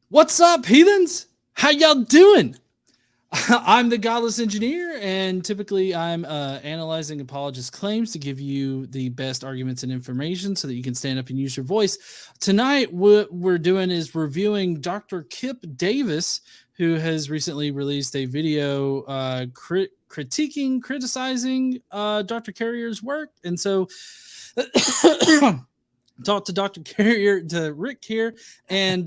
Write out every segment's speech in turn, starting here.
What's up, heathens? How y'all doing? I'm the Godless Engineer, and typically I'm analyzing apologist claims to give you the best arguments and information so that you can stand up and use your voice. Tonight, what we're doing is reviewing Dr. Kipp Davis, who has recently released a video criticizing Dr. Carrier's work. And so, talked to Dr. Carrier, to Rick here, and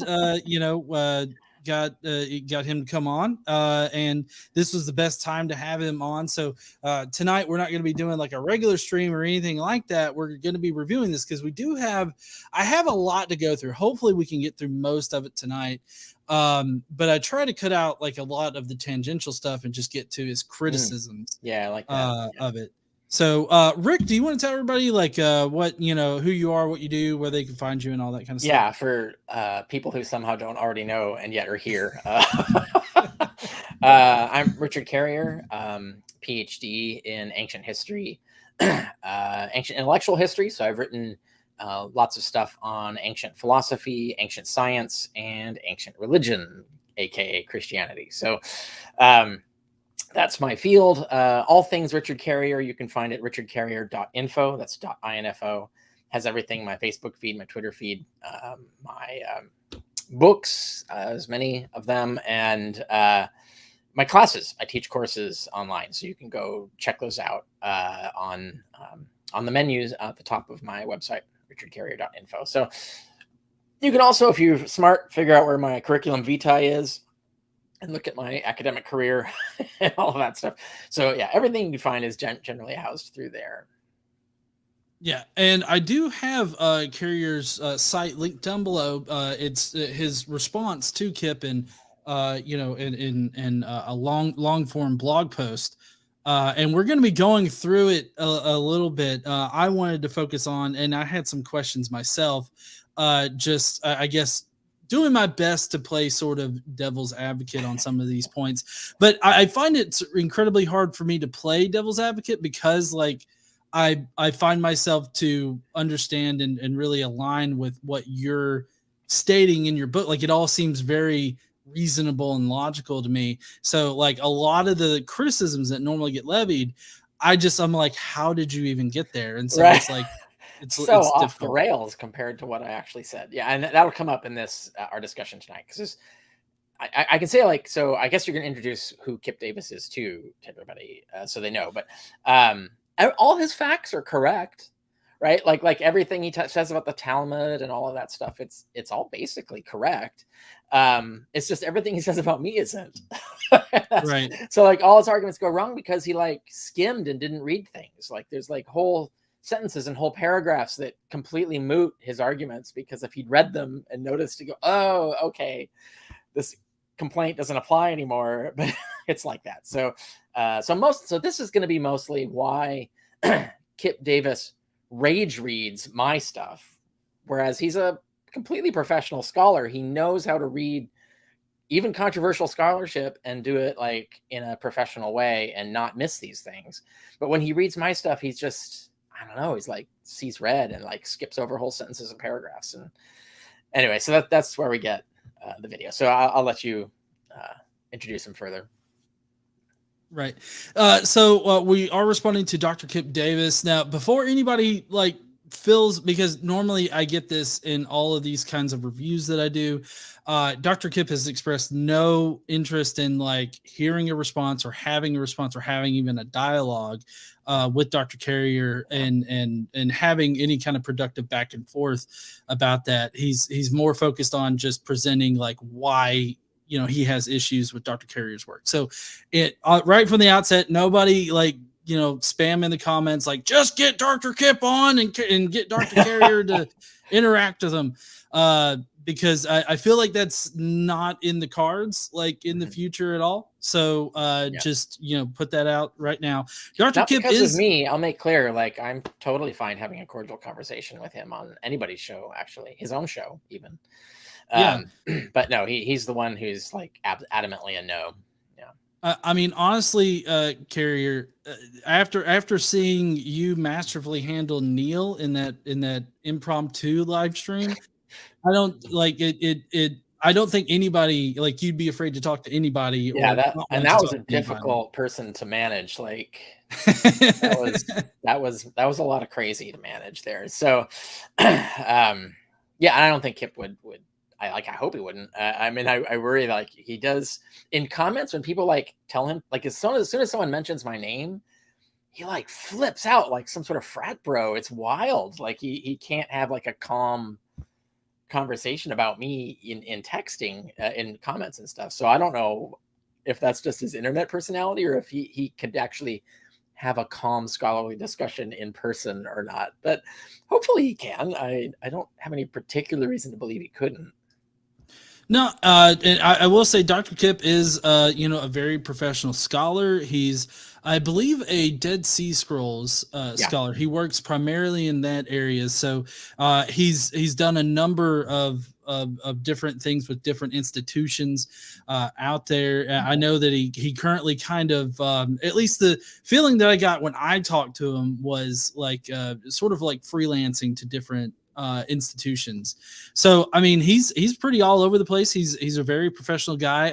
got him to come on, and this was the best time to have him on. So tonight we're not going to be doing like a regular stream or anything like that. We're going to be reviewing this because I have a lot to go through. Hopefully we can get through most of it tonight. But I try to cut out like a lot of the tangential stuff and just get to his criticisms I like that. of it. So, Rick, do you want to tell everybody like what who you are, what you do, where they can find you, and all that kind of stuff? Yeah, for people who somehow don't already know and yet are here. I'm Richard Carrier, PhD in ancient history, ancient intellectual history. So I've written lots of stuff on ancient philosophy, ancient science, and ancient religion, aka Christianity. So that's my field. All things Richard Carrier, you can find at richardcarrier.info. That's .info. Has everything, my Facebook feed, my Twitter feed, my books, as many of them, and my classes. I teach courses online, so you can go check those out on the menus at the top of my website, richardcarrier.info. So you can also, if you're smart, figure out where my curriculum vitae is and look at my academic career and all of that stuff. So yeah, everything you find is generally housed through there. Yeah, and I do have Carrier's site linked down below. It's his response to Kipp in a long form blog post, and we're going to be going through it a little bit. I wanted to focus on, and I had some questions myself. I guess doing my best to play sort of devil's advocate on some of these points, but I find it incredibly hard for me to play devil's advocate because like. I find myself to understand and really align with what you're stating in your book. Like it all seems very reasonable and logical to me. So like a lot of the criticisms that normally get levied, I'm like, how did you even get there? And so it's like it's off difficult. The rails compared to what I actually said. Yeah, and that'll come up in this our discussion tonight because I can say like, so I guess you're going to introduce who Kipp Davis is to everybody so they know, but all his facts are correct, right? Like everything he says about the Talmud and all of that stuff, it's all basically correct. It's just everything he says about me isn't. Right. So like all his arguments go wrong because he like skimmed and didn't read things. Like there's like whole sentences and whole paragraphs that completely moot his arguments because if he'd read them and noticed to go, oh, okay, this complaint doesn't apply anymore, but it's like that. So this is going to be mostly why Kipp Davis rage reads my stuff, whereas he's a completely professional scholar. He knows how to read even controversial scholarship and do it like in a professional way and not miss these things. But when he reads my stuff, he's just, I don't know, he's like sees red and like skips over whole sentences and paragraphs. And anyway, so that's where we get the video. So I'll let you introduce him further. Right. So we are responding to Dr. Kipp Davis. Now, before anybody like feels, because normally I get this in all of these kinds of reviews that I do, Dr. Kipp has expressed no interest in like hearing a response or having a response or having even a dialogue with Dr. Carrier and having any kind of productive back and forth about that. He's more focused on just presenting like why he has issues with Dr. Carrier's work. So it right from the outset, nobody like spam in the comments like just get Dr. Kipp on and get Dr. Carrier to interact with him, because I feel like that's not in the cards like in the future at all. So just put that out right now. Dr. Kipp is me. I'll make clear, like I'm totally fine having a cordial conversation with him on anybody's show, actually his own show even. But no, he's the one who's like adamantly a no. Yeah. I mean, honestly, Carrier, after seeing you masterfully handle Neil in that impromptu live stream, I don't like it. I don't think anybody, like, you'd be afraid to talk to anybody Yeah, or not that want to was talk a to anybody. difficult person to manage. Like that was a lot of crazy to manage there. So, yeah, I don't think Kip would. I hope he wouldn't. I mean, I worry like he does in comments when people like tell him like as soon as someone mentions my name, he like flips out like some sort of frat bro. It's wild. Like he can't have like a calm conversation about me in texting in comments and stuff. So I don't know if that's just his internet personality or if he could actually have a calm scholarly discussion in person or not. But hopefully he can. I don't have any particular reason to believe he couldn't. No, and I will say Dr. Kipp is, a very professional scholar. He's, I believe, a Dead Sea Scrolls scholar. He works primarily in that area. So he's done a number of different things with different institutions out there. I know that he currently kind of, at least the feeling that I got when I talked to him was like sort of like freelancing to different institutions. So I mean, he's pretty all over the place. He's a very professional guy.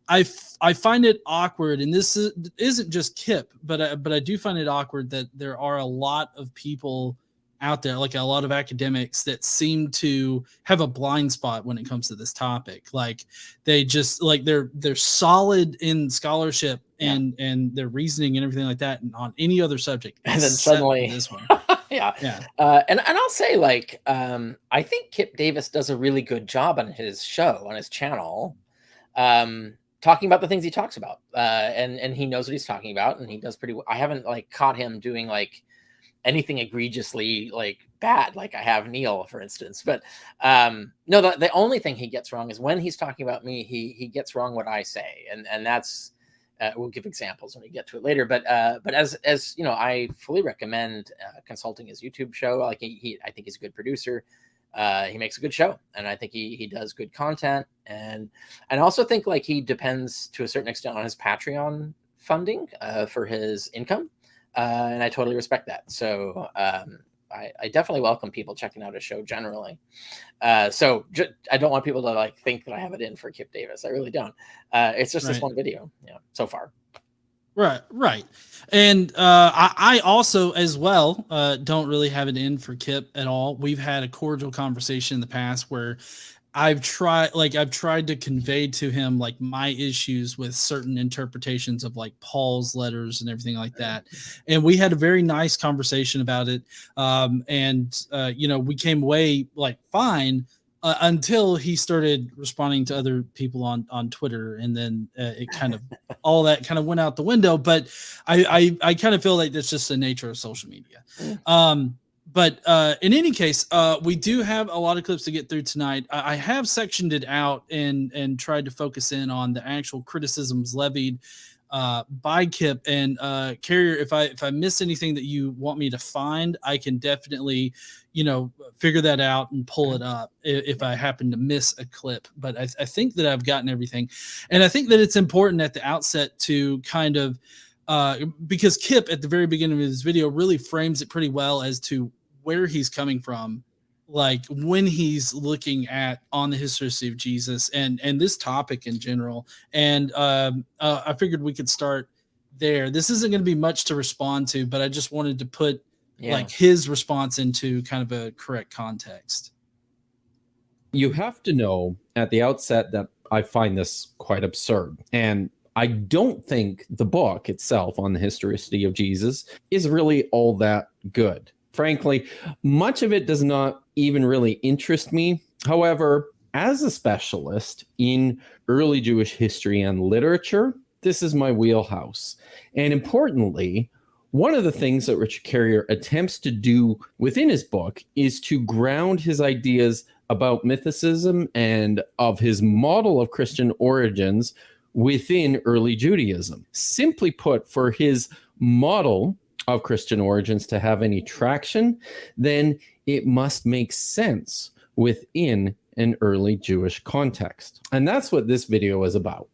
I find it awkward, and this isn't just Kip, but I do find it awkward that there are a lot of people out there, like a lot of academics, that seem to have a blind spot when it comes to this topic. Like they just like they're solid in scholarship and their reasoning and everything like that, and on any other subject, and then suddenly this one. yeah. And I'll say like I think Kipp Davis does a really good job on his show, on his channel, talking about the things he talks about, and he knows what he's talking about, and he does pretty well. I haven't like caught him doing like anything egregiously like bad like I have Neil, for instance. But no, the only thing he gets wrong is when he's talking about me, he gets wrong what I say, and that's we'll give examples when we get to it later. But as you know, I fully recommend consulting his YouTube show. Like I think he's a good producer. He makes a good show, and I think he does good content, and I also think like he depends to a certain extent on his Patreon funding for his income, and I totally respect that. So I definitely welcome people checking out his show generally. So I don't want people to like think that I have it in for Kipp Davis. I really don't. It's just this one video, so far. Right. And I also, as well, don't really have it in for Kip at all. We've had a cordial conversation in the past where I've tried to convey to him like my issues with certain interpretations of like Paul's letters and everything like that. And we had a very nice conversation about it. We came away like fine until he started responding to other people on Twitter. And then it kind of, all that kind of went out the window. But I kind of feel like that's just the nature of social media. But in any case, we do have a lot of clips to get through tonight. I have sectioned it out and tried to focus in on the actual criticisms levied by Kip. And Carrier, if I miss anything that you want me to find, I can definitely, figure that out and pull it up if I happen to miss a clip. But I think that I've gotten everything. And I think that it's important at the outset to kind of, because Kip at the very beginning of his video really frames it pretty well as to where he's coming from, like when he's looking at on the historicity of Jesus and this topic in general. And I figured we could start there. This isn't going to be much to respond to, but I just wanted to put like his response into kind of a correct context. You have to know at the outset that I find this quite absurd. And I don't think the book itself on the historicity of Jesus is really all that good. Frankly, much of it does not even really interest me. However, as a specialist in early Jewish history and literature, this is my wheelhouse. And importantly, one of the things that Richard Carrier attempts to do within his book is to ground his ideas about mythicism and of his model of Christian origins within early Judaism. Simply put, for his model of Christian origins to have any traction, then it must make sense within an early Jewish context. And that's what this video is about.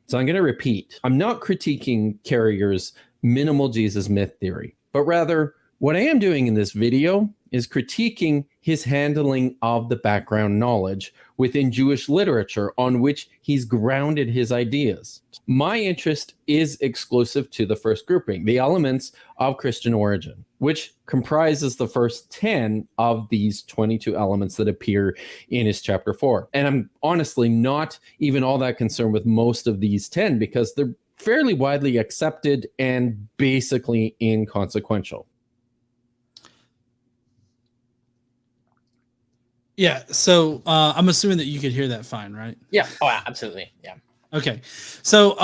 So I'm going to repeat. I'm not critiquing Carrier's minimal Jesus myth theory, but rather what I am doing in this video is critiquing his handling of the background knowledge within Jewish literature on which he's grounded his ideas. My interest is exclusive to the first grouping, the elements of Christian origin, which comprises the first 10 of these 22 elements that appear in his chapter 4. And I'm honestly not even all that concerned with most of these 10 because they're fairly widely accepted and basically inconsequential. Yeah. So I'm assuming that you could hear that fine, right? Yeah. Oh, absolutely. Yeah. Okay. So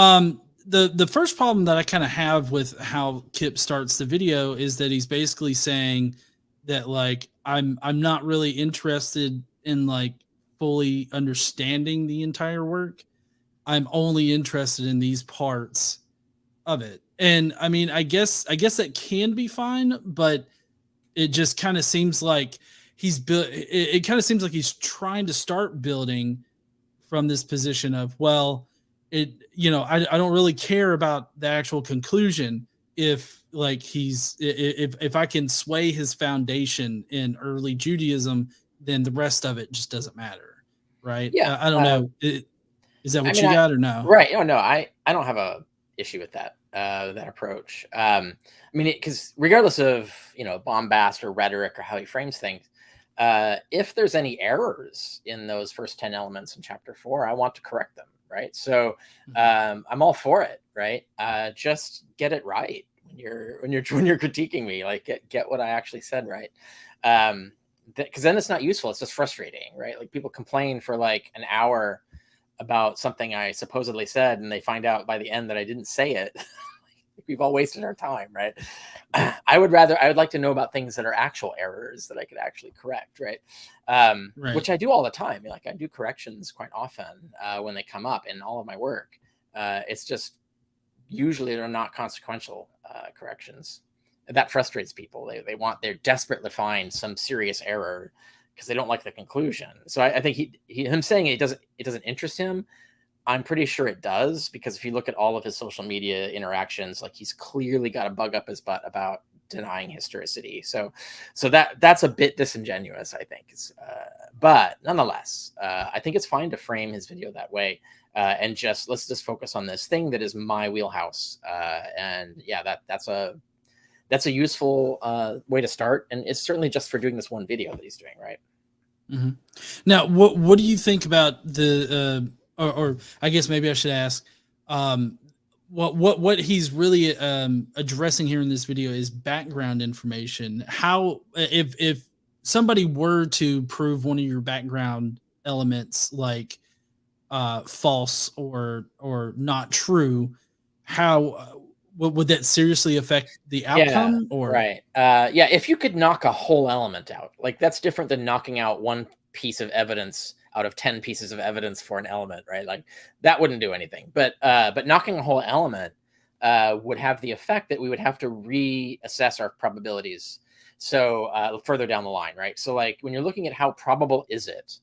the first problem that I kind of have with how Kip starts the video is that he's basically saying that like I'm not really interested in like fully understanding the entire work. I'm only interested in these parts of it. And I mean, I guess that can be fine, but it just kind of seems like he's built it kind of seems like he's trying to start building from this position of, well, I don't really care about the actual conclusion if like if I can sway his foundation in early Judaism, then the rest of it just doesn't matter, right? Yeah. I don't know. Is that I what mean, you got or no? right. Oh, no, I don't have a issue with that approach. I mean, because regardless of, bombast or rhetoric or how he frames things, if there's any errors in those first 10 elements in chapter 4, I want to correct them. Right. So I'm all for it. Right. Just get it right when you're critiquing me, like get what I actually said. Right. Because then it's not useful. It's just frustrating. Right. Like people complain for like an hour about something I supposedly said, and they find out by the end that I didn't say it. We've all wasted our time, right? I would like to know about things that are actual errors that I could actually correct, right? Right. Which I do all the time. Like I do corrections quite often when they come up in all of my work. It's just usually they're not consequential corrections. That frustrates people. They're desperate to find some serious error because they don't like the conclusion. So I think him saying it doesn't interest him. I'm pretty sure it does, because if you look at all of his social media interactions, like he's clearly got a bug up his butt about denying historicity. So that's a bit disingenuous, I think. But nonetheless, I think it's fine to frame his video that way, and let's just focus on this thing that is my wheelhouse. And yeah, that's a useful way to start, and it's certainly just for doing this one video that he's doing, right? Mm-hmm. Now, what do you think about the or I guess maybe I should ask, what he's really addressing here in this video is background information. How if somebody were to prove one of your background elements like false or not true, how would that seriously affect the outcome? Yeah, Or right. Yeah, if you could knock a whole element out, like that's different than knocking out one piece of evidence out of 10 pieces of evidence for an element, right? Like that wouldn't do anything. But knocking a whole element would have the effect that we would have to reassess our probabilities. So further down the line, right? So like when you're looking at how probable is it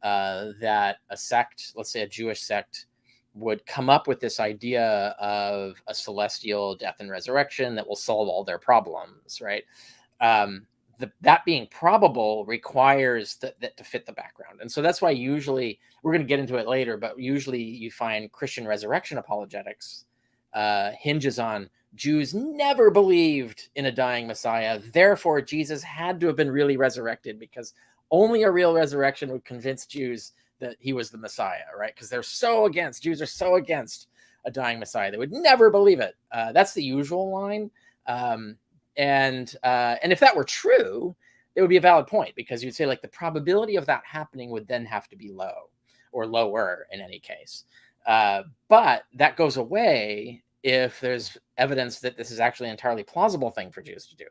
that a sect, let's say a Jewish sect, would come up with this idea of a celestial death and resurrection that will solve all their problems, right? That being probable requires that to fit the background. And so that's why usually, we're going to get into it later, but usually you find Christian resurrection apologetics hinges on Jews never believed in a dying Messiah. Therefore, Jesus had to have been really resurrected, because only a real resurrection would convince Jews that he was the Messiah, right? Because Jews are so against a dying Messiah. They would never believe it. That's the usual line. And if that were true, it would be a valid point, because you'd say like the probability of that happening would then have to be low, or lower in any case. But that goes away if there's evidence that this is actually an entirely plausible thing for Jews to do.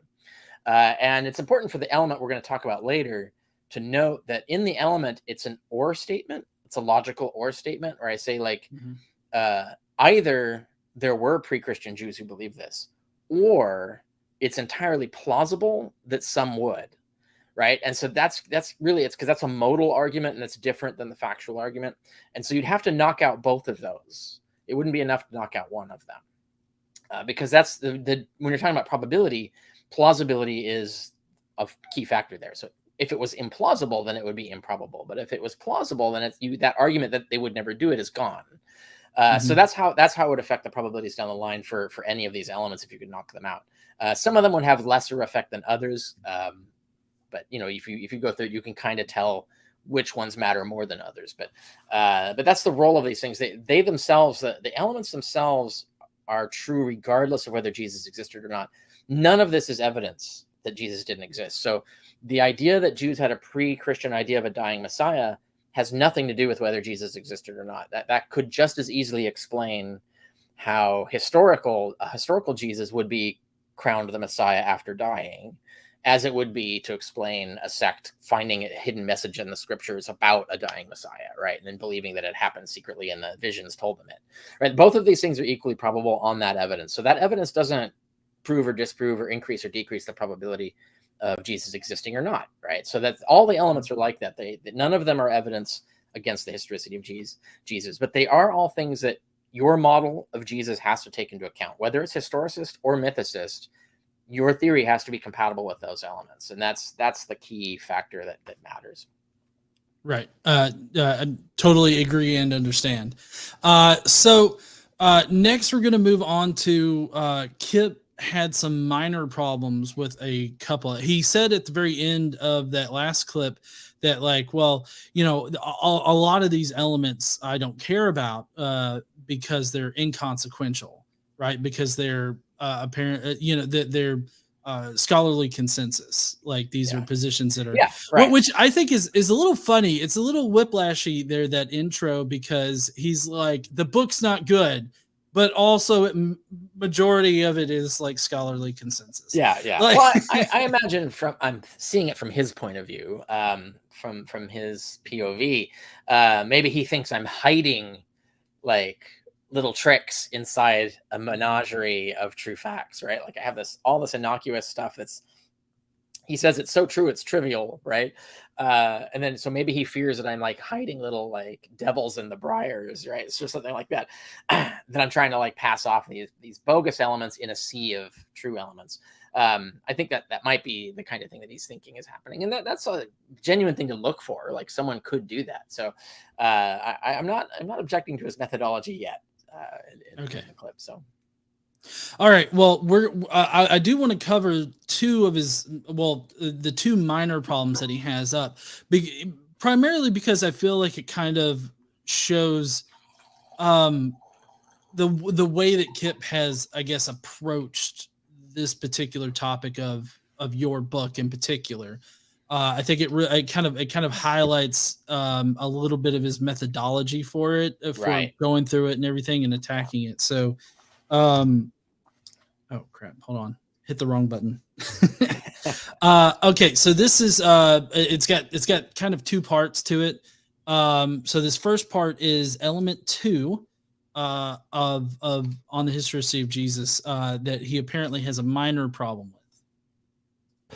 And it's important for the element we're going to talk about later to note that in the element, it's an or statement. It's a logical or statement, where I say like, either there were pre-Christian Jews who believe this, or it's entirely plausible that some would, right? And so that's really, it's because that's a modal argument, and it's different than the factual argument. And so you'd have to knock out both of those. It wouldn't be enough to knock out one of them, because that's when you're talking about probability, plausibility is key factor there. So if it was implausible, then it would be improbable. But if it was plausible, then that argument that they would never do it is gone. So that's how it would affect the probabilities down the line for any of these elements if you could knock them out. Some of them would have lesser effect than others, but if you go through it, you can kind of tell which ones matter more than others. But that's the role of these things. They themselves, the elements themselves, are true regardless of whether Jesus existed or not. None of this is evidence that Jesus didn't exist. So the idea that Jews had a pre-Christian idea of a dying Messiah has nothing to do with whether Jesus existed or not. That could just as easily explain how a historical Jesus would be crowned the Messiah after dying, as it would be to explain a sect finding a hidden message in the scriptures about a dying Messiah, right? And then believing that it happened secretly and the visions told them it, right? Both of these things are equally probable on that evidence. So that evidence doesn't prove or disprove or increase or decrease the probability of Jesus existing or not, right? So that all the elements are like that. None of them are evidence against the historicity of Jesus, but they are all things that your model of Jesus has to take into account. Whether it's historicist or mythicist, your theory has to be compatible with those elements, and that's the key factor that matters. Right. I totally agree and understand. So next we're going to move on to Kip had some minor problems with a couple. He said at the very end of that last clip that, like, well, a lot of these elements I don't care about because they're inconsequential, right? Because they're apparent, that they're scholarly consensus. Like these are positions that are, right. Which I think is a little funny. It's a little whiplashy there, that intro, because he's like, the book's not good, but also majority of it is like scholarly consensus. Yeah. Like, well, I imagine I'm seeing it from his point of view, from his POV. Maybe he thinks I'm hiding like little tricks inside a menagerie of true facts, right? Like I have all this innocuous stuff he says it's so true it's trivial, right? And then so maybe he fears that I'm like hiding little like devils in the briars, right? So something like that that I'm trying to like pass off these bogus elements in a sea of true elements. I think that might be the kind of thing that he's thinking is happening, and that's a genuine thing to look for. Like someone could do that. So I'm not objecting to his methodology yet in the clip. So. All right. Well, I do want to cover two of the two minor problems that he has up, primarily because I feel like it kind of shows the way that Kip has, I guess, approached this particular topic of your book in particular. I think it kind of highlights a little bit of his methodology for it, for going through it and everything and attacking it. So, oh crap, hold on, hit the wrong button. Okay, so this is it's got kind of two parts to it. So this first part is element 2 of on the historicity of Jesus that he apparently has a minor problem with.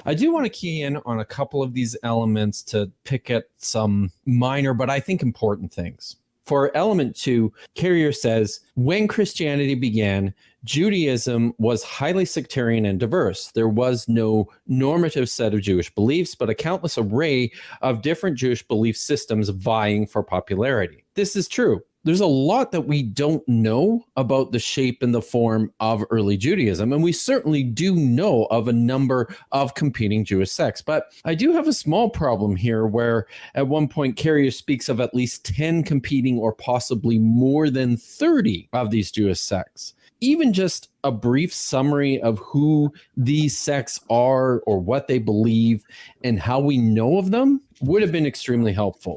I do want to key in on a couple of these elements to pick at some minor, but I think important things. For element 2, Carrier says, when Christianity began, Judaism was highly sectarian and diverse. There was no normative set of Jewish beliefs, but a countless array of different Jewish belief systems vying for popularity. This is true. There's a lot that we don't know about the shape and the form of early Judaism, and we certainly do know of a number of competing Jewish sects. But I do have a small problem here where at one point Carrier speaks of at least 10 competing or possibly more than 30 of these Jewish sects. Even just a brief summary of who these sects are or what they believe and how we know of them would have been extremely helpful.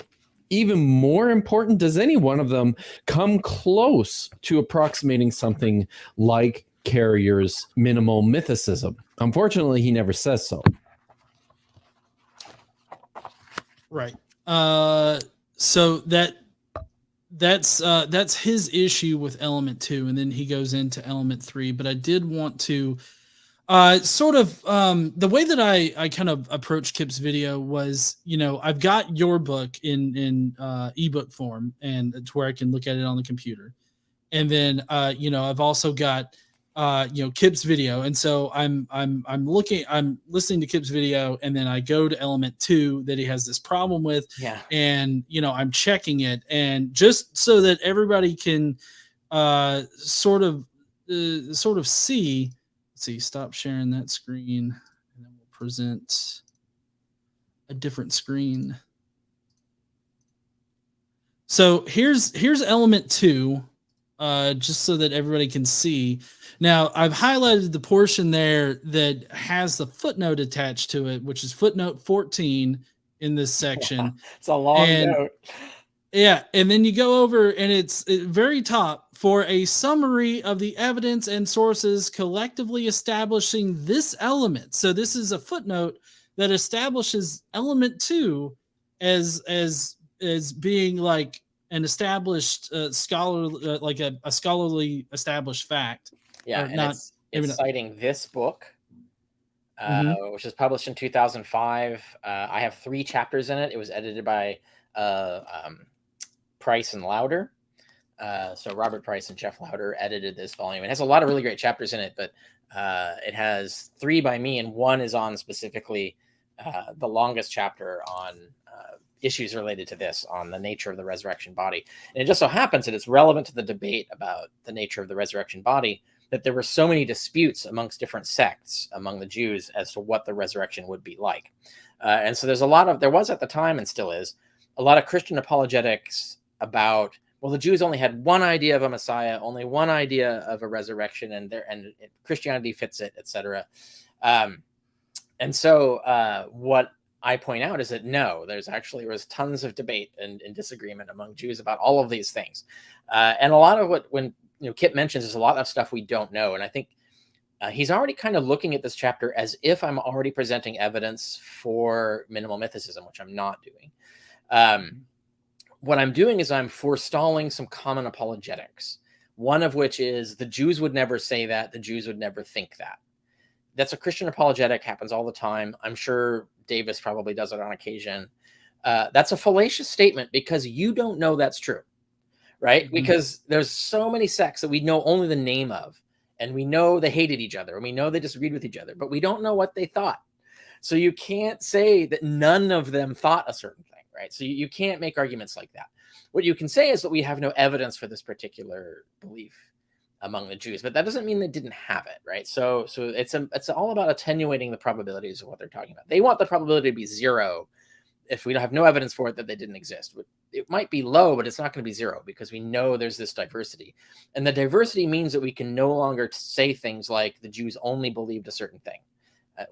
Even more important, does any one of them come close to approximating something like Carrier's minimal mythicism? Unfortunately, he never says so. Right. So that's his issue with element 2, and then he goes into element 3. But I did want to the way that I kind of approached Kip's video was, I've got your book in ebook form, and it's where I can look at it on the computer. And then, I've also got Kip's video. And so I'm listening to Kip's video, and then I go to element 2 that he has this problem with. Yeah. And, I'm checking it, and just so that everybody can sort of see. Let's see, stop sharing that screen, and then we'll present a different screen. So here's element 2, just so that everybody can see. Now, I've highlighted the portion there that has the footnote attached to it, which is footnote 14 in this section. It's a long note. Yeah, and then you go over, and it's very top, for a summary of the evidence and sources collectively establishing this element. So this is a footnote that establishes element 2 as being like an established scholar, like a scholarly established fact. Yeah, Or and not, it's citing this book, which was published in 2005. I have 3 chapters in it. It was edited by Price and Lauder. So Robert Price and Jeff Lauder edited this volume. It has a lot of really great chapters in it, but it has 3 by me, and 1 is on specifically the longest chapter on issues related to this, on the nature of the resurrection body. And it just so happens that it's relevant to the debate about the nature of the resurrection body, that there were so many disputes amongst different sects among the Jews as to what the resurrection would be like. And so there was at the time, and still is, a lot of Christian apologetics about, well, the Jews only had one idea of a Messiah, only one idea of a resurrection, and Christianity fits it, etc. And so what I point out is that no, there was tons of debate and disagreement among Jews about all of these things. And a lot of when Kip mentions is a lot of stuff we don't know. And I think he's already kind of looking at this chapter as if I'm already presenting evidence for minimal mythicism, which I'm not doing. What I'm doing is I'm forestalling some common apologetics, one of which is the Jews would never say that, the Jews would never think that. That's a Christian apologetic, happens all the time. I'm sure Davis probably does it on occasion. That's a fallacious statement because you don't know that's true, right? Mm-hmm. Because there's so many sects that we know only the name of, and we know they hated each other, and we know they disagreed with each other, but we don't know what they thought. So you can't say that none of them thought a certain thing, right? So you can't make arguments like that. What you can say is that we have no evidence for this particular belief among the Jews, but that doesn't mean they didn't have it, right? So it's all about attenuating the probabilities of what they're talking about. They want the probability to be 0 if we have no evidence for it that they didn't exist. It might be low, but it's not going to be 0 because we know there's this diversity. And the diversity means that we can no longer say things like the Jews only believed a certain thing.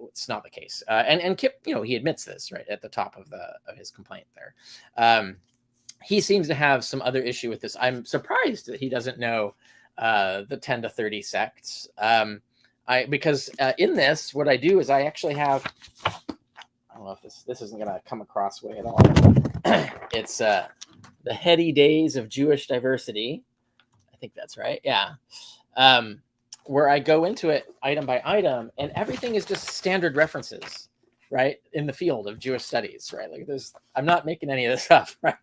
It's not the case. And Kip, he admits this right at the top of his complaint there. He seems to have some other issue with this. I'm surprised that he doesn't know the 10 to 30 sects. Because in this, what I do is I actually have, I don't know if this isn't going to come across way at all. It's the heady days of Jewish diversity. I think that's right. Yeah. Where I go into it item by item, and everything is just standard references, right? In the field of Jewish studies, right? Like I'm not making any of this up, right?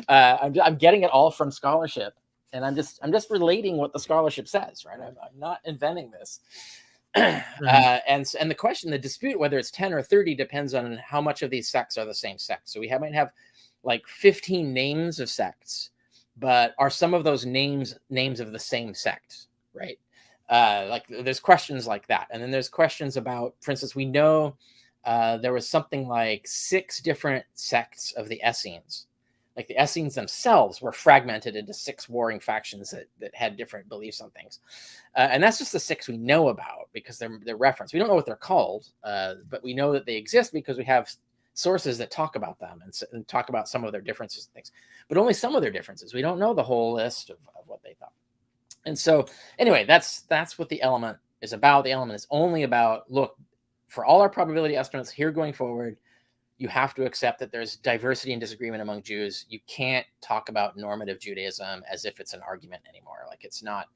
I'm getting it all from scholarship. And I'm just relating what the scholarship says, right? I'm not inventing this. Right. And the question, the dispute, whether it's 10 or 30, depends on how much of these sects are the same sect. So we might have like 15 names of sects, but are some of those names of the same sect, right? Like there's questions like that. And then there's questions about, for instance, we know there was something like 6 different sects of the Essenes. Like the Essenes themselves were fragmented into 6 warring factions that had different beliefs on things. And that's just the 6 we know about because they're referenced. We don't know what they're called, but we know that they exist because we have sources that talk about them and talk about some of their differences and things, but only some of their differences. We don't know the whole list of what they thought. And so anyway, that's what the element is about. The element is only about, look, for all our probability estimates here going forward, you have to accept that there's diversity and disagreement among Jews. You can't talk about normative Judaism as if it's an argument anymore. Like it's not,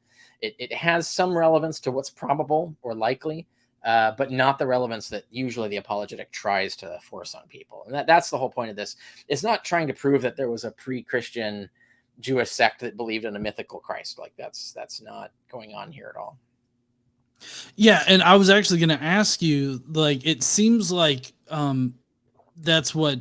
it has some relevance to what's probable or likely, but not the relevance that usually the apologetic tries to force on people. And that's the whole point of this. It's not trying to prove that there was a pre-Christian Jewish sect that believed in a mythical Christ. Like that's not going on here at all. Yeah, and I was actually going to ask you, like, it seems like that's what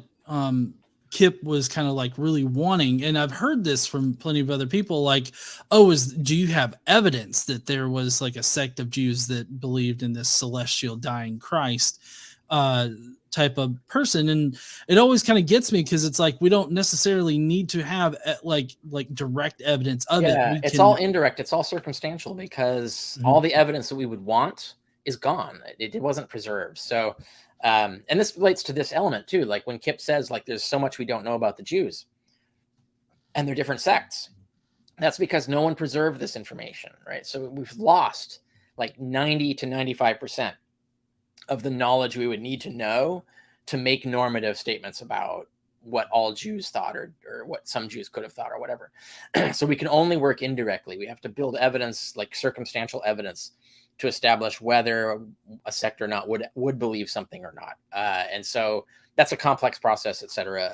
Kip was kind of like really wanting, and I've heard this from plenty of other people. Like, oh, do you have evidence that there was like a sect of Jews that believed in this celestial dying Christ uh, type of person? And it always kind of gets me because it's like we don't necessarily need to have like direct evidence of it. Yeah, We it's can. all indirect. It's all circumstantial because Mhm. all the evidence that we would want is gone. It wasn't preserved. So, and this relates to this element too. Like when Kip says, like, there's so much we don't know about the Jews and their different sects. That's because no one preserved this information, right? So we've lost like 90 to 95% of the knowledge we would need to know to make normative statements about what all Jews thought or what some Jews could have thought or whatever. So we can only work indirectly. We have to build evidence, like circumstantial evidence, to establish whether a sect or not would believe something or not. And so that's a complex process, et cetera.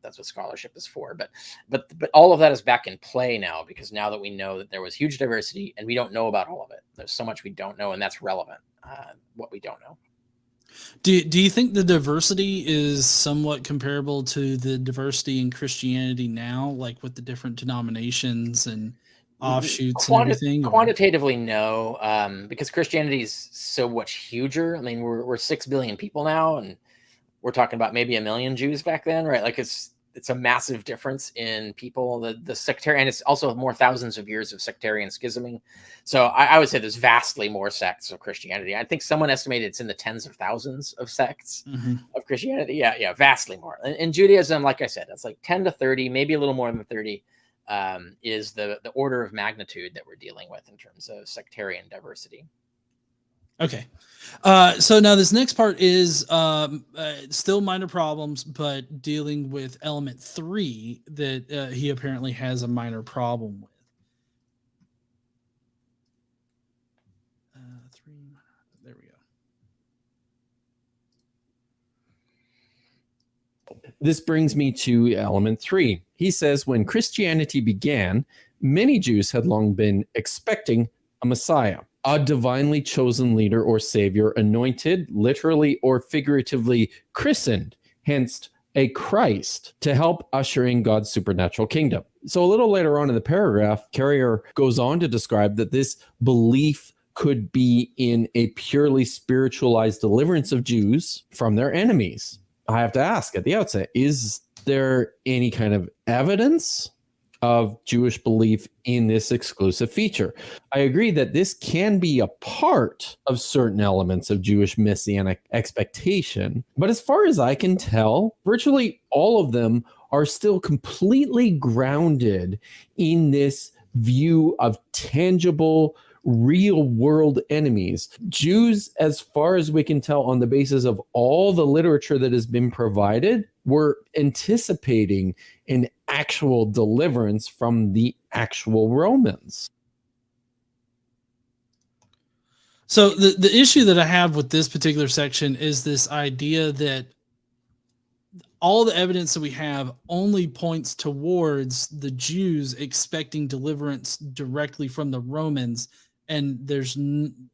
That's what scholarship is for. But all of that is back in play now, because now that we know that there was huge diversity and we don't know about all of it, there's so much we don't know, and that's relevant, what we don't know. Do you think the diversity is somewhat comparable to the diversity in Christianity now, like with the different denominations and offshoots and everything? Or? Quantitatively, no, because Christianity is so much huger. I mean, we're 6 billion people now, and we're talking about maybe 1 million Jews back then, right? Like it's a massive difference in people. The sectarian, and it's also more thousands of years of sectarian schisming. So I would say there's vastly more sects of Christianity. I think someone estimated it's in the tens of thousands of sects of Christianity. Yeah, vastly more. In Judaism, like I said, it's like 10 to 30, maybe a little more than 30, is the order of magnitude that we're dealing with in terms of sectarian diversity. Okay. So now this next part is still minor problems, but dealing with element 3 that he apparently has a minor problem with. 3, there we go. This brings me to element 3. He says, when Christianity began, many Jews had long been expecting a Messiah, a divinely chosen leader or savior, anointed, literally or figuratively christened, hence a Christ, to help usher in God's supernatural kingdom. So a little later on in the paragraph, Carrier goes on to describe that this belief could be in a purely spiritualized deliverance of Jews from their enemies. I have to ask at the outset, is there any kind of evidence of Jewish belief in this exclusive feature? I agree that this can be a part of certain elements of Jewish messianic expectation, but as far as I can tell, virtually all of them are still completely grounded in this view of tangible, real world enemies. Jews, as far as we can tell, on the basis of all the literature that has been provided, were anticipating an actual deliverance from the actual Romans. So the issue that I have with this particular section is this idea that all the evidence that we have only points towards the Jews expecting deliverance directly from the Romans, and there's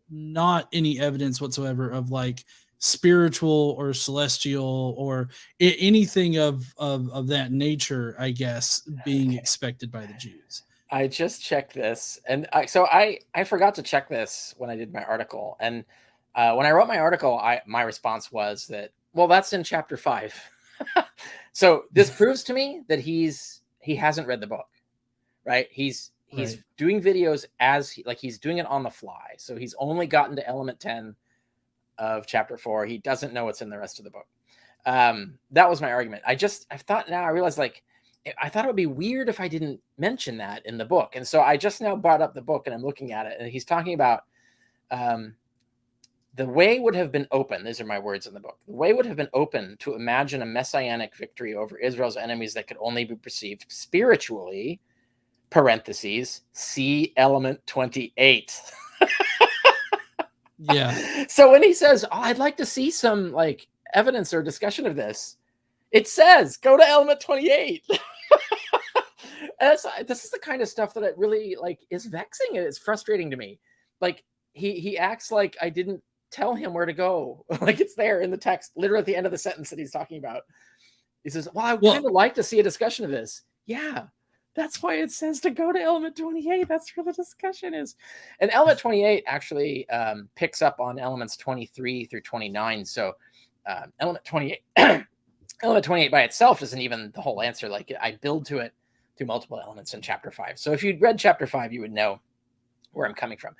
not any evidence whatsoever of like spiritual or celestial or anything of that nature, I guess, being expected by the Jews. I just checked this, and I forgot to check this when I did my article. And when I wrote my article, my response was that, well, that's in chapter 5. So this proves to me that he hasn't read the book, right? He's Right. doing videos he's doing it on the fly. So he's only gotten to element 10 of chapter 4. He doesn't know what's in the rest of the book. That was my argument. I realized, like, I thought it would be weird if I didn't mention that in the book. And so I just now brought up the book and I'm looking at it, and he's talking about the way would have been open. These are my words in the book. The way would have been open to imagine a messianic victory over Israel's enemies that could only be perceived spiritually, parentheses, see element 28. Yeah. So when he says, oh, I'd like to see some like evidence or discussion of this, it says, go to element 28. This is the kind of stuff that it really like is vexing and it's frustrating to me. Like, he acts like I didn't tell him where to go. Like it's there in the text, literally at the end of the sentence that he's talking about. He says, well, I would kind of like to see a discussion of this. Yeah, that's why it says to go to element 28. That's where the discussion is. And element 28 actually picks up on elements 23 through 29. So element 28, element 28 by itself isn't even the whole answer. Like I build to it through multiple elements in chapter 5. So if you'd read chapter 5, you would know where I'm coming from.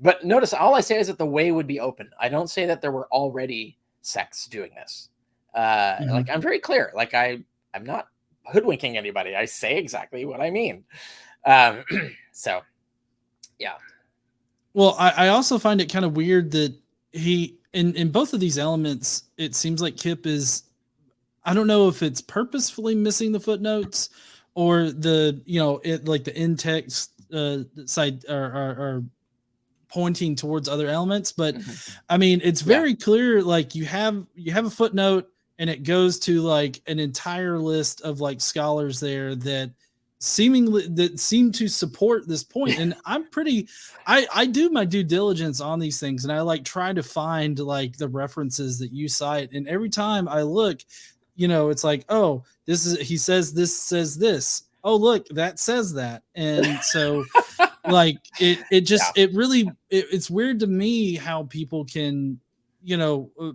But notice all I say is that the way would be open. I don't say that there were already sects doing this. Like I'm very clear. Like I'm not hoodwinking anybody. I say exactly what I mean. So yeah. Well, I also find it kind of weird that he in both of these elements, it seems like Kip is, I don't know if it's purposefully missing the footnotes or the, it like the in text side are pointing towards other elements, but I mean, it's very clear. Like you have a footnote and it goes to like an entire list of like scholars there that seem to support this point. And I do my due diligence on these things, and I like try to find like the references that you cite. And every time I look, it's like, oh, he says this says this. Oh, look, that says that. And so like it's weird to me how people can,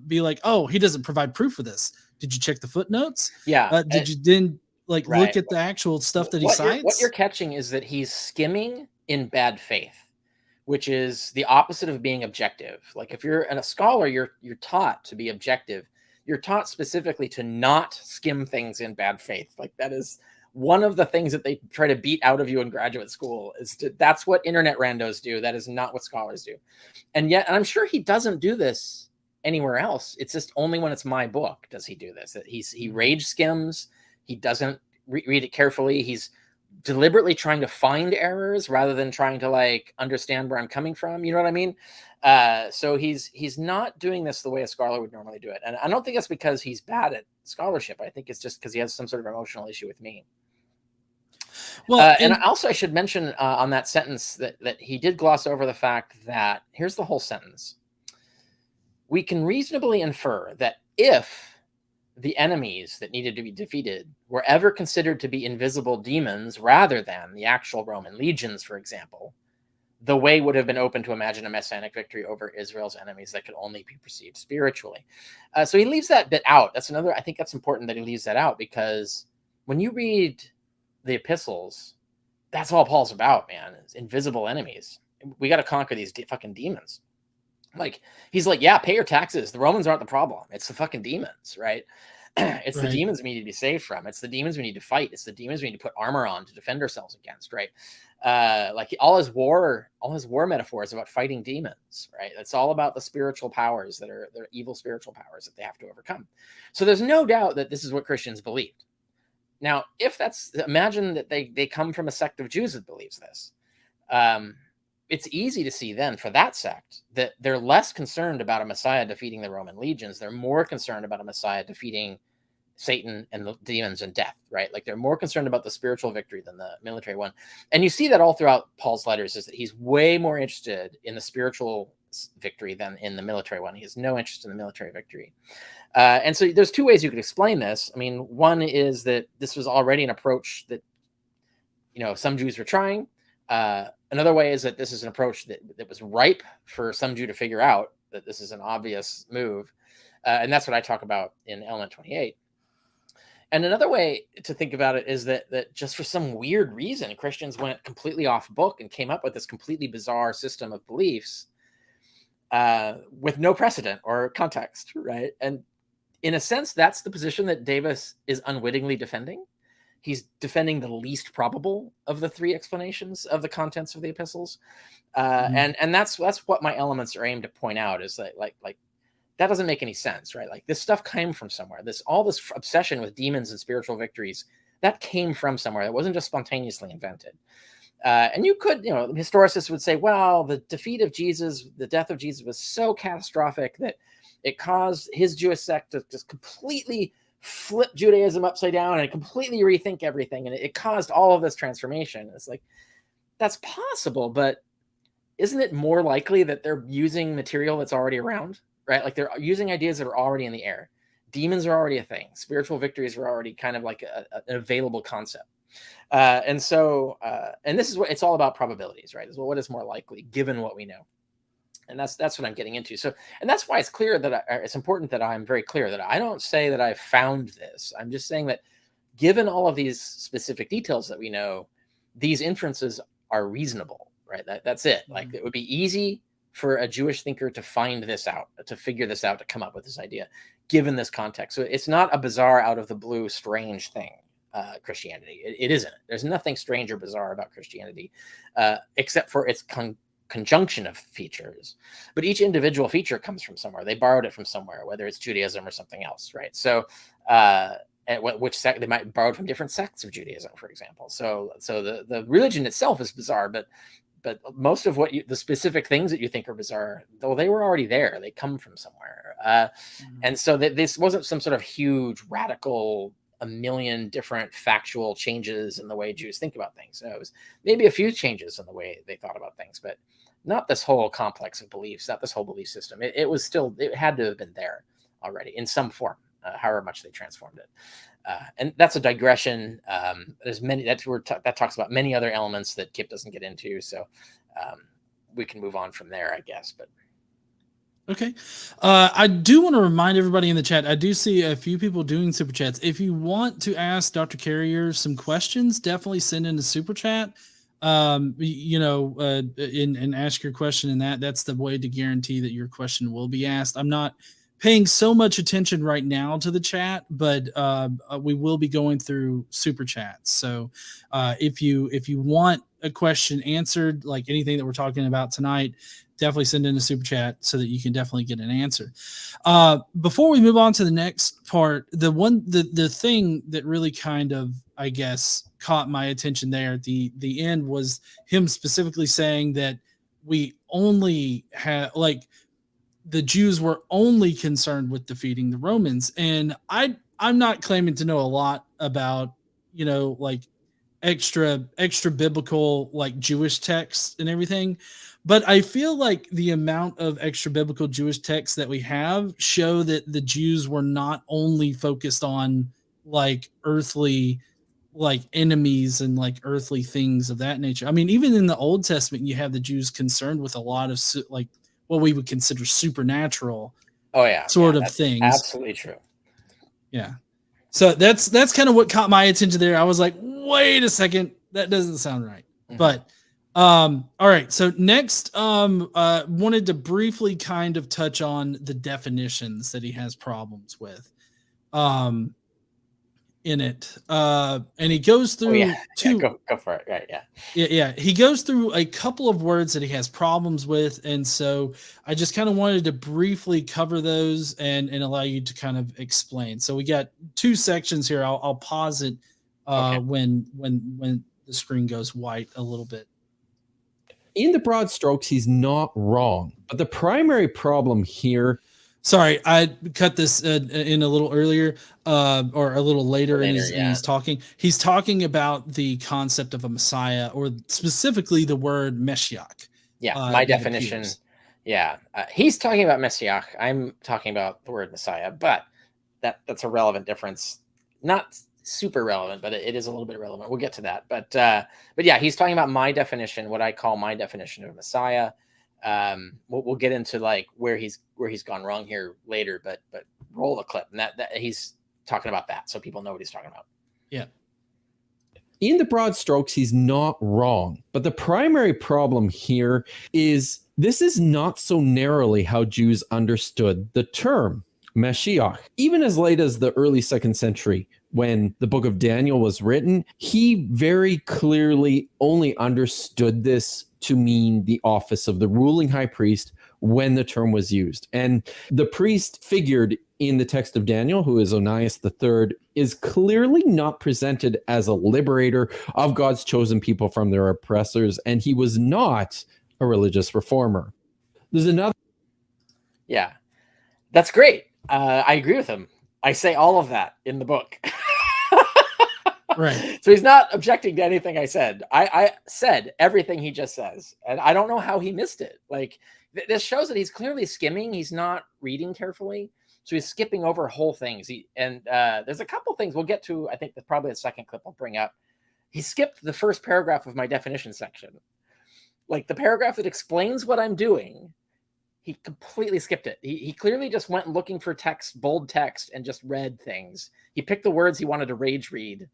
be like, oh, he doesn't provide proof of this. Did you check the footnotes? Yeah. Did you then look at the actual stuff that he cites? What you're catching is that he's skimming in bad faith, which is the opposite of being objective. Like if you're a scholar, you're taught to be objective. You're taught specifically to not skim things in bad faith. Like that is one of the things that they try to beat out of you in graduate school. That's what internet randos do. That is not what scholars do. And yet, and I'm sure he doesn't do this anywhere else. It's just only when it's my book does he do this. He rage skims. He doesn't read it carefully. He's deliberately trying to find errors rather than trying to like understand where I'm coming from. You know what I mean? So he's not doing this the way a scholar would normally do it. And I don't think that's because he's bad at scholarship. I think it's just because he has some sort of emotional issue with me. Well, and also I should mention on that sentence that he did gloss over the fact that here's the whole sentence. We can reasonably infer that if the enemies that needed to be defeated were ever considered to be invisible demons rather than the actual Roman legions, for example, the way would have been open to imagine a messianic victory over Israel's enemies that could only be perceived spiritually. So he leaves that bit out. I think that's important that he leaves that out, because when you read the epistles, that's all Paul's about, man. It's invisible enemies. We got to conquer these fucking demons. Like he's like, yeah, pay your taxes. The Romans aren't the problem. It's the fucking demons, right? It's the demons we need to be saved from. It's the demons we need to fight. It's the demons we need to put armor on to defend ourselves against, right? Like all his war metaphors about fighting demons, right? It's all about the spiritual powers they're evil spiritual powers that they have to overcome. So there's no doubt that this is what Christians believed. Now, imagine that they come from a sect of Jews that believes this. It's easy to see then for that sect that they're less concerned about a Messiah defeating the Roman legions. They're more concerned about a Messiah defeating Satan and the demons and death, right? Like they're more concerned about the spiritual victory than the military one. And you see that all throughout Paul's letters, is that he's way more interested in the spiritual victory than in the military one. He has no interest in the military victory. And so there's two ways you could explain this. I mean, one is that this was already an approach that, some Jews were trying. Another way is that this is an approach that was ripe for some Jew to figure out that this is an obvious move. And that's what I talk about in element 28. And another way to think about it is that just for some weird reason, Christians went completely off book and came up with this completely bizarre system of beliefs with no precedent or context, right? And in a sense, that's the position that Davis is unwittingly defending. He's defending the least probable of the three explanations of the contents of the epistles. And that's what my elements are aimed to point out, is that like that doesn't make any sense, right? Like this stuff came from somewhere. All this obsession with demons and spiritual victories, that came from somewhere. It wasn't just spontaneously invented. And you could, historicists would say, well, the defeat of Jesus, the death of Jesus was so catastrophic that it caused his Jewish sect to just completely flip Judaism upside down and completely rethink everything. And it caused all of this transformation. It's like, that's possible, but isn't it more likely that they're using material that's already around, right? Like they're using ideas that are already in the air. Demons are already a thing. Spiritual victories are already kind of like an available concept. And this is what it's all about, probabilities, right? Well, what is more likely given what we know? And that's what I'm getting into. So, and that's why it's clear that it's important that I'm very clear that I don't say that I've found this. I'm just saying that given all of these specific details that we know, these inferences are reasonable, right? That's it. Like it would be easy for a Jewish thinker to find this out, to figure this out, to come up with this idea, given this context. So it's not a bizarre, out of the blue, strange thing. Christianity, it isn't. There's nothing strange or bizarre about Christianity, except for its conjunction of features. But each individual feature comes from somewhere. They borrowed it from somewhere, whether it's Judaism or something else, right? So, which sect they might borrow from different sects of Judaism, for example. So the religion itself is bizarre, but most of the specific things that you think are bizarre, though, they were already there. They come from somewhere, and so this wasn't some sort of huge radical, a million different factual changes in the way Jews think about things. So it was maybe a few changes in the way they thought about things, but not this whole complex of beliefs, not this whole belief system. It was still, it had to have been there already in some form, however much they transformed it. And that's a digression. There's many, that talks about many other elements that Kip doesn't get into. So we can move on from there, I guess, but. Okay. I do want to remind everybody in the chat, I do see a few people doing super chats. If you want to ask Dr. Carrier some questions, definitely send in a super chat, and ask your question, and that's the way to guarantee that your question will be asked. I'm not paying so much attention right now to the chat, but we will be going through super chats. So if you want a question answered, like anything that we're talking about tonight, definitely send in a super chat so that you can definitely get an answer. Before we move on to the next part, the thing that really kind of, I guess, caught my attention there at the end was him specifically saying that we only have, like, the Jews were only concerned with defeating the Romans. And I'm not claiming to know a lot about, like extra biblical, like Jewish texts and everything, but I feel like the amount of extra biblical Jewish texts that we have show that the Jews were not only focused on like earthly, like enemies and like earthly things of that nature. I mean, even in the Old Testament, you have the Jews concerned with a lot of like what we would consider supernatural sort of things. Absolutely true. Yeah. So that's kind of what caught my attention there. I was like, wait a second, that doesn't sound right. Mm-hmm. But all right. So next, wanted to briefly kind of touch on the definitions that he has problems with in it. And he goes through go for it. Right. Yeah. He goes through a couple of words that he has problems with. And so I just kind of wanted to briefly cover those and allow you to kind of explain. So we got two sections here. I'll pause it when the screen goes white a little bit. In the broad strokes, he's not wrong. But the primary problem here... Sorry, I cut this in a little earlier or a little later in his talking. He's talking about the concept of a Messiah, or specifically the word Meshiach. Yeah, my definition. Appears. Yeah, he's talking about Messiah. I'm talking about the word Messiah, but that's a relevant difference. Not super relevant, but it is a little bit relevant. We'll get to that. But yeah, he's talking about my definition, what I call my definition of Messiah. We'll get into like where he's gone wrong here later, but roll the clip, and that he's talking about that, so people know what he's talking about. Yeah. In the broad strokes, he's not wrong, but the primary problem here is this is not so narrowly how Jews understood the term Mashiach. Even as late as the early 2nd century, when the book of Daniel was written, he very clearly only understood this to mean the office of the ruling high priest when the term was used. And the priest figured in the text of Daniel, who is Onias III, is clearly not presented as a liberator of God's chosen people from their oppressors, and he was not a religious reformer. There's another... Yeah, that's great. I agree with him. I say all of that in the book. Right. So he's not objecting to anything I said. I said everything he just says, and I don't know how he missed it. Like this shows that he's clearly skimming. He's not reading carefully, so he's skipping over whole things. There's a couple things we'll get to. I think that's probably the second clip I'll bring up. He skipped the first paragraph of my definition section, like the paragraph that explains what I'm doing. He completely skipped it. He clearly just went looking for text, bold text, and just read things. He picked the words he wanted to rage read.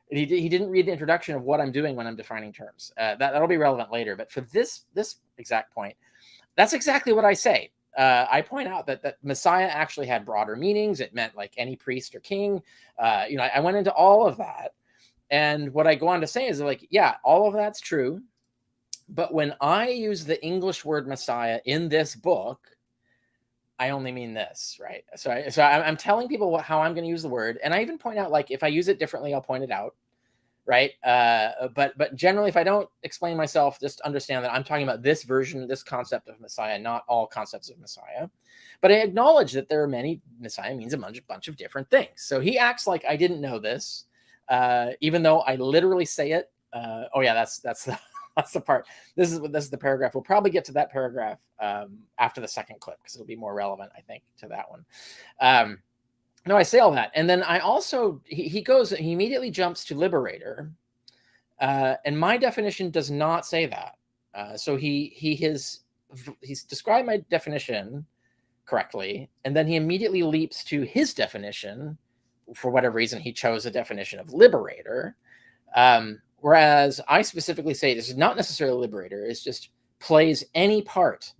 And he didn't read the introduction of what I'm doing when I'm defining terms. That'll be relevant later. But for this exact point, that's exactly what I say. I point out that Messiah actually had broader meanings. It meant like any priest or king. I went into all of that. And what I go on to say is like, yeah, all of that's true. But when I use the English word Messiah in this book, I only mean this, right? So I'm telling people how I'm going to use the word. And I even point out, like, if I use it differently, I'll point it out, right? But generally, if I don't explain myself, just understand that I'm talking about this version, this concept of Messiah, not all concepts of Messiah. But I acknowledge that there are many, Messiah means a bunch of different things. So he acts like I didn't know this, even though I literally say it. Oh yeah, that's the part. This is the paragraph. We'll probably get to that paragraph after the second clip because it'll be more relevant, I think, to that one. No, I say all that, and then I also he immediately jumps to liberator, and my definition does not say that. So he's described my definition correctly, and then he immediately leaps to his definition. For whatever reason, he chose a definition of liberator. Whereas I specifically say this is not necessarily liberator. It's just plays any part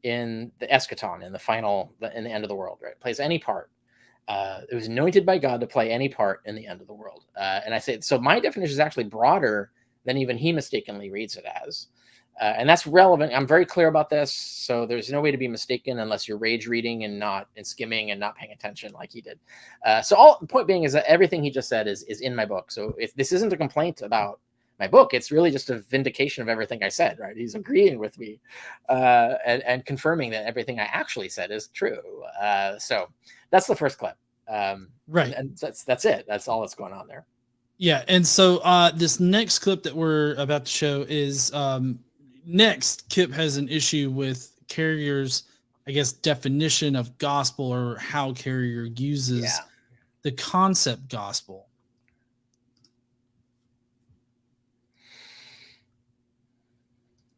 in the eschaton, in the end of the world, right? Plays any part. It was anointed by God to play any part in the end of the world. And I say, so my definition is actually broader than even he mistakenly reads it as. And that's relevant. I'm very clear about this. So there's no way to be mistaken unless you're rage reading and skimming and not paying attention like he did. So the point being is that everything he just said is in my book. So if this isn't a complaint about my book, it's really just a vindication of everything I said, right? He's agreeing with me and confirming that everything I actually said is true. So that's the first clip. Right. And that's it. That's all that's going on there. Yeah. And so this next clip that we're about to show is next, Kip has an issue with Carrier's, I guess, definition of gospel, or how Carrier uses the concept gospel.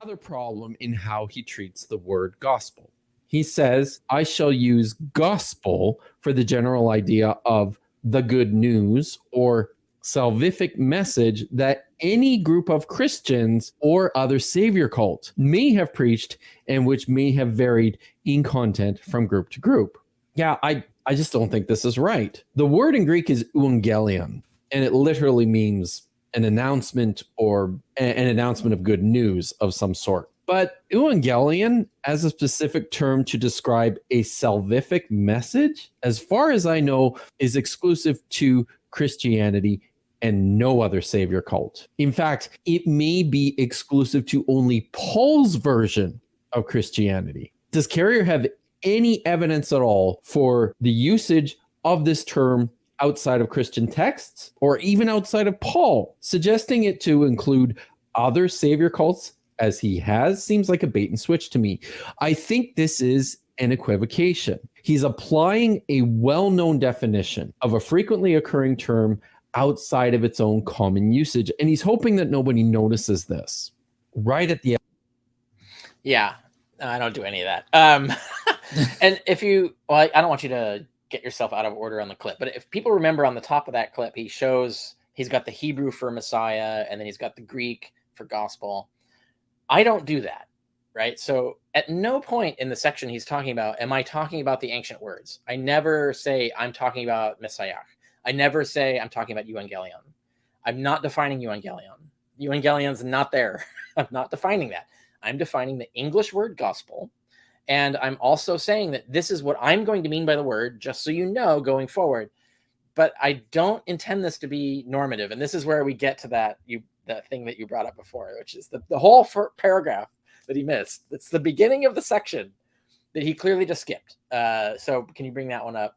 Another problem in how he treats the word gospel. He says, I shall use gospel for the general idea of the good news or salvific message that any group of Christians or other savior cult may have preached, and which may have varied in content from group to group. Yeah, I just don't think this is right. The word in Greek is euangelion, and it literally means an announcement, or an announcement of good news of some sort. But euangelion, as a specific term to describe a salvific message, as far as I know, is exclusive to Christianity and no other savior cult. In fact, it may be exclusive to only Paul's version of Christianity. Does Carrier have any evidence at all for the usage of this term outside of Christian texts, or even outside of Paul? Suggesting it to include other savior cults, as he has, seems like a bait and switch to me. I think this is an equivocation. He's applying a well-known definition of a frequently occurring term outside of its own common usage, and he's hoping that nobody notices this. Right at the end. Yeah, I don't do any of that. And I don't want you to get yourself out of order on the clip, but if people remember, on the top of that clip, he shows he's got the Hebrew for Messiah, and then he's got the Greek for gospel. I don't do that, right? So at no point in the section he's talking about, am I talking about the ancient words? I never say I'm talking about Messiah. I never say I'm talking about euangelion. I'm not defining euangelion. Euangelion's not there. I'm not defining that. I'm defining the English word gospel. And I'm also saying that this is what I'm going to mean by the word, just so you know, going forward. But I don't intend this to be normative. And this is where we get to that thing that you brought up before, which is the whole paragraph that he missed. It's the beginning of the section that he clearly just skipped. So can you bring that one up?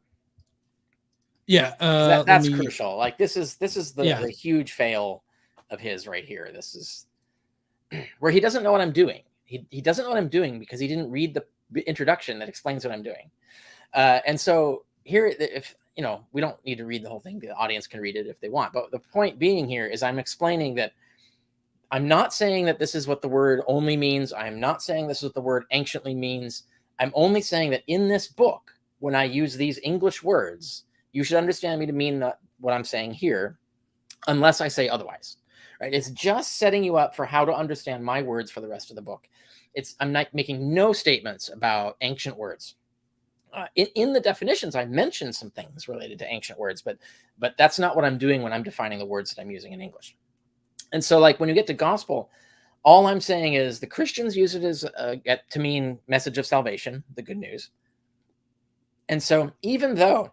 Yeah, That's crucial. Like this is Yeah. the huge fail of his right here. This is where he doesn't know what I'm doing. He doesn't know what I'm doing because he didn't read the introduction that explains what I'm doing. And so here, if you know, we don't need to read the whole thing. The audience can read it if they want. But the point being here is I'm explaining that I'm not saying that this is what the word only means. I'm not saying this is what the word anciently means. I'm only saying that in this book, when I use these English words, you should understand me to mean what I'm saying here, unless I say otherwise. Right? It's just setting you up for how to understand my words for the rest of the book. I'm not making no statements about ancient words. In the definitions, I mentioned some things related to ancient words, but that's not what I'm doing when I'm defining the words that I'm using in English. And so, like when you get to gospel, all I'm saying is the Christians use it as to mean message of salvation, the good news. And so, even though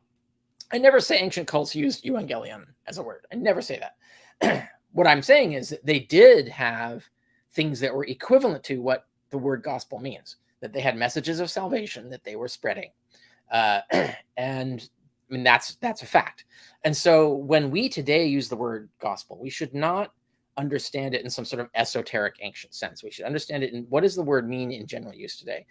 I never say ancient cults used evangelion as a word, I never say that. What I'm saying is that they did have things that were equivalent to what the word gospel means, that they had messages of salvation that they were spreading. And I mean, that's a fact. And so when we today use the word gospel, we should not understand it in some sort of esoteric ancient sense. We should understand it in what does the word mean in general use today.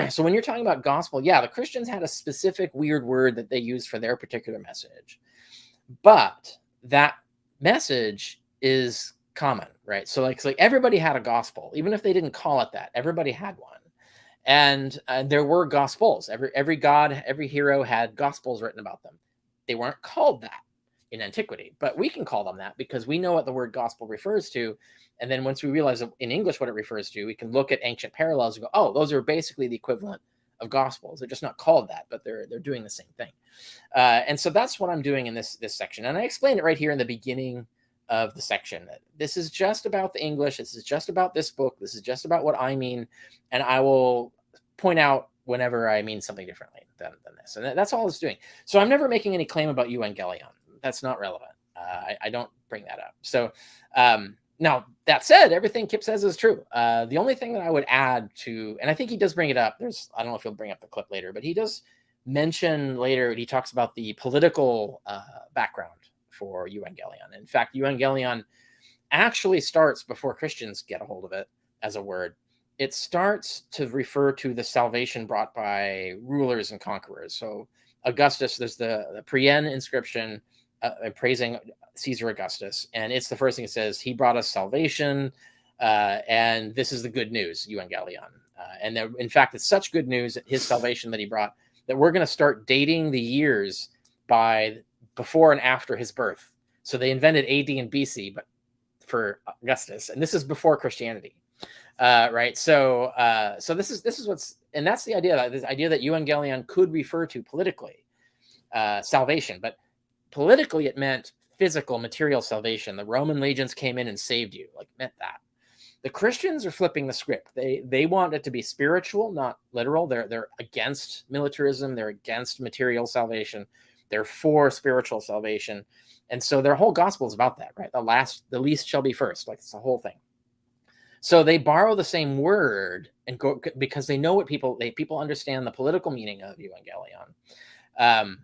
So when you're talking about gospel, yeah, the Christians had a specific weird word that they used for their particular message, but that message is common, right? So like everybody had a gospel, even if they didn't call it that, everybody had one. And there were gospels. Every god, every hero had gospels written about them. They weren't called that in antiquity, but we can call them that because we know what the word gospel refers to. And then once we realize in English what it refers to, we can look at ancient parallels and go, oh, those are basically the equivalent of gospels. They're just not called that, but they're doing the same thing. And so that's what I'm doing in this section. And I explained it right here in the beginning of the section. This is just about the English. This is just about this book. This is just about what I mean. And I will point out whenever I mean something differently than this. And that's all it's doing. So I'm never making any claim about evangelion. That's not relevant. I don't bring that up. So now that said, everything Kipp says is true. The only thing that I would add to, and I think he does bring it up. I don't know if he'll bring up the clip later, but he does mention later, he talks about the political background for evangelion. In fact, evangelion actually starts before Christians get a hold of it as a word. It starts to refer to the salvation brought by rulers and conquerors. So Augustus, there's the Priene inscription praising Caesar Augustus, and it's the first thing it says, he brought us salvation, and this is the good news, evangelion. And there, in fact, it's such good news, his salvation that he brought, that we're going to start dating the years by before and after his birth. So they invented AD and BC, but for Augustus, and this is before Christianity, right? So this is what's, and that's the idea, this idea that evangelion could refer to politically salvation, but politically it meant physical, material salvation. The Roman legions came in and saved you, like meant that. The Christians are flipping the script. They want it to be spiritual, not literal. They're against militarism. They're against material salvation. They're for spiritual salvation. And so their whole gospel is about that, right? The least shall be first. Like it's the whole thing. So they borrow the same word and go because they know what people understand the political meaning of evangelion.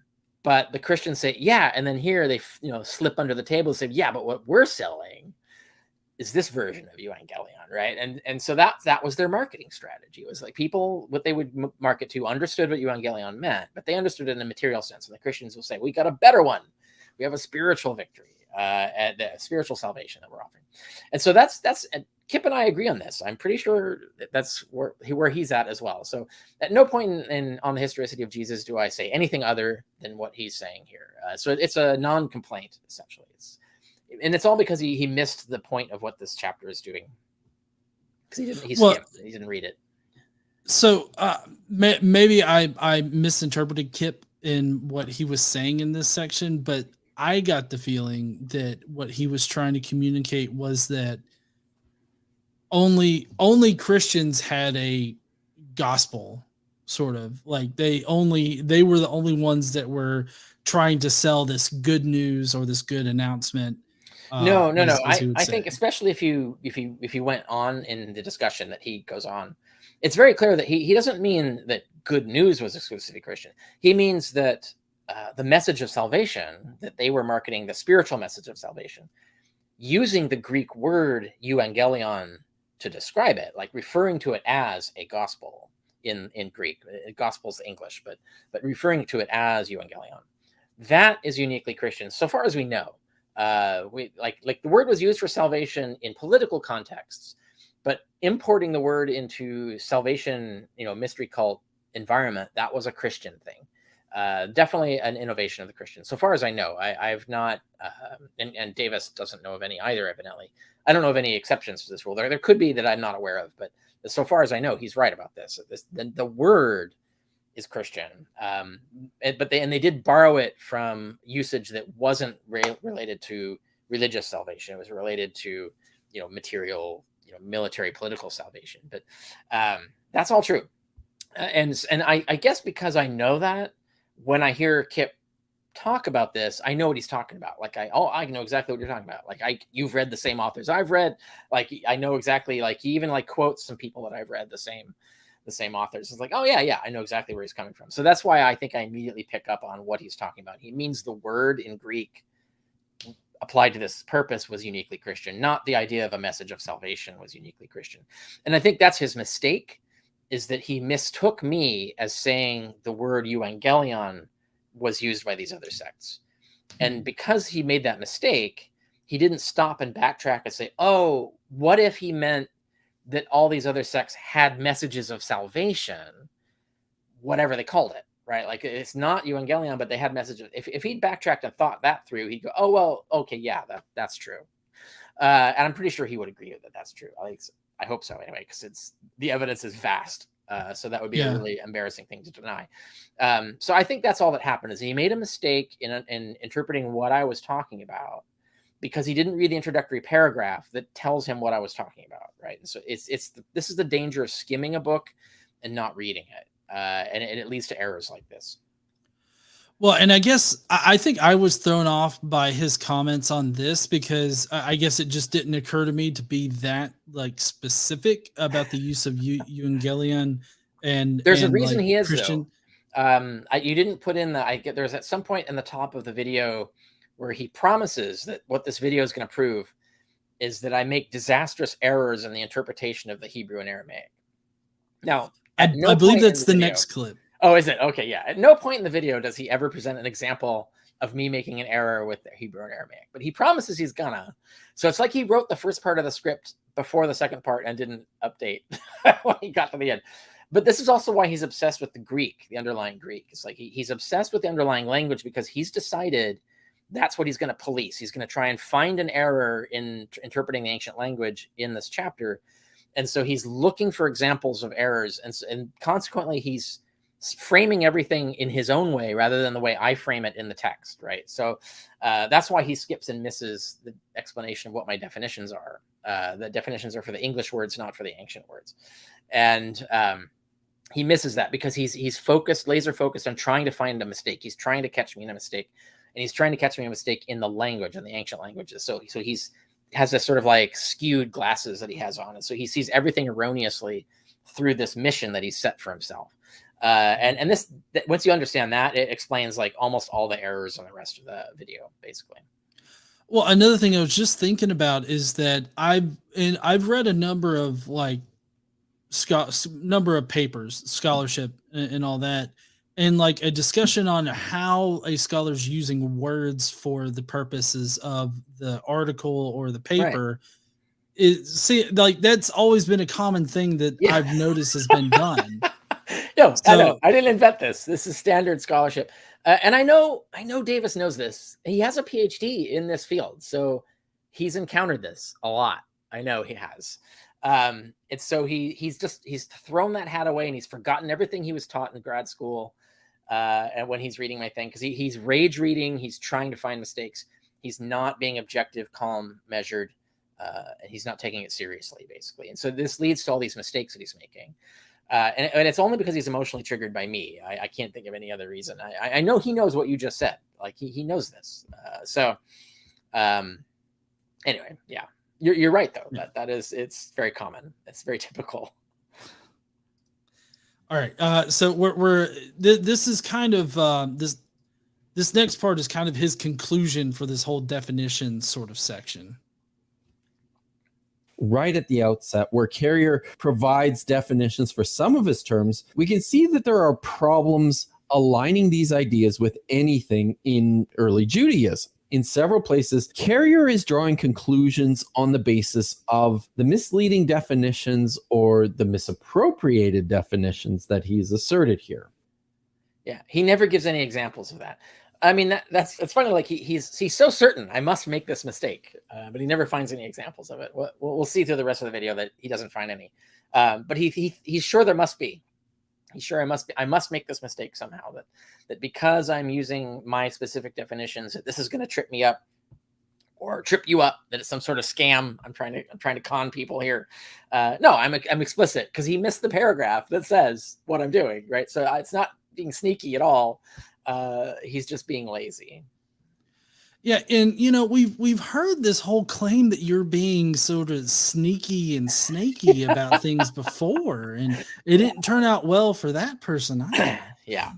But the Christians say, yeah, and then here they slip under the table and say, yeah, but what we're selling is this version of evangelion, right? And so that was their marketing strategy. It was like people, what they would market to, understood what evangelion meant, but they understood it in a material sense. And the Christians will say, we got a better one. We have a spiritual victory, and the spiritual salvation that we're offering. And so that's Kipp and I agree on this. I'm pretty sure that's where he's at as well. So at no point on the historicity of Jesus do I say anything other than what he's saying here. So it's a non-complaint, essentially. It's all because he missed the point of what this chapter is doing. Because he didn't read it. So maybe I misinterpreted Kipp in what he was saying in this section, but I got the feeling that what he was trying to communicate was that only Christians had a gospel, sort of like they were the only ones that were trying to sell this good news or this good announcement. No. I think especially if you went on in the discussion that he goes on, it's very clear that he doesn't mean that good news was exclusively Christian. He means that the message of salvation, that they were marketing the spiritual message of salvation, using the Greek word euangelion to describe it, like referring to it as a gospel in Greek. Gospel's English, but referring to it as euangelion. That is uniquely Christian, so far as we know. We like the word was used for salvation in political contexts, but importing the word into salvation, mystery cult environment, that was a Christian thing. Definitely an innovation of the Christians, so far as I know. I've not, and Davis doesn't know of any either, evidently. I don't know of any exceptions to this rule. There could be that I'm not aware of, but so far as I know, he's right about this. The word is Christian, but they did borrow it from usage that wasn't related to religious salvation. It was related to material, military, political salvation. But that's all true, and I guess because I know that, when I hear Kip talk about this, I know what he's talking about. Like I know exactly what you're talking about. Like you've read the same authors I've read. Like I know exactly. Like he even like quotes some people that I've read the same authors. It's like, oh yeah, I know exactly where he's coming from. So that's why I think I immediately pick up on what he's talking about. He means the word in Greek applied to this purpose was uniquely Christian, not the idea of a message of salvation was uniquely Christian. And I think that's his mistake, is that he mistook me as saying the word euangelion was used by these other sects. And because he made that mistake, he didn't stop and backtrack and say, oh, what if he meant that all these other sects had messages of salvation, whatever they called it, right? Like it's not euangelion, but they had messages. If he'd backtracked and thought that through, he'd go, oh, well, okay, yeah, that's true. And I'm pretty sure he would agree with that. That's true. I hope so anyway, because the evidence is vast. So that would be a really embarrassing thing to deny. So I think that's all that happened, is he made a mistake in interpreting what I was talking about, because he didn't read the introductory paragraph that tells him what I was talking about, right? And so this is the danger of skimming a book and not reading it, and it leads to errors like this. Well, and I guess I think I was thrown off by his comments on this, because I guess it just didn't occur to me to be that like specific about the use of euangelion and there's a reason he is Christian. Though. You didn't put in there's at some point in the top of the video where he promises that what this video is going to prove is that I make disastrous errors in the interpretation of the Hebrew and Aramaic. Now, I believe that's the next clip. Oh, is it? Okay, yeah. At no point in the video does he ever present an example of me making an error with the Hebrew and Aramaic, but he promises he's gonna. So it's like he wrote the first part of the script before the second part and didn't update when he got to the end. But this is also why he's obsessed with the Greek, the underlying Greek. It's like he's obsessed with the underlying language, because he's decided that's what he's going to police. He's going to try and find an error in interpreting the ancient language in this chapter. And so he's looking for examples of errors. And consequently, he's framing everything in his own way rather than the way I frame it in the text, right? So that's why he skips and misses the explanation of what my definitions are. The definitions are for the English words, not for the ancient words. And he misses that because he's focused, laser focused on trying to find a mistake. He's trying to catch me in a mistake, and he's trying to catch me in a mistake in the language, in the ancient languages. So has this sort of like skewed glasses that he has on, and so he sees everything erroneously through this mission that he's set for himself. And this, once you understand that, it explains like almost all the errors in the rest of the video, basically. Well, another thing I was just thinking about is that I've read a number of like number of papers, scholarship, and all that, and like a discussion on how a scholar's using words for the purposes of the article or the paper. Right. Like that's always been a common thing that I've noticed has been done. No, so, I know. I didn't invent this. This is standard scholarship. And I know Davis knows this. He has a PhD in this field, so he's encountered this a lot. I know he has. It's so he's thrown that hat away, and he's forgotten everything he was taught in grad school. And when he's reading my thing, because he's rage reading, he's trying to find mistakes. He's not being objective, calm, measured, and he's not taking it seriously, basically. And so this leads to all these mistakes that he's making. And it's only because he's emotionally triggered by me. I can't think of any other reason. I know he knows what you just said. Like he knows this. Anyway, yeah, you're right though. It's very common. It's very typical. All right. So we're this is kind of this. this next part is kind of his conclusion for this whole definition sort of section. Right at the outset, where Carrier provides definitions for some of his terms, we can see that there are problems aligning these ideas with anything in early Judaism. In several places, Carrier is drawing conclusions on the basis of the misleading definitions or the misappropriated definitions that he's asserted here. Yeah, he never gives any examples of that. I mean, it's funny. Like he's so certain I must make this mistake, but he never finds any examples of it. We'll see through the rest of the video that he doesn't find any. But he's sure there must be. He's sure I must make this mistake somehow. That because I'm using my specific definitions, that this is going to trip me up or trip you up. That it's some sort of scam. I'm trying to con people here. No, I'm explicit because he missed the paragraph that says what I'm doing. Right. So it's not being sneaky at all. He's just being lazy. Yeah, and we've heard this whole claim that you're being sort of sneaky and snaky about things before, and it didn't turn out well for that person either. Yeah.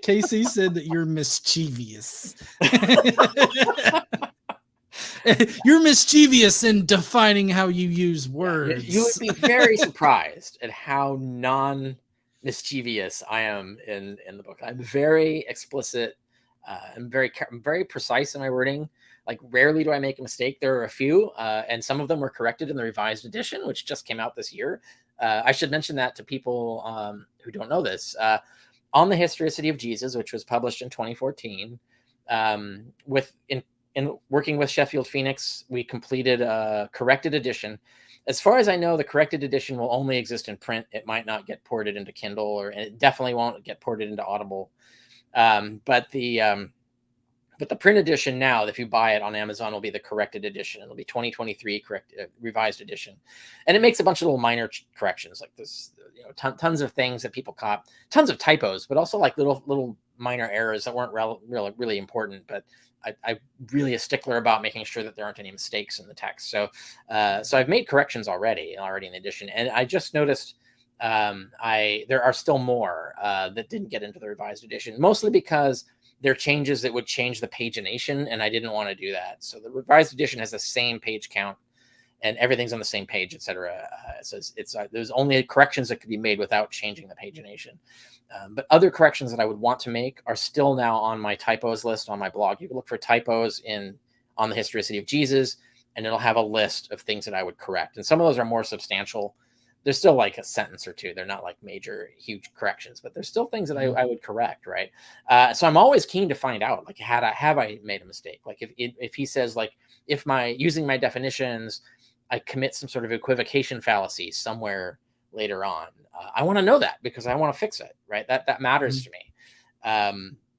Casey said that you're mischievous. You're mischievous in defining how you use words. You would be very surprised at how mischievous I am in the book. I'm very explicit. I'm very precise in my wording. Like rarely do I make a mistake. There are a few, and some of them were corrected in the revised edition, which just came out this year. I should mention that to people who don't know this. On the Historicity of Jesus, which was published in 2014, in working with Sheffield Phoenix, we completed a corrected edition. As far as I know, the corrected edition will only exist in print. It might not get ported into Kindle, and it definitely won't get ported into Audible. But the print edition now, if you buy it on Amazon, will be the corrected edition. It'll be 2023 revised edition, and it makes a bunch of little minor corrections like this. Tons of things that people caught, tons of typos, but also like little minor errors that weren't really important. But I'm really a stickler about making sure that there aren't any mistakes in the text. So I've made corrections already in the edition, and I just noticed there are still more that didn't get into the revised edition, mostly because they're changes that would change the pagination, and I didn't want to do that. So the revised edition has the same page count, and everything's on the same page, etc. So there's only corrections that could be made without changing the pagination. But other corrections that I would want to make are still now on my typos list on my blog. You can look for typos on the Historicity of Jesus, and it'll have a list of things that I would correct. And some of those are more substantial. There's still like a sentence or two. They're not like major, huge corrections, but there's still things that I would correct, right? So I'm always keen to find out, like, have I made a mistake? Like if he says, like, if using my definitions, I commit some sort of equivocation fallacy somewhere later on, I want to know that because I want to fix it, right? That matters to me.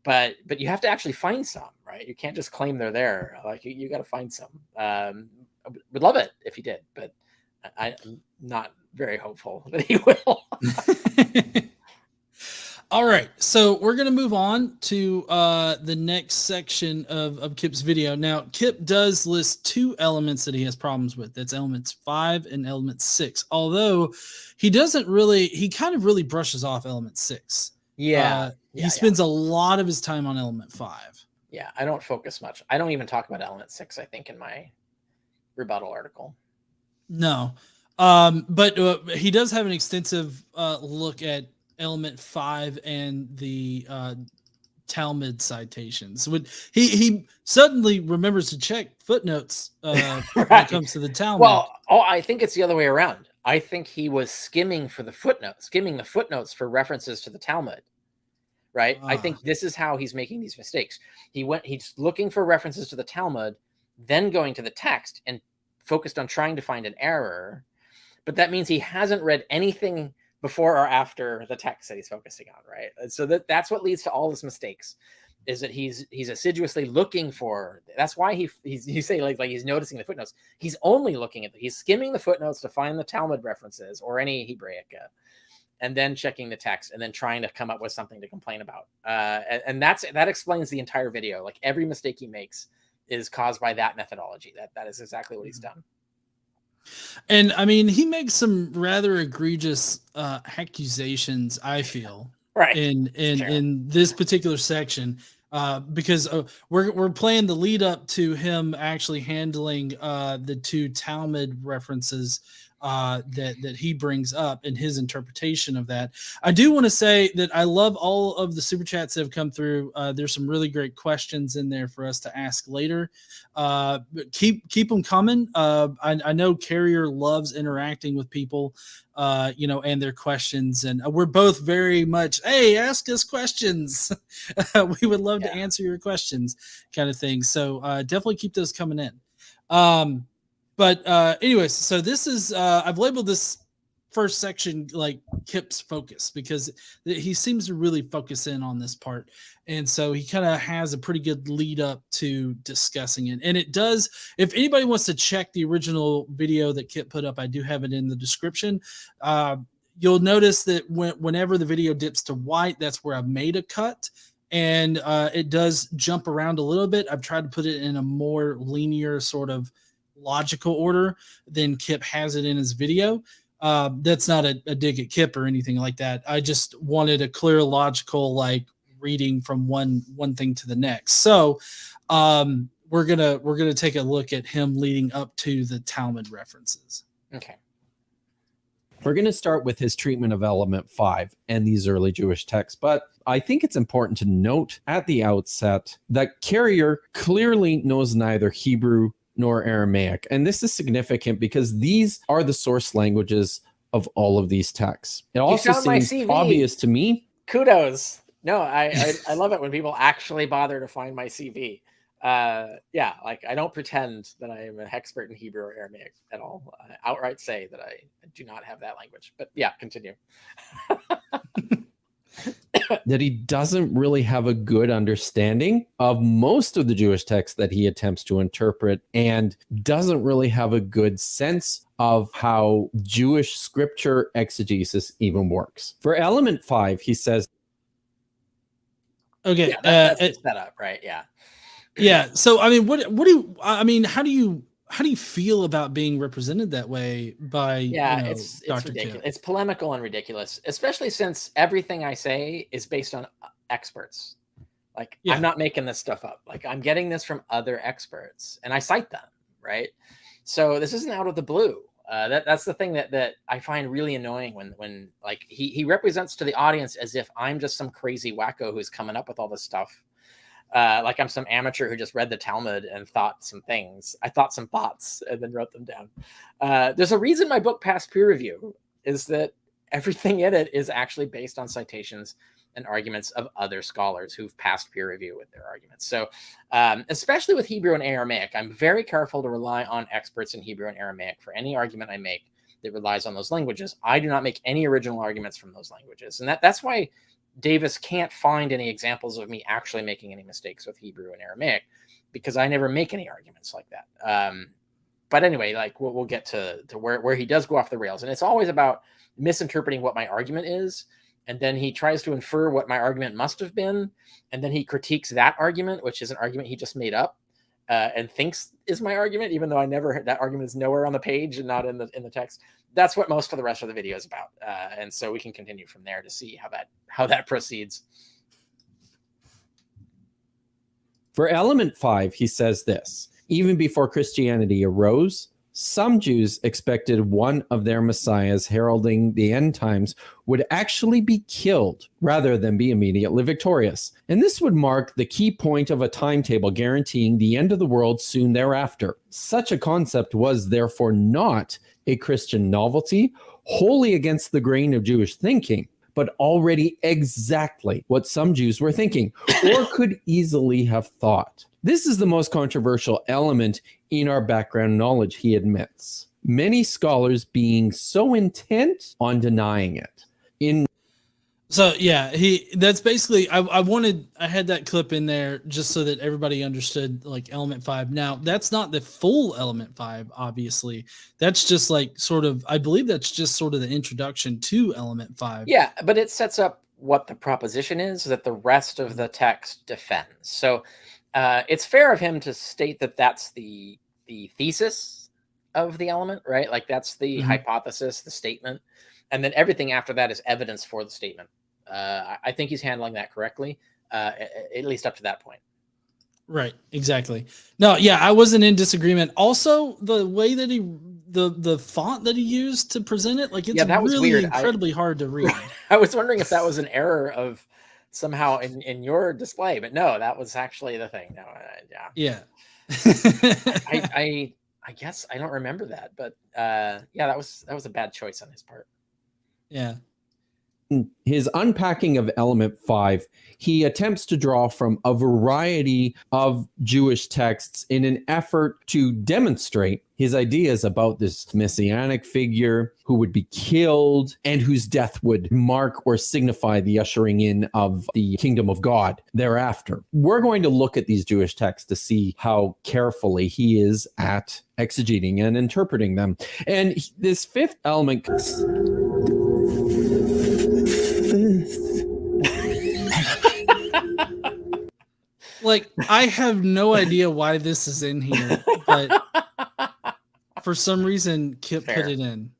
But you have to actually find some, right? You can't just claim they're there. Like you got to find some. I would love it if he did, but I'm not very hopeful that he will. All right, so we're going to move on to the next section of Kip's video. Now, Kip does list two elements that he has problems with. That's elements 5 and element 6. Although he kind of really brushes off element 6. Yeah. He spends a lot of his time on element 5. Yeah, I don't focus much. I don't even talk about element 6, I think, in my rebuttal article. No. But he does have an extensive look at element 5 and the Talmud citations. He suddenly remembers to check footnotes right. When it comes to the Talmud. Well, I think it's the other way around. I think he was skimming the footnotes for references to the Talmud. Right? I think this is how he's making these mistakes. He's looking for references to the Talmud, then going to the text and focused on trying to find an error. But that means he hasn't read anything before or after the text that he's focusing on, right? And so that's what leads to all his mistakes, is that he's assiduously looking for. That's why you say like he's noticing the footnotes. He's only looking he's skimming the footnotes to find the Talmud references or any Hebraic, and then checking the text and then trying to come up with something to complain about. And that explains the entire video. Like every mistake he makes is caused by that methodology. That is exactly what he's done. And I mean, he makes some rather egregious accusations, I feel. Right. in this particular section, because we're playing the lead up to him actually handling the two Talmud references that he brings up in his interpretation of that. I do want to say that I love all of the super chats that have come through. There's some really great questions in there for us to ask later. But keep them coming. I know Carrier loves interacting with people, and their questions, and we're both very much, hey, ask us questions. We would love to answer your questions, kind of thing. So definitely keep those coming in. But anyways, so this is I've labeled this first section like Kip's focus, because he seems to really focus in on this part, and so he kind of has a pretty good lead up to discussing it. And it does, if anybody wants to check the original video that Kip put up, I do have it in the description. You'll notice that whenever the video dips to white, that's where I've made a cut, and it does jump around a little bit. I've tried to put it in a more linear sort of logical order than Kip has it in his video. That's not a dig at Kip or anything like that. I just wanted a clear, logical, like reading from one thing to the next. So we're gonna take a look at him leading up to the Talmud references. Okay. We're going to start with his treatment of element 5 and these early Jewish texts, but I think it's important to note at the outset that Carrier clearly knows neither Hebrew nor Aramaic. And this is significant because these are the source languages of all of these texts. It also seems obvious to me. Kudos. No, I love it when people actually bother to find my CV. Yeah, like I don't pretend that I am an expert in Hebrew or Aramaic at all. I outright say that I do not have that language. But yeah, continue. That he doesn't really have a good understanding of most of the Jewish texts that he attempts to interpret, and doesn't really have a good sense of how Jewish scripture exegesis even works. For element 5, he says, okay, yeah, that's set up, right? Yeah. Yeah. So I mean, how do you feel about being represented that way by it's Dr. ridiculous. Kip? It's polemical and ridiculous, especially since everything I say is based on experts. Like I'm not making this stuff up. Like I'm getting this from other experts and I cite them, right? So this isn't out of the blue. That's the thing that I find really annoying when like he represents to the audience as if I'm just some crazy wacko who's coming up with all this stuff. Like I'm some amateur who just read the Talmud and thought some things. I thought some thoughts and then wrote them down. There's a reason my book passed peer review, is that everything in it is actually based on citations and arguments of other scholars who've passed peer review with their arguments. So especially with Hebrew and Aramaic, I'm very careful to rely on experts in Hebrew and Aramaic for any argument I make that relies on those languages. I do not make any original arguments from those languages. And that's why Davis can't find any examples of me actually making any mistakes with Hebrew and Aramaic, because I never make any arguments like that. But anyway, like we'll get to where he does go off the rails. And it's always about misinterpreting what my argument is. And then he tries to infer what my argument must have been. And then he critiques that argument, which is an argument he just made up and thinks is my argument, even though that argument is nowhere on the page and not in the text. That's what most of the rest of the video is about. And so we can continue from there to see how that proceeds. For element 5, he says this: even before Christianity arose, some Jews expected one of their messiahs heralding the end times would actually be killed rather than be immediately victorious. And this would mark the key point of a timetable guaranteeing the end of the world soon thereafter. Such a concept was therefore not a Christian novelty, wholly against the grain of Jewish thinking, but already exactly what some Jews were thinking, or could easily have thought. This is the most controversial element in our background knowledge, he admits, many scholars being so intent on denying it. That's basically, I had that clip in there just so that everybody understood like element 5. Now that's not the full element 5, obviously. That's just like I believe that's just sort of the introduction to element 5. Yeah, but it sets up what the proposition is that the rest of the text defends. So it's fair of him to state that that's the thesis of the element, right? Like that's the hypothesis, the statement. And then everything after that is evidence for the statement. I think he's handling that correctly, at least up to that point. Right, exactly. No, yeah, I wasn't in disagreement. Also, the way that the font that he used to present it, like, it's Yeah, that was really weird. incredibly hard to read. I was wondering if that was an error of somehow in your display, but no, that was actually the thing. No, yeah. I guess I don't remember that, but yeah, that was a bad choice on his part. Yeah. His unpacking of element 5, he attempts to draw from a variety of Jewish texts in an effort to demonstrate his ideas about this messianic figure who would be killed and whose death would mark or signify the ushering in of the kingdom of God thereafter. We're going to look at these Jewish texts to see how carefully he is at exegeting and interpreting them. And this fifth element... Like, I have no idea why this is in here, but for some reason Kip put it in.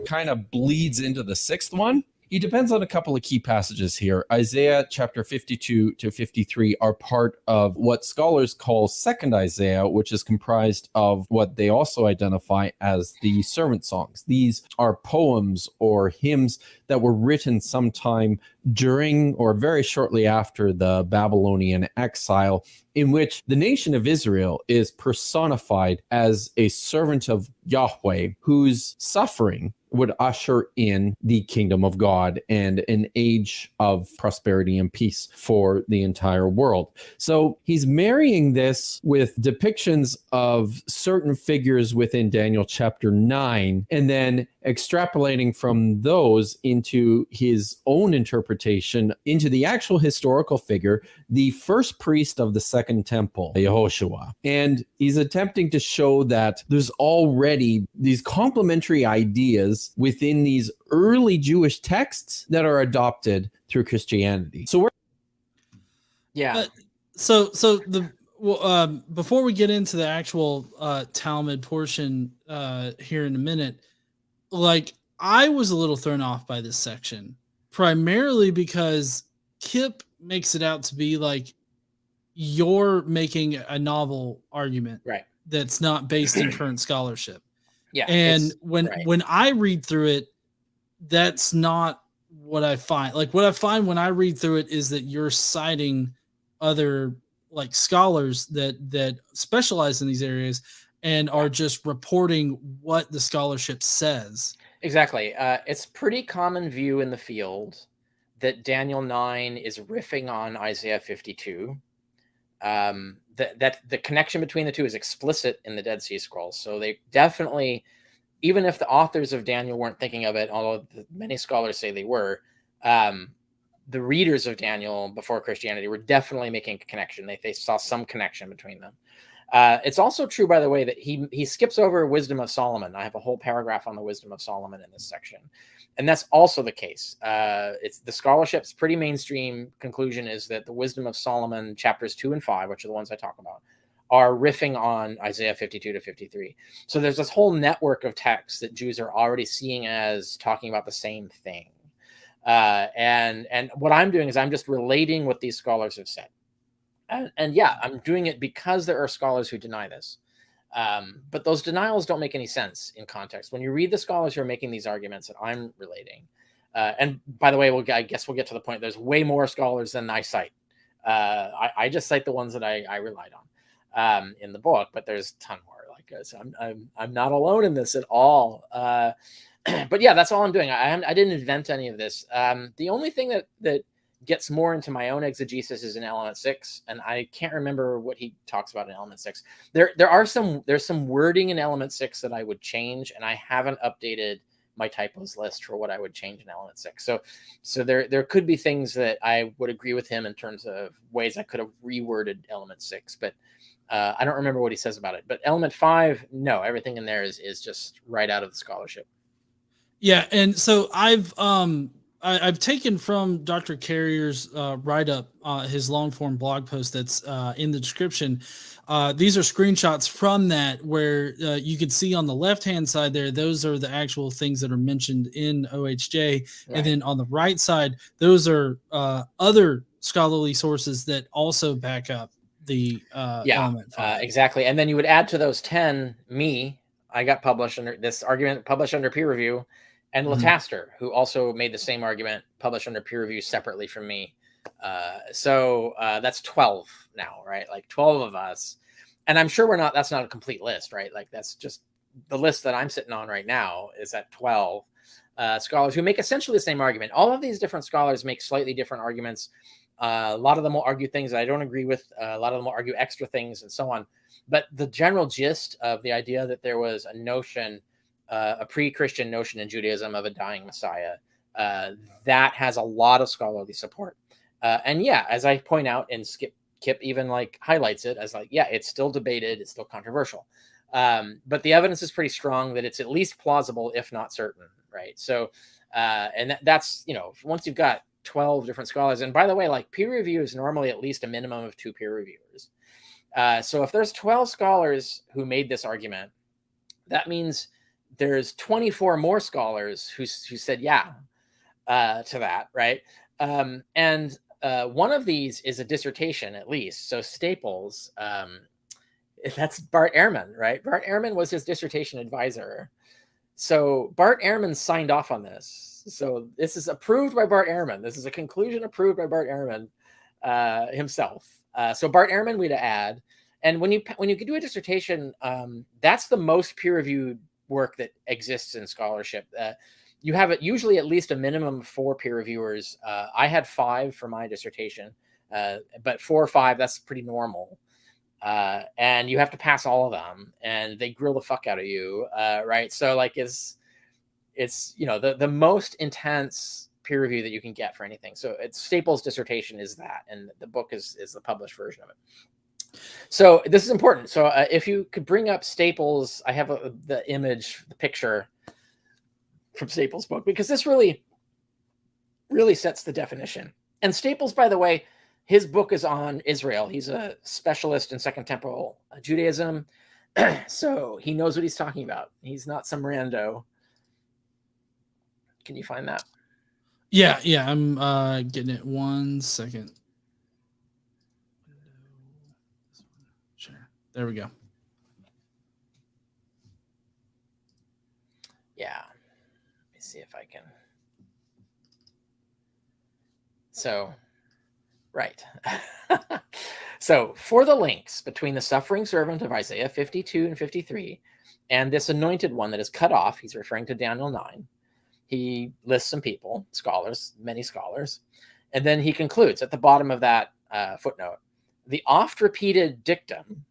Kind of bleeds into the sixth one. He depends on a couple of key passages here. Isaiah chapter 52 to 53 are part of what scholars call second Isaiah, which is comprised of what they also identify as the servant songs. These are poems or hymns that were written sometime during or very shortly after the Babylonian exile, in which the nation of Israel is personified as a servant of Yahweh whose suffering would usher in the kingdom of God and an age of prosperity and peace for the entire world. So he's marrying this with depictions of certain figures within Daniel chapter 9, and then extrapolating from those into his own interpretation, into the actual historical figure, the first priest of the second temple, Yehoshua. And he's attempting to show that there's already these complementary ideas within these early Jewish texts that are adopted through Christianity. So we're before we get into the actual Talmud portion here in a minute, like, I was a little thrown off by this section, primarily because Kip makes it out to be like you're making a novel argument, right, that's not based in current scholarship. Yeah, and when I read through it, that's not what I find. Like, what I find when I read through it is that you're citing other, like, scholars that specialize in these areas and are just reporting what the scholarship says. Exactly. It's pretty common view in the field that Daniel 9 is riffing on Isaiah 52. That the connection between the two is explicit in the Dead Sea Scrolls. So they definitely, even if the authors of Daniel weren't thinking of it, although many scholars say they were, the readers of Daniel before Christianity were definitely making a connection. They saw some connection between them. It's also true, by the way, that he skips over Wisdom of Solomon. I have a whole paragraph on the Wisdom of Solomon in this section. And that's also the case. It's the scholarship's pretty mainstream conclusion is that the Wisdom of Solomon chapters 2 and 5, which are the ones I talk about, are riffing on Isaiah 52 to 53. So there's this whole network of texts that Jews are already seeing as talking about the same thing. And what I'm doing is I'm just relating what these scholars have said. And yeah, I'm doing it because there are scholars who deny this. But those denials don't make any sense in context. When you read the scholars who are making these arguments that I'm relating, and by the way, I guess we'll get to the point. There's way more scholars than I cite. I just cite the ones that I relied on in the book, but there's a ton more. Like, so I'm not alone in this at all. But yeah, that's all I'm doing. I didn't invent any of this. The only thing that gets more into my own exegesis is in element 6, and I can't remember what he talks about in element 6. There's some wording in element 6 that I would change, and I haven't updated my typos list for what I would change in element 6. So there could be things that I would agree with him in terms of ways I could have reworded element 6, but I don't remember what he says about it. But element 5, no, everything in there is just right out of the scholarship. Yeah, and so I've I've taken from Dr. Carrier's write-up, his long-form blog post that's in the description. These are screenshots from that where you can see on the left-hand side there, those are the actual things that are mentioned in OHJ. Right. And then on the right side, those are other scholarly sources that also back up the element 5. Exactly. And then you would add to those 10, I got published under this argument, published under peer review, and Lataster, who also made the same argument, published under peer review separately from me. So that's 12 now, right? Like 12 of us. And I'm sure that's not a complete list, right? Like that's just the list that I'm sitting on right now is at 12 scholars who make essentially the same argument. All of these different scholars make slightly different arguments. A lot of them will argue things that I don't agree with. A lot of them will argue extra things and so on. But the general gist of the idea that there was a notion, a pre-Christian notion in Judaism of a dying Messiah, that has a lot of scholarly support. And yeah, as I point out, and Kip even like highlights it as like, yeah, it's still debated, it's still controversial. But the evidence is pretty strong that it's at least plausible, if not certain, right? So, and that's, once you've got 12 different scholars, and by the way, like peer review is normally at least a minimum of 2 peer reviewers. So if there's 12 scholars who made this argument, that means there's 24 more scholars who said yeah to that, right? And one of these is a dissertation at least. So Staples, that's Bart Ehrman, right? Bart Ehrman was his dissertation advisor. So Bart Ehrman signed off on this. So this is approved by Bart Ehrman. This is a conclusion approved by Bart Ehrman himself. So Bart Ehrman we'd add. And when you do a dissertation, that's the most peer-reviewed work that exists in scholarship. You have usually at least a minimum of 4 peer reviewers. I had 5 for my dissertation, but 4 or 5, that's pretty normal. And you have to pass all of them, and they grill the fuck out of you, right? So like it's the most intense peer review that you can get for anything. So it's Staples' dissertation is that, and the book is the published version of it. So this is important. So if you could bring up Staples, I have the image, the picture from Staples' book, because this really sets the definition. And Staples, by the way, his book is on Israel. He's a specialist in Second Temple Judaism. So he knows what he's talking about. He's not some rando. Can you find that? Yeah, I'm getting it. 1 second. Sure. There we go. Yeah. Let me see if I can. So, right. So for the links between the suffering servant of Isaiah 52 and 53 and this anointed one that is cut off, he's referring to Daniel 9. He lists some people, scholars, many scholars. And then he concludes at the bottom of that footnote, the oft-repeated dictum.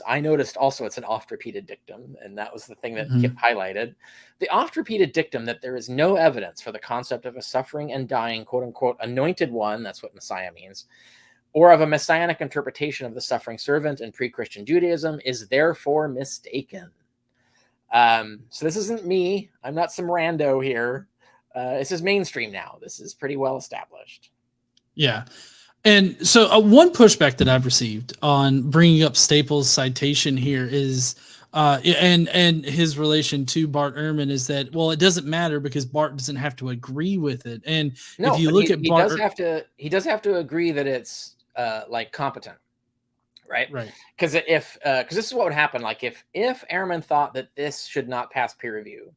I noticed also it's an oft-repeated dictum, and that was the thing that Kip highlighted. The oft-repeated dictum that there is no evidence for the concept of a suffering and dying, quote-unquote, anointed one, that's what Messiah means, or of a messianic interpretation of the suffering servant in pre-Christian Judaism is therefore mistaken. So this isn't me. I'm not some rando here. This is mainstream now. This is pretty well established. Yeah. And so one pushback that I've received on bringing up Staples' citation here is, and his relation to Bart Ehrman is that, well, it doesn't matter because Bart doesn't have to agree with it. And no, if you look at Bart, he does have to agree that it's like competent, right? Right. Because because this is what would happen. Like if Ehrman thought that this should not pass peer review,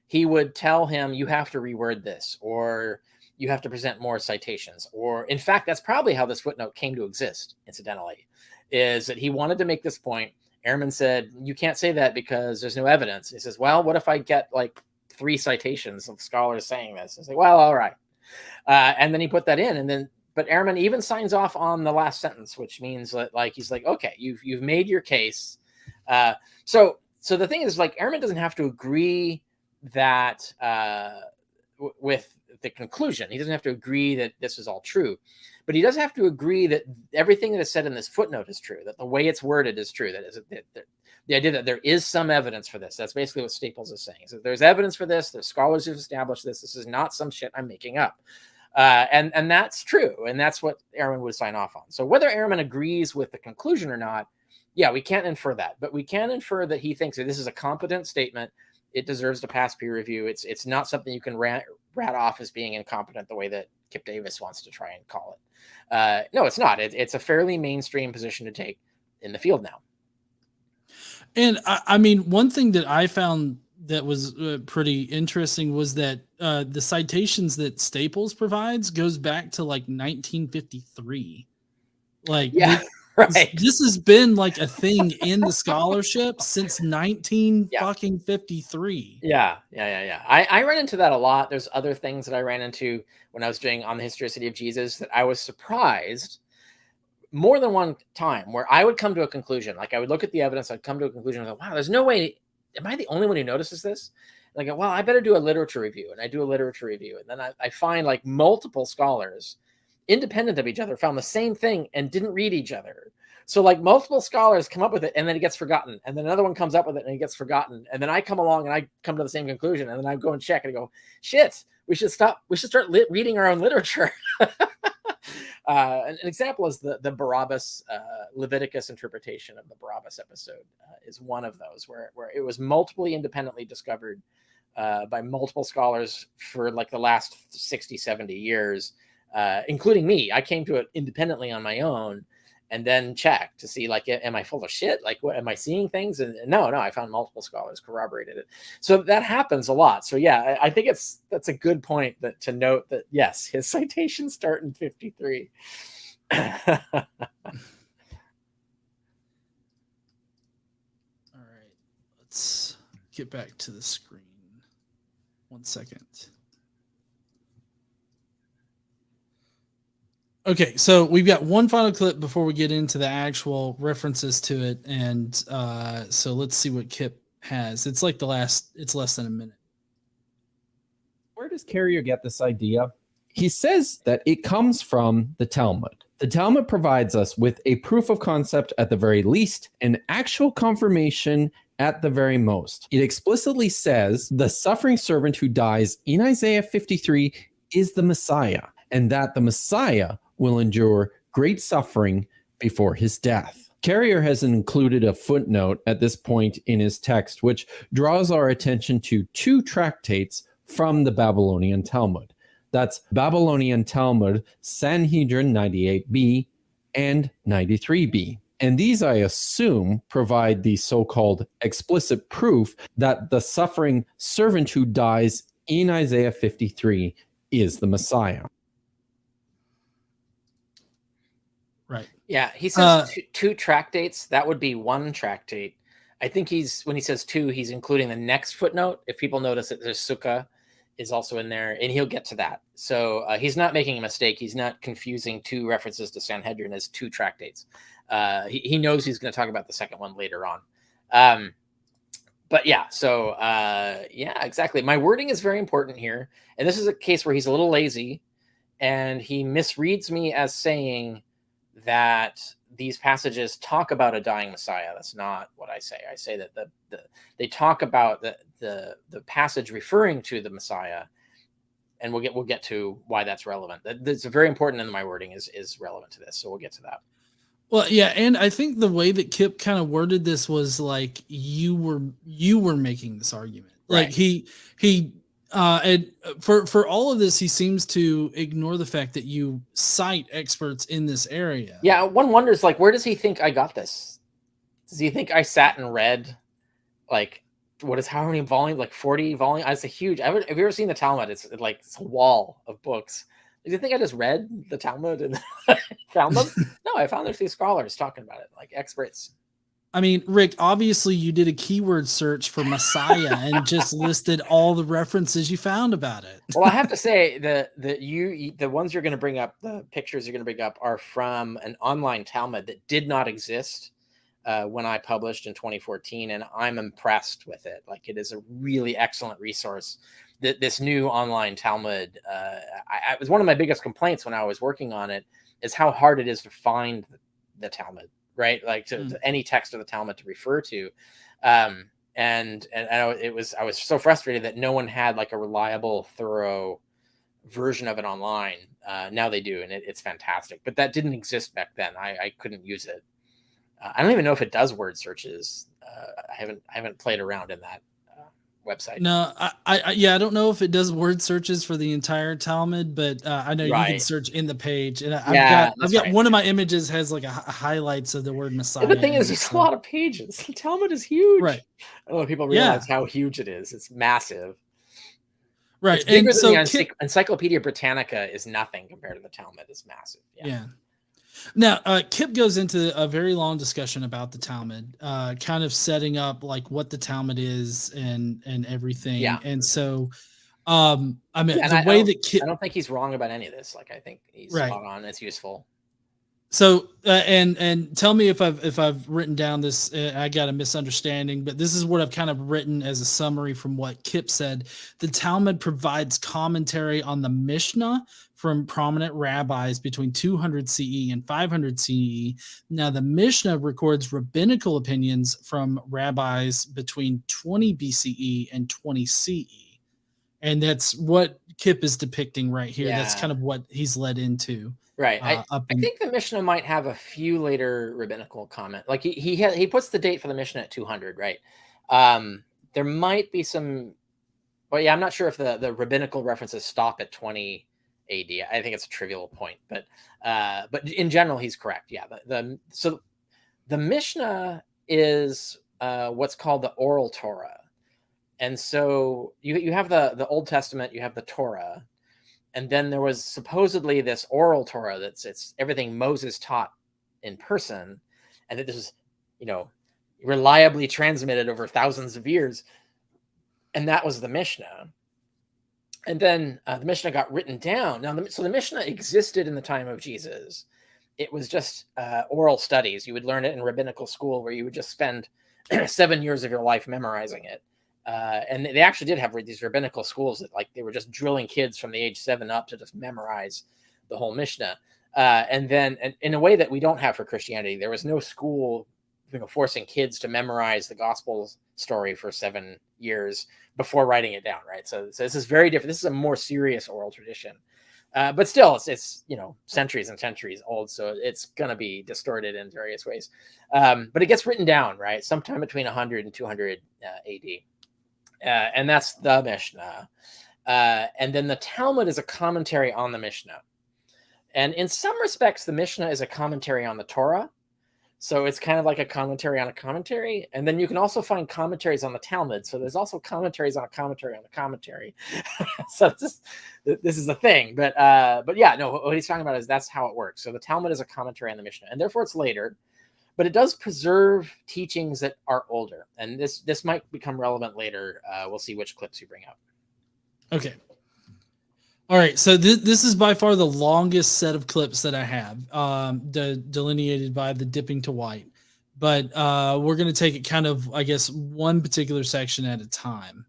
he would tell him, you have to reword this, or you have to present more citations. Or in fact, that's probably how this footnote came to exist, incidentally, is that he wanted to make this point. Ehrman said, you can't say that because there's no evidence. He says, well, what if I get like 3 citations of scholars saying this? It's like, well, all right. And then he put that in, but Ehrman even signs off on the last sentence, which means that like, he's like, okay, you've made your case. So the thing is, like, Ehrman doesn't have to agree that with the conclusion. He doesn't have to agree that this is all true, but he does have to agree that everything that is said in this footnote is true, that the way it's worded is true, that the idea that there is some evidence for this. That's basically what Staples is saying. So there's evidence for this. There's scholars who've established this. This is not some shit I'm making up. And that's true. And that's what Ehrman would sign off on. So whether Ehrman agrees with the conclusion or not, yeah, we can't infer that. But we can infer that he thinks that this is a competent statement. It deserves to pass peer review. It's not something you can rat off as being incompetent the way that Kipp Davis wants to try and call it. No, it's not. It's a fairly mainstream position to take in the field now. And I mean, one thing that I found that was pretty interesting was that the citations that Staples provides goes back to like 1953. Like, yeah, right. This has been like a thing in the scholarship since 1953. Yeah. I ran into that a lot. There's other things that I ran into when I was doing on the Historicity of Jesus that I was surprised more than one time where I would come to a conclusion. Like I would look at the evidence, I'd come to a conclusion. I was like, wow, there's no way. Am I the only one who notices this? And I go, well, I better do a literature review. And I do a literature review. And then I find like multiple scholars independent of each other found the same thing and didn't read each other. So like multiple scholars come up with it and then it gets forgotten. And then another one comes up with it and it gets forgotten. And then I come along and I come to the same conclusion. And then I go and check and I go, shit, we should start reading our own literature. An example is the Barabbas, Leviticus interpretation of the Barabbas episode is one of those where it was multiply independently discovered by multiple scholars for like the last 60, 70 years, including me. I came to it independently on my own and then checked to see, like, am I full of shit? Like, what am I seeing things? And no, I found multiple scholars corroborated it. So that happens a lot. So yeah, I think that's a good point to note that yes, his citations start in 53. All right, let's get back to the screen. 1 second. Okay, so we've got one final clip before we get into the actual references to it, and so let's see what Kipp has. It's like it's less than a minute. Where does Carrier get this idea? He says that it comes from the Talmud. The Talmud provides us with a proof of concept at the very least, an actual confirmation at the very most. It explicitly says the suffering servant who dies in Isaiah 53 is the Messiah, and that the Messiah will endure great suffering before his death. Carrier has included a footnote at this point in his text, which draws our attention to two tractates from the Babylonian Talmud. That's Babylonian Talmud, Sanhedrin 98b and 93b. And these, I assume, provide the so-called explicit proof that the suffering servant who dies in Isaiah 53 is the Messiah. Right. Yeah, he says two tractates. That would be one tractate. I think when he says two, he's including the next footnote. If people notice that there's Sukkah is also in there, and he'll get to that. So he's not making a mistake. He's not confusing two references to Sanhedrin as two tractates. He knows he's going to talk about the second one later on. But yeah, so yeah, exactly. My wording is very important here. And this is a case where he's a little lazy and he misreads me as saying that these passages talk about a dying Messiah. That's not what I say. I say that they talk about the passage referring to the Messiah, and we'll get to why that's relevant. That's very important in my wording is relevant to this. So we'll get to that. Well, yeah, and I think the way that Kipp kind of worded this was like you were making this argument. Right. Like he and for all of this, he seems to ignore the fact that you cite experts in this area. Yeah, one wonders, like, where does he think I got this? Does he think I sat and read, like, how many volumes? Like 40 volumes? It's a huge. Have you ever seen the Talmud? It's a wall of books. Do you think I just read the Talmud and found them? No, I found there's these scholars talking about it, like experts. I mean, Rick, obviously you did a keyword search for Messiah and just listed all the references you found about it. Well, I have to say the ones you're going to bring up, the pictures you're going to bring up are from an online Talmud that did not exist when I published in 2014. And I'm impressed with it. Like, it is a really excellent resource. This new online Talmud, it was one of my biggest complaints when I was working on it, is how hard it is to find the Talmud right? Like to any text of the Talmud to refer to. And I was so frustrated that no one had like a reliable, thorough version of it online. Now they do, and it's fantastic. But that didn't exist back then. I couldn't use it. I don't even know if it does word searches. I haven't played around in that website. No, I don't know if it does word searches for the entire Talmud, but I know you can Right. search in the page, and I've Yeah, got that's right. one of my images has like a highlights of the word Messiah. And the thing in is, it, there's a so- lot of pages. The Talmud is huge. Right. I don't know if people Yeah. realize how huge it is. It's massive. Right. It's bigger And than so the Encyclopedia Britannica is nothing compared to the Talmud. It's massive. Yeah. Now, Kipp goes into a very long discussion about the Talmud, kind of setting up like what the Talmud is and everything. Yeah. And so, I mean, Yeah, the way that Kipp, I don't think he's wrong about any of this. Like, I think he's Right. spot on. It's useful. So, and tell me if I've written down this, I got a misunderstanding, but this is what I've kind of written as a summary from what Kipp said. The Talmud provides commentary on the Mishnah from prominent rabbis between 200 CE and 500 CE. Now, the Mishnah records rabbinical opinions from rabbis between 20 BCE and 20 CE. And that's what Kipp is depicting right here. That's Yeah. kind of what he's led into. Right. I in- think the Mishnah might have a few later rabbinical comment. Like he puts the date for the Mishnah at 200, right? There might be some, well, yeah, I'm not sure if the rabbinical references stop at 20 AD. I think it's a trivial point, but in general, he's correct. Yeah. So the Mishnah is what's called the oral Torah. And so you have the Old Testament, you have the Torah, and then there was supposedly this oral Torah it's everything Moses taught in person, and that this is, reliably transmitted over thousands of years, and that was the Mishnah. And then the Mishnah got written down. Now, so the Mishnah existed in the time of Jesus. It was just oral studies. You would learn it in rabbinical school, where you would just spend 7 years of your life memorizing it. And they actually did have these rabbinical schools that, like, they were just drilling kids from the age 7 up to just memorize the whole Mishnah. And in a way that we don't have for Christianity, there was no school, forcing kids to memorize the gospel story for 7 years before writing it down, right? So this is very different. This is a more serious oral tradition. But still, it's centuries and centuries old, so it's going to be distorted in various ways. But it gets written down, right, sometime between 100 and 200 AD. And that's the Mishnah. And then the Talmud is a commentary on the Mishnah. And in some respects, the Mishnah is a commentary on the Torah. So it's kind of like a commentary on a commentary. And then you can also find commentaries on the Talmud. So there's also commentaries on a commentary on a commentary. So this is the thing. But yeah, no, what he's talking about is that's how it works. So the Talmud is a commentary on the Mishnah, and therefore it's later. But it does preserve teachings that are older, and this might become relevant later. We'll see which clips you bring up. Okay. All right. So this is by far the longest set of clips that I have, delineated by the dipping to white. But we're going to take it kind of, I guess, one particular section at a time.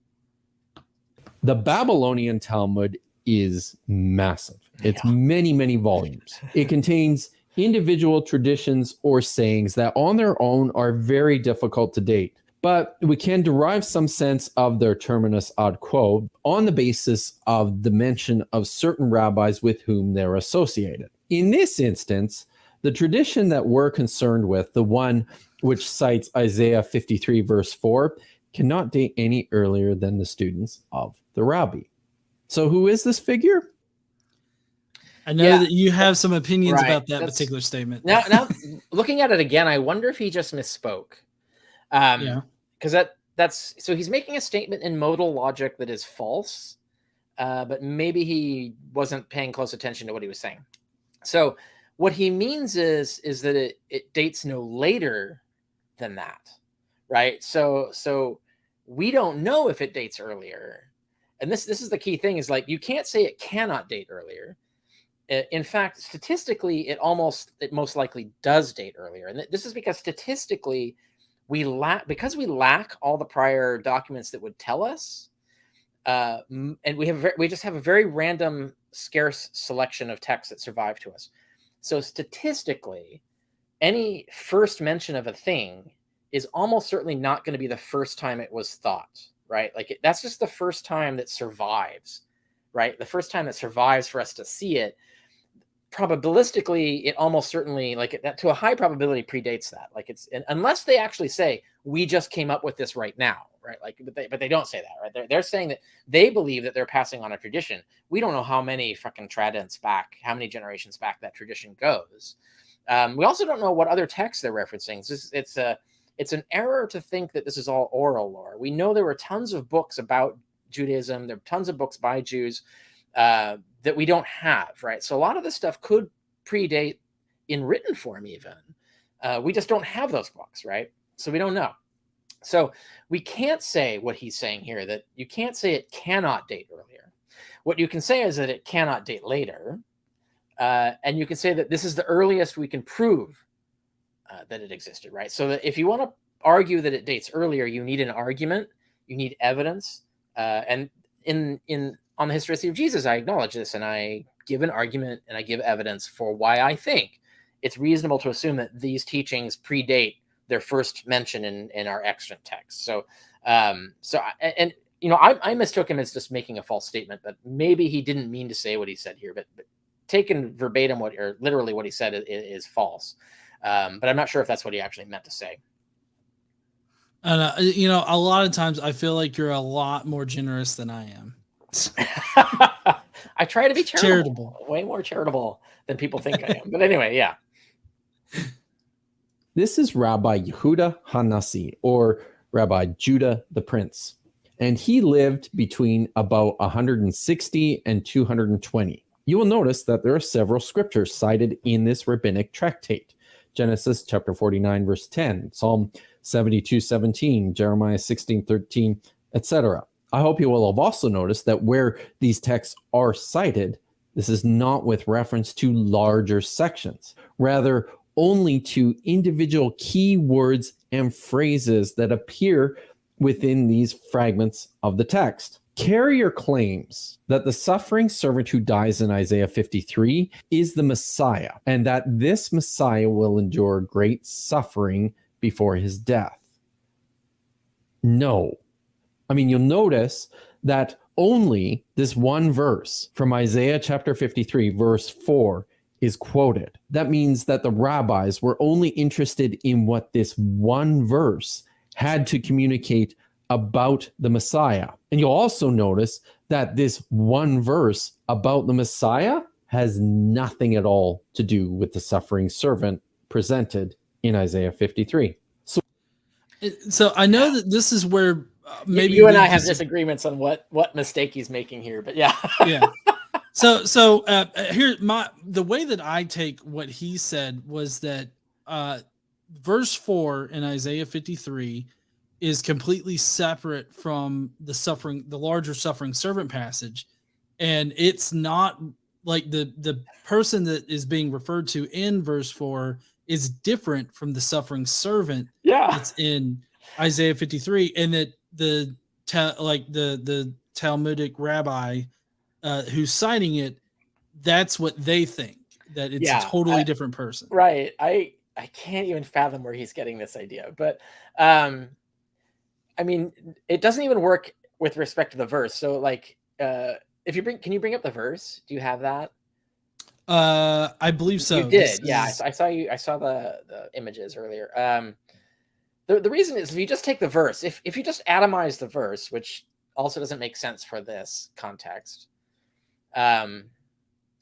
The Babylonian Talmud is massive. It's many, many volumes. It contains individual traditions or sayings that on their own are very difficult to date, but we can derive some sense of their terminus ad quo on the basis of the mention of certain rabbis with whom they're associated. In this instance, the tradition that we're concerned with, the one which cites Isaiah 53 verse 4, cannot date any earlier than the students of the rabbi. So who is this figure? I know that you have some opinions about that particular statement. Now, looking at it again, I wonder if he just misspoke. Because that's so he's making a statement in modal logic that is false, but maybe he wasn't paying close attention to what he was saying. So what he means is that it dates no later than that, right? So we don't know if it dates earlier, and this is the key thing, is like, you can't say it cannot date earlier. In fact, statistically, it most likely does date earlier, and this is because statistically we lack all the prior documents that would tell us, and we just have a very random, scarce selection of texts that survive to us. So statistically, any first mention of a thing is almost certainly not going to be the first time it was thought, right? Like that's just the first time that survives, right? The first time that survives for us to see it. Probabilistically, it almost certainly, like that to a high probability, predates that. Like unless they actually say we just came up with this right now, right? Like, but they don't say that, right? They're saying that they believe that they're passing on a tradition. We don't know how many fucking tradents back, how many generations back that tradition goes. We also don't know what other texts they're referencing. It's an error to think that this is all oral lore. We know there were tons of books about Judaism. There are tons of books by Jews that we don't have, right? So a lot of this stuff could predate in written form even. We just don't have those books, right? So we don't know. So we can't say what he's saying here, that you can't say it cannot date earlier. What you can say is that it cannot date later. And you can say that this is the earliest we can prove that it existed, right? So that if you want to argue that it dates earlier, you need an argument, you need evidence. And on the Historicity of Jesus, I acknowledge this, and I give an argument and I give evidence for why I think it's reasonable to assume that these teachings predate their first mention in our extant text. So, I mistook him as just making a false statement, but maybe he didn't mean to say what he said here. But taken verbatim, or literally what he said is false. But I'm not sure if that's what he actually meant to say. And a lot of times I feel like you're a lot more generous than I am. I try to be charitable, way more charitable than people think I am. But anyway, yeah. This is Rabbi Yehuda Hanassi, or Rabbi Judah the Prince, and he lived between about 160 and 220. You will notice that there are several scriptures cited in this rabbinic tractate. Genesis chapter 49, verse 10, Psalm 72:17, Jeremiah 16:13, etc. I hope you will have also noticed that where these texts are cited, this is not with reference to larger sections, rather only to individual key words and phrases that appear within these fragments of the text. Carrier claims that the suffering servant who dies in Isaiah 53 is the Messiah, and that this Messiah will endure great suffering before his death. No. I mean, you'll notice that only this one verse from Isaiah chapter 53, verse 4, is quoted. That means that the rabbis were only interested in what this one verse had to communicate about the Messiah. And you'll also notice that this one verse about the Messiah has nothing at all to do with the suffering servant presented in Isaiah 53. So I know that this is where maybe you and I have disagreements on what mistake he's making here, but yeah. Yeah. So here, the way that I take what he said was that verse 4 in Isaiah 53 is completely separate from the larger suffering servant passage, and it's not like the person that is being referred to in verse 4 is different from the suffering servant that's in Isaiah 53, and that the Talmudic rabbi who's citing it, that's what they think, that it's a totally different person. Right. I can't even fathom where he's getting this idea, but I mean, it doesn't even work with respect to the verse. So like, can you bring up the verse? Do you have that? I believe so. You did. I saw the images earlier. The reason is, if you just take the verse, if you just atomize the verse, which also doesn't make sense for this context,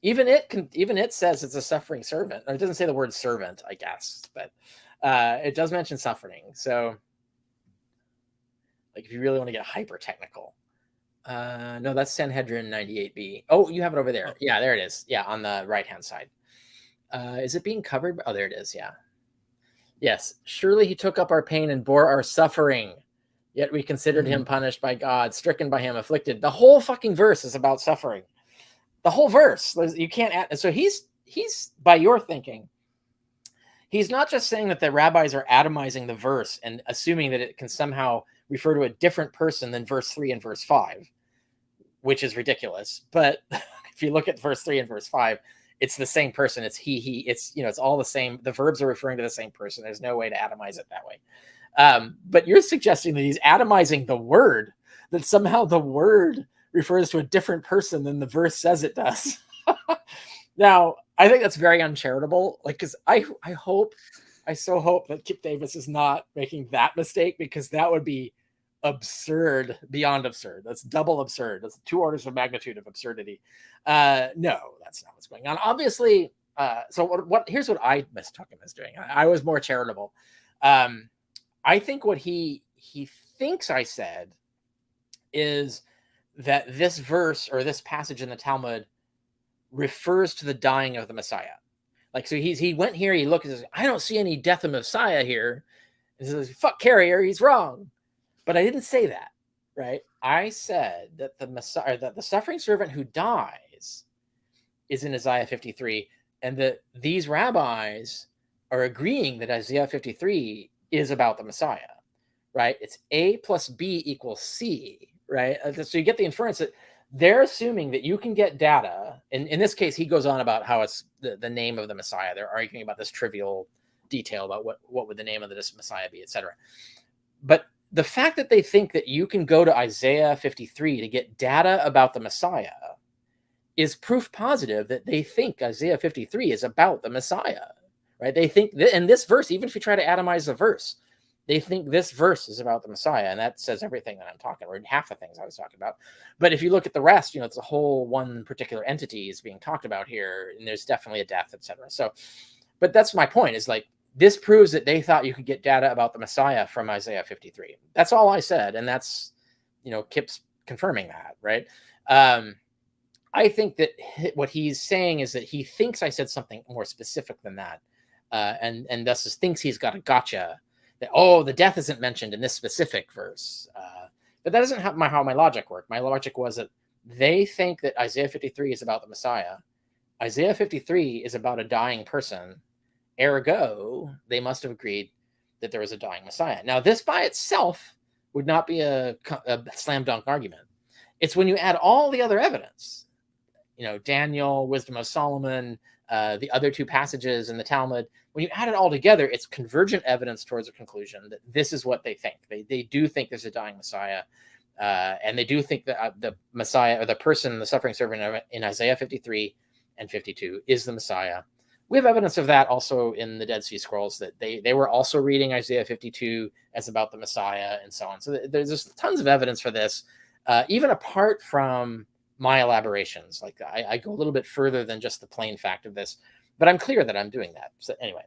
even it says it's a suffering servant. Or it doesn't say the word servant, I guess, but it does mention suffering. So, like, if you really want to get hyper technical, no, that's Sanhedrin 98b. Oh, you have it over there. Yeah, there it is. Yeah, on the right hand side. Is it being covered? Oh, there it is. Yeah. Yes. Surely he took up our pain and bore our suffering. Yet we considered him punished by God, stricken by him, afflicted. The whole fucking verse is about suffering. The whole verse. You can't add. So he's by your thinking, he's not just saying that the rabbis are atomizing the verse and assuming that it can somehow refer to a different person than verse 3 and verse 5, which is ridiculous. But if you look at verse 3 and verse 5, it's the same person. It's he, it's, it's all the same. The verbs are referring to the same person. There's no way to atomize it that way. But you're suggesting that he's atomizing the word, that somehow the word refers to a different person than the verse says it does. Now, I think that's very uncharitable. Like, because I so hope that Kipp Davis is not making that mistake, because that would be absurd beyond absurd. That's double absurd. That's 2 orders of magnitude of absurdity. No, that's not what's going on. Obviously, so what here's what I mistook him as doing. I was more charitable. I think what he thinks I said is that this verse or this passage in the Talmud refers to the dying of the Messiah. Like, so he went here, he looked and says, I don't see any death of Messiah here. And he says, fuck Carrier, he's wrong. But I didn't say that, right? I said that the Messiah, that the suffering servant who dies is in Isaiah 53, and that these rabbis are agreeing that Isaiah 53 is about the Messiah, right? It's A plus B equals C, right? So you get the inference that they're assuming that you can get data. In this case, he goes on about how it's the name of the Messiah. They're arguing about this trivial detail about what would the name of this Messiah be, etc. But the fact that they think that you can go to Isaiah 53 to get data about the Messiah is proof positive that they think Isaiah 53 is about the Messiah, right? They think that in this verse, even if you try to atomize the verse, they think this verse is about the Messiah, and that says everything that I'm talking about, or half the things I was talking about. But if you look at the rest, it's a whole one particular entity is being talked about here, and there's definitely a death, etc. So, but that's my point, is like, this proves that they thought you could get data about the Messiah from Isaiah 53. That's all I said, and that's, Kipp's confirming that, right? I think that what he's saying is that he thinks I said something more specific than that, and thus thinks he's got a gotcha, that, the death isn't mentioned in this specific verse. But that isn't how my logic worked. My logic was that they think that Isaiah 53 is about the Messiah. Isaiah 53 is about a dying person. Ergo, they must have agreed that there was a dying Messiah. Now, this by itself would not be a slam dunk argument. It's when you add all the other evidence, Daniel, Wisdom of Solomon, the other 2 passages in the Talmud, when you add it all together, it's convergent evidence towards a conclusion that this is what they think. They do think there's a dying Messiah, and they do think that the Messiah, or the person, the suffering servant in Isaiah 53 and 52 is the Messiah. We have evidence of that also in the Dead Sea Scrolls, that they were also reading Isaiah 52 as about the Messiah and so on. So there's just tons of evidence for this, even apart from my elaborations. Like, I go a little bit further than just the plain fact of this, but I'm clear that I'm doing that. So anyway,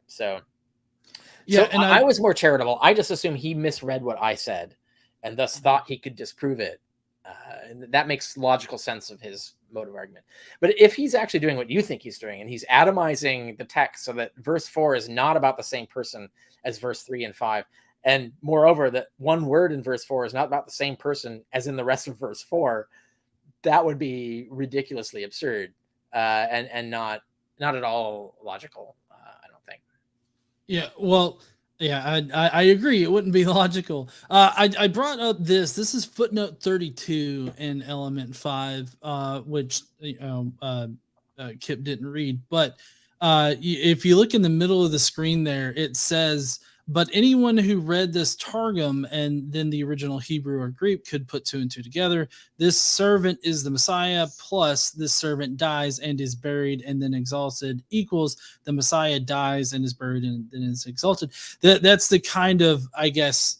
yeah, and I was more charitable. I just assumed he misread what I said and thus thought he could disprove it. And that makes logical sense of his mode of argument. But if he's actually doing what you think he's doing, and he's atomizing the text so that verse 4 is not about the same person as verse 3 and 5, and moreover, that one word in verse 4 is not about the same person as in the rest of verse 4, that would be ridiculously absurd, and not at all logical, I don't think. Yeah, well, yeah, I agree. It wouldn't be logical. I brought up this. This is footnote 32 in element 5, which Kipp didn't read. But if you look in the middle of the screen there, it says, but anyone who read this Targum and then the original Hebrew or Greek could put 2 and 2 together. This servant is the Messiah, plus this servant dies and is buried and then exalted, equals the Messiah dies and is buried and then is exalted. That's the kind of, I guess,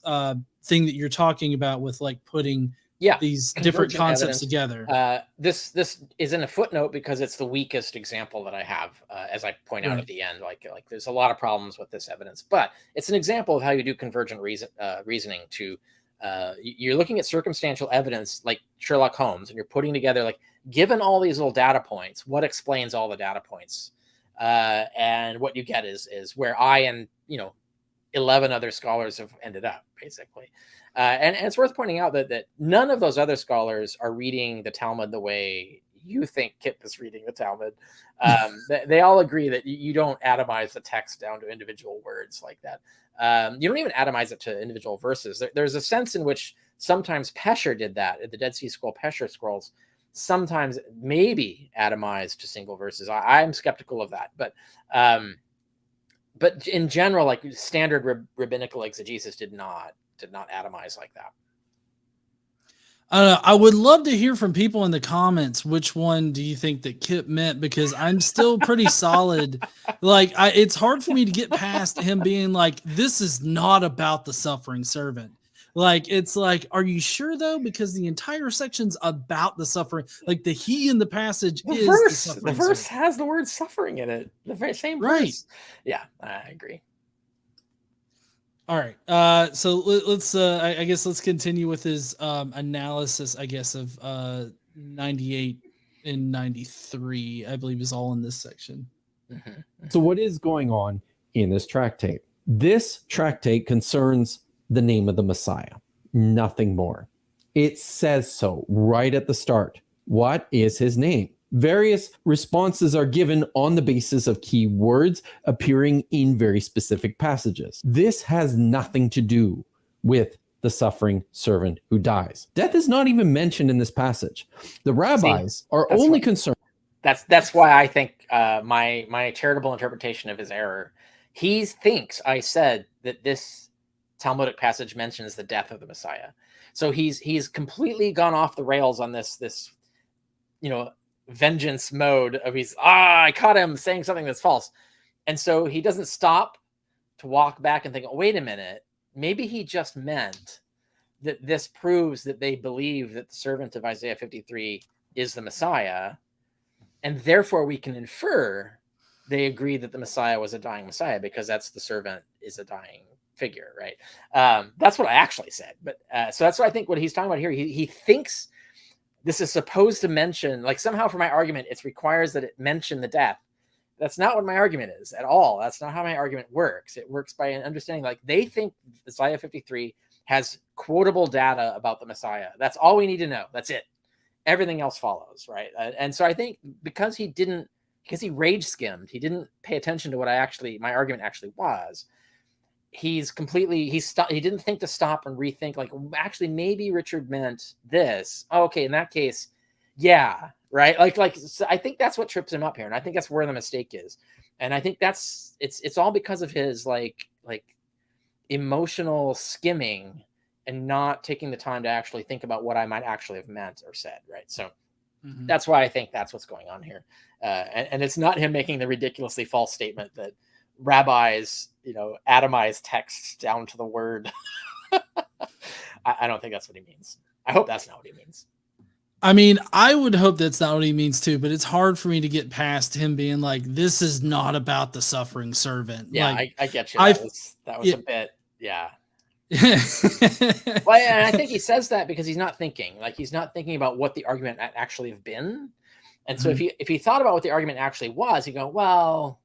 thing that you're talking about with like putting these different concepts together. This is in a footnote because it's the weakest example that I have, as I point out at the end. Like there's a lot of problems with this evidence, but it's an example of how you do convergent reasoning. You're looking at circumstantial evidence like Sherlock Holmes, and you're putting together, like, given all these little data points, what explains all the data points? And what you get is where I and 11 other scholars have ended up, basically. And it's worth pointing out that none of those other scholars are reading the Talmud the way you think Kipp is reading the Talmud. They all agree that you don't atomize the text down to individual words like that. You don't even atomize it to individual verses. There's a sense in which sometimes Pesher did that at the Dead Sea Scroll Pesher scrolls, sometimes maybe atomized to single verses. I'm skeptical of that, but in general, like standard rabbinical exegesis did not atomize like that. I would love to hear from people in the comments. Which one do you think that Kip meant? Because I'm still pretty solid. Like, it's hard for me to get past him being like, this is not about the suffering servant. Like, it's like, are you sure though? Because the entire section's about the suffering. Like, the he in the passage is the suffering The verse servant. has the word suffering in it. The very same Right. verse. Yeah, I agree. All right. So let's I guess let's continue with his analysis, I guess, of 98 and 93, I believe, is all in this section. So what is going on in this tractate? This tractate concerns the name of the Messiah, nothing more. It says so right at the start. What is his name? Various responses are given on the basis of key words appearing in very specific passages. This has nothing to do with the suffering servant who dies. Death is not even mentioned in this passage. The rabbis are only concerned. That's why I think my charitable interpretation of his error. He thinks I said that this Talmudic passage mentions the death of the Messiah. So he's completely gone off the rails on this vengeance mode of I caught him saying something that's false. And so he doesn't stop to walk back and think, oh, wait a minute, maybe he just meant that this proves that they believe that the servant of Isaiah 53 is the Messiah, and therefore we can infer they agree that the Messiah was a dying Messiah because that's the servant is a dying figure, right? That's what I actually said. But so that's what I think what he's talking about here. He thinks this is supposed to mention, like somehow for my argument, it requires that it mention the death. That's not what my argument is at all. That's not how my argument works. It works by an understanding, like they think Isaiah 53 has quotable data about the Messiah. That's all we need to know. That's it. Everything else follows, right? And so I think because he rage skimmed, he didn't pay attention to what my argument actually was. He didn't think to stop and rethink, like, actually, maybe Richard meant this. Oh, okay, in that case, yeah, right. Like so I think that's what trips him up here, and I think that's where the mistake is. And I think it's all because of his like emotional skimming and not taking the time to actually think about what I might actually have meant or said, right? So that's why I think that's what's going on here, and it's not him making the ridiculously false statement that rabbis, atomize texts down to the word. I don't think that's what he means. I hope that's not what he means. I mean, I would hope that's not what he means too, but it's hard for me to get past him being like, this is not about the suffering servant. Yeah, like, I get you. That was a bit, yeah. Well, and I think he says that because he's not thinking. Like, he's not thinking about what the argument actually have been. And so if he thought about what the argument actually was, he'd go, well,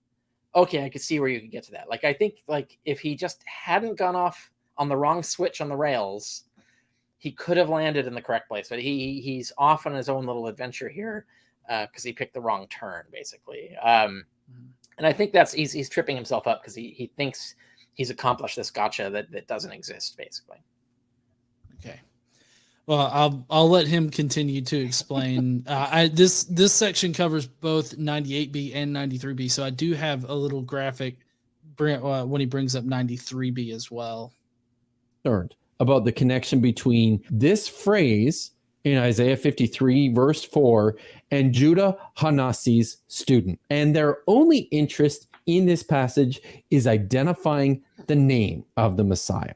okay, I could see where you could get to that. Like, I think, like, if he just hadn't gone off on the wrong switch on the rails, he could have landed in the correct place. But he's off on his own little adventure here because he picked the wrong turn, basically. And I think he's tripping himself up because he thinks he's accomplished this gotcha that doesn't exist, basically. Okay. Well, I'll let him continue to explain. This section covers both 98B and 93B, so I do have a little graphic when he brings up 93B as well. About the connection between this phrase in Isaiah 53 verse 4 and Judah Hanassi's student, and their only interest in this passage is identifying the name of the Messiah.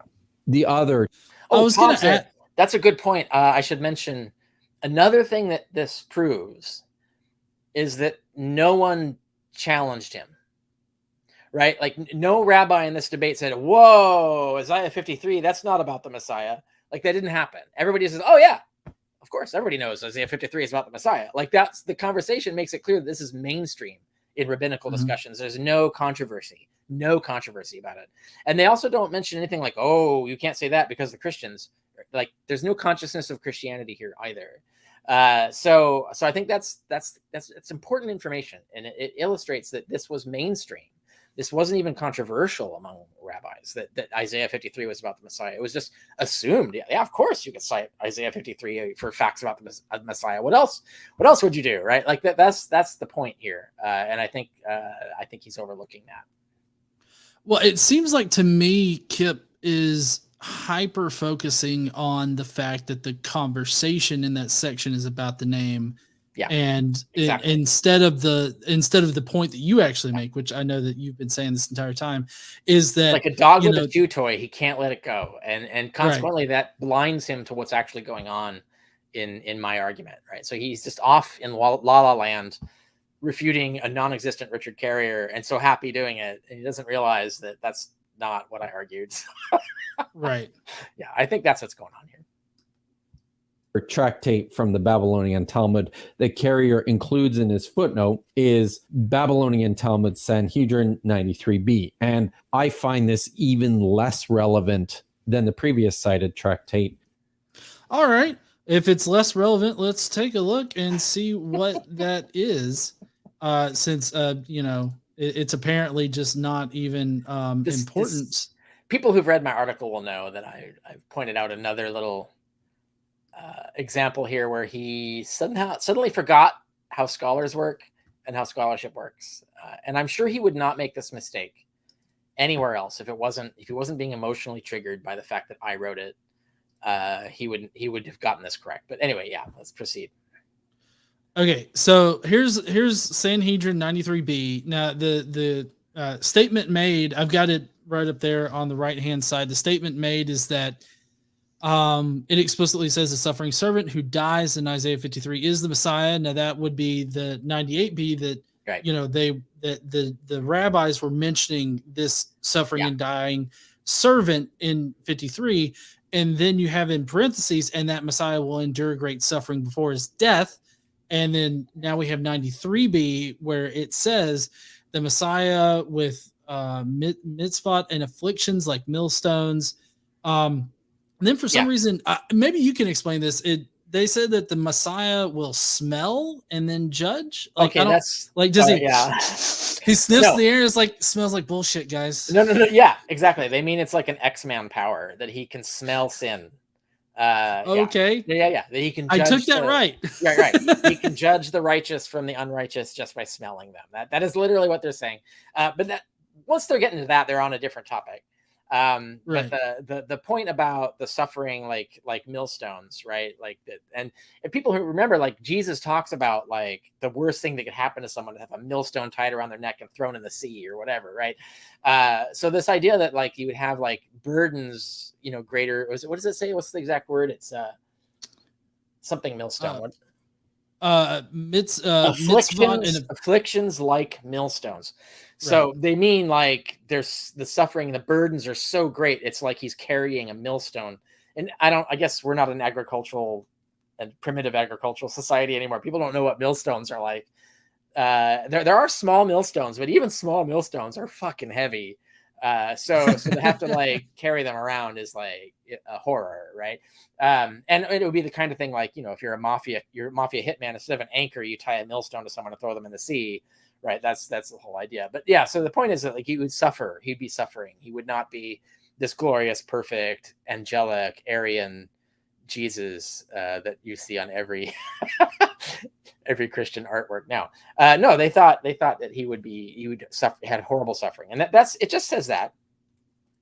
The other, that's a good point. I should mention another thing that this proves is that no one challenged him, right? Like, no rabbi in this debate said, whoa, Isaiah 53, that's not about the Messiah. Like, that didn't happen. Everybody says, oh yeah, of course, everybody knows Isaiah 53 is about the Messiah. Like, that's the conversation makes it clear that this is mainstream in rabbinical discussions. There's no controversy about it. And they also don't mention anything like, oh, you can't say that because the Christians, like, there's no consciousness of Christianity here either. So I think that's important information, and it illustrates that this was mainstream. This wasn't even controversial among rabbis that Isaiah 53 was about the Messiah. It was just assumed. Yeah, of course you could cite Isaiah 53 for facts about the Messiah. What else would you do, right? Like that's the point here. And I think he's overlooking that. Well, it seems like to me, Kip is hyper focusing on the fact that the conversation in that section is about the name. Yeah, and exactly. instead of the point that you actually make, which I know that you've been saying this entire time, is that like a dog with a chew toy, he can't let it go, and consequently that blinds him to what's actually going on in my argument, right? So he's just off in la la land, refuting a non-existent Richard Carrier, and so happy doing it, and he doesn't realize that that's not what I argued. Right. Yeah, I think that's what's going on here. Tractate from the Babylonian Talmud that Carrier includes in his footnote is Babylonian Talmud Sanhedrin 93b. And I find this even less relevant than the previous cited tractate. All right. If it's less relevant, let's take a look and see what that is. Since, it's apparently just not even important. People who've read my article will know that I've pointed out another little example here where he suddenly forgot how scholars work and how scholarship works, and I'm sure he would not make this mistake anywhere else if he wasn't being emotionally triggered by the fact that I wrote it. He would have gotten this correct. But anyway, yeah, let's proceed. Okay, so here's Sanhedrin 93b. Now the statement made, I've got it right up there on the right hand side. The statement made is that it explicitly says the suffering servant who dies in Isaiah 53 is the Messiah. Now that would be the 98b that, right. The rabbis were mentioning this suffering and dying servant in 53. And then you have in parentheses, and that Messiah will endure great suffering before his death. And then now we have 93b where it says the Messiah with mitzvot and afflictions like millstones. And then for some reason, maybe you can explain this. They said that the Messiah will smell and then judge. Like, okay, that's like, does he? Yeah. He sniffs the air. It's like smells like bullshit, guys. No. Yeah, exactly. They mean it's like an X-Man power that he can smell sin. Okay. Yeah. That he can. Judge I took that right. Right. He can judge the righteous from the unrighteous just by smelling them. That is literally what they're saying. But that once they're getting to that, they're on a different topic. Right. But the point about the suffering, like millstones, right? Like that, and people who remember, like Jesus talks about like the worst thing that could happen to someone to have a millstone tied around their neck and thrown in the sea or whatever, right? So this idea that like you would have like burdens, greater. What does it say? What's the exact word? It's something millstone. Afflictions like millstones. So they mean like there's the suffering, the burdens are so great. It's like he's carrying a millstone. And I guess we're not an primitive agricultural society anymore. People don't know what millstones are like. There are small millstones, but even small millstones are fucking heavy. So to have to like carry them around is like a horror, right? And it would be the kind of thing like, if you're a mafia hitman, instead of an anchor, you tie a millstone to someone to throw them in the sea. Right. That's the whole idea. But yeah, so the point is that like he would suffer. He'd be suffering. He would not be this glorious, perfect, angelic, Aryan Jesus that you see on every Christian artwork now. No, they thought that he would suffer, had horrible suffering. And that's it, just says that.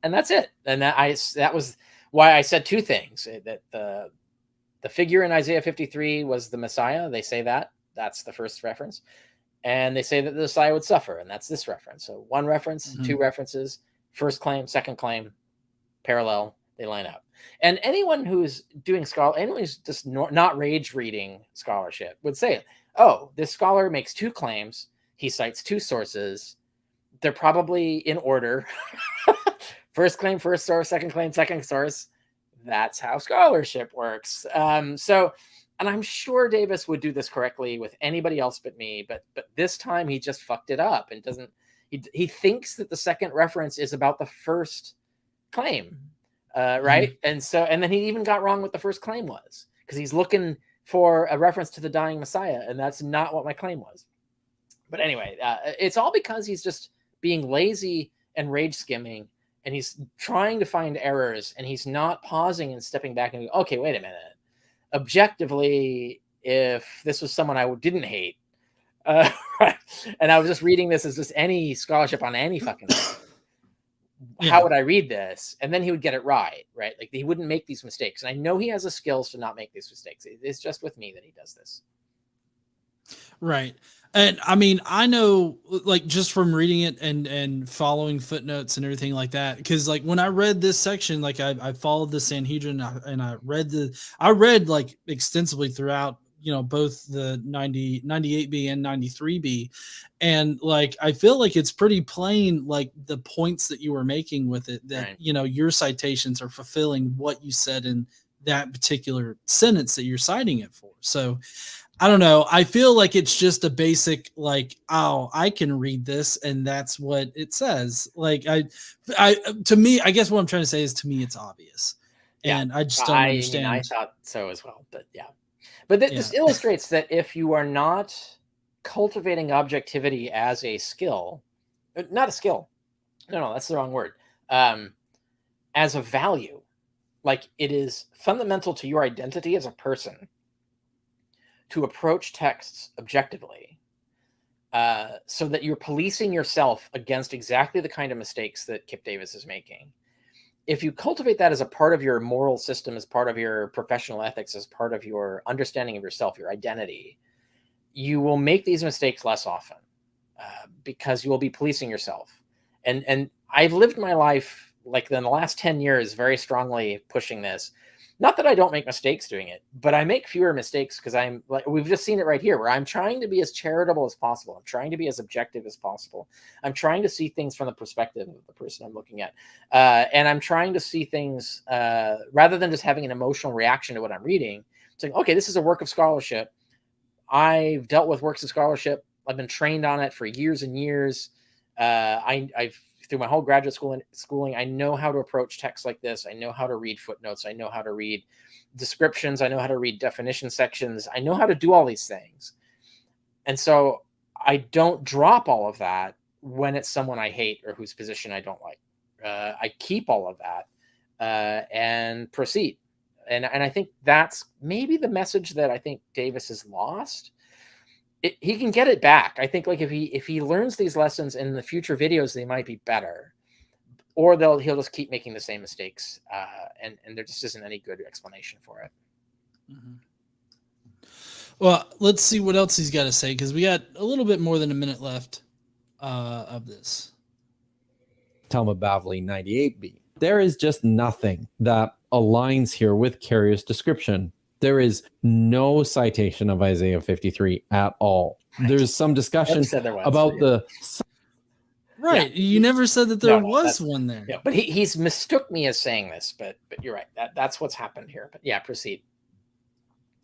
And that's it. And that was why I said two things, that the figure in Isaiah 53 was the Messiah. They say that's the first reference. And they say that the Messiah would suffer, and that's this reference. So one reference, two references, first claim, second claim, parallel, they line up. And anyone who's anyone who's just not rage reading scholarship would say, oh, this scholar makes two claims, he cites two sources, they're probably in order. First claim, first source, second claim, second source. That's how scholarship works. And I'm sure Davis would do this correctly with anybody else but me, but this time he just fucked it up and doesn't. He thinks that the second reference is about the first claim, right? And then he even got wrong what the first claim was, because he's looking for a reference to the dying Messiah, and that's not what my claim was. But anyway, it's all because he's just being lazy and rage skimming, and he's trying to find errors, and he's not pausing and stepping back and going, okay, wait a minute. Objectively, if this was someone I didn't hate, right, and I was just reading this as just any scholarship on any fucking thing, how would I read this? And then he would get it right? Like he wouldn't make these mistakes. And I know he has the skills to not make these mistakes. It's just with me that he does this. Right. And I mean, I know, like, just from reading it and following footnotes and everything like that, because like when I read this section, like I followed the Sanhedrin and I read like extensively throughout, both the 98B and 93B. And like, I feel like it's pretty plain, like the points that you were making with it, that, Right. Your citations are fulfilling what you said in that particular sentence that you're citing it for. So I don't know. I feel like it's just a basic, like, oh, I can read this and that's what it says. Like to me, I guess what I'm trying to say is, to me, it's obvious. Yeah. And I just don't understand. I thought so as well, but yeah. But this illustrates that if you are not cultivating objectivity as a skill, not a skill. No, that's the wrong word. As a value, like it is fundamental to your identity as a person to approach texts objectively, so that you're policing yourself against exactly the kind of mistakes that Kipp Davis is making. If you cultivate that as a part of your moral system, as part of your professional ethics, as part of your understanding of yourself, your identity, you will make these mistakes less often, because you will be policing yourself. And I've lived my life, like in the last 10 years, very strongly pushing this. Not that I don't make mistakes doing it, but I make fewer mistakes because I'm like, we've just seen it right here, where I'm trying to be as charitable as possible. I'm trying to be as objective as possible. I'm trying to see things from the perspective of the person I'm looking at. And I'm trying to see things rather than just having an emotional reaction to what I'm reading, saying, okay, this is a work of scholarship. I've dealt with works of scholarship. I've been trained on it for years and years. I've through my whole graduate schooling, I know how to approach texts like this. I know how to read footnotes. I know how to read descriptions. I know how to read definition sections. I know how to do all these things. And so I don't drop all of that when it's someone I hate or whose position I don't like. I keep all of that and proceed. And I think that's maybe the message that I think Davis has lost. He can get it back. I think, like, if he learns these lessons in the future videos, they might be better, or he'll just keep making the same mistakes, and there just isn't any good explanation for it. Mm-hmm. Well, let's see what else he's got to say, because we got a little bit more than a minute left of this. Talmud Bavli 98b. There is just nothing that aligns here with Carrier's description. There is no citation of Isaiah 53 at all. There's some discussion about the... Right. Yeah. You never said that there was one there. Yeah, but he's mistook me as saying this, but you're right. That's what's happened here. But yeah, proceed.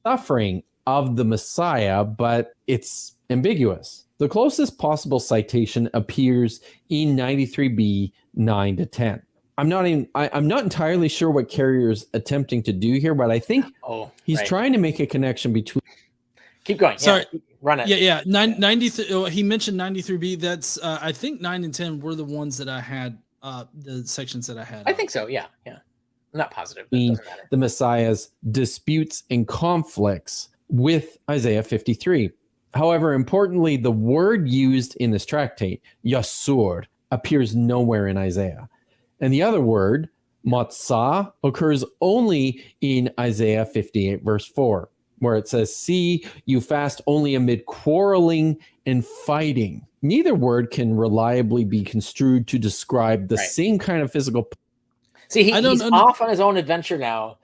Suffering of the Messiah, but it's ambiguous. The closest possible citation appears in 93b 9-10. I'm not entirely sure what Carrier's attempting to do here, but I think he's trying to make a connection between. Keep going. Sorry, run it. Yeah. 93. He mentioned 93b. That's I think 9 and 10 were the ones that I had. The sections that I had. I think so. Yeah. I'm not positive. But it doesn't matter. The Messiah's disputes and conflicts with Isaiah 53. However, importantly, the word used in this tractate, yasur, appears nowhere in Isaiah. And the other word, matzah, occurs only in Isaiah 58, verse 4, where it says, see, you fast only amid quarreling and fighting. Neither word can reliably be construed to describe the same kind of physical. See, he's off on his own adventure now.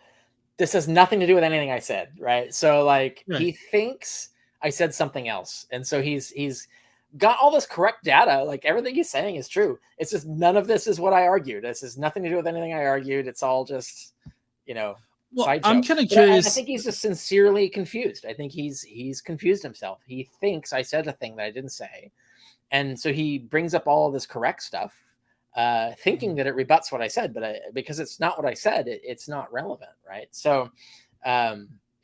This has nothing to do with anything I said, right? So, like, he thinks I said something else. And so he's got all this correct data. Like, everything he's saying is true. It's just none of this is what I argued. This has nothing to do with anything I argued. It's all just, well, I'm kind of curious. I think he's just sincerely confused. I think he's confused himself. He thinks I said a thing that I didn't say. And so he brings up all of this correct stuff, thinking that it rebuts what I said, but because it's not what I said, it's not relevant, right? So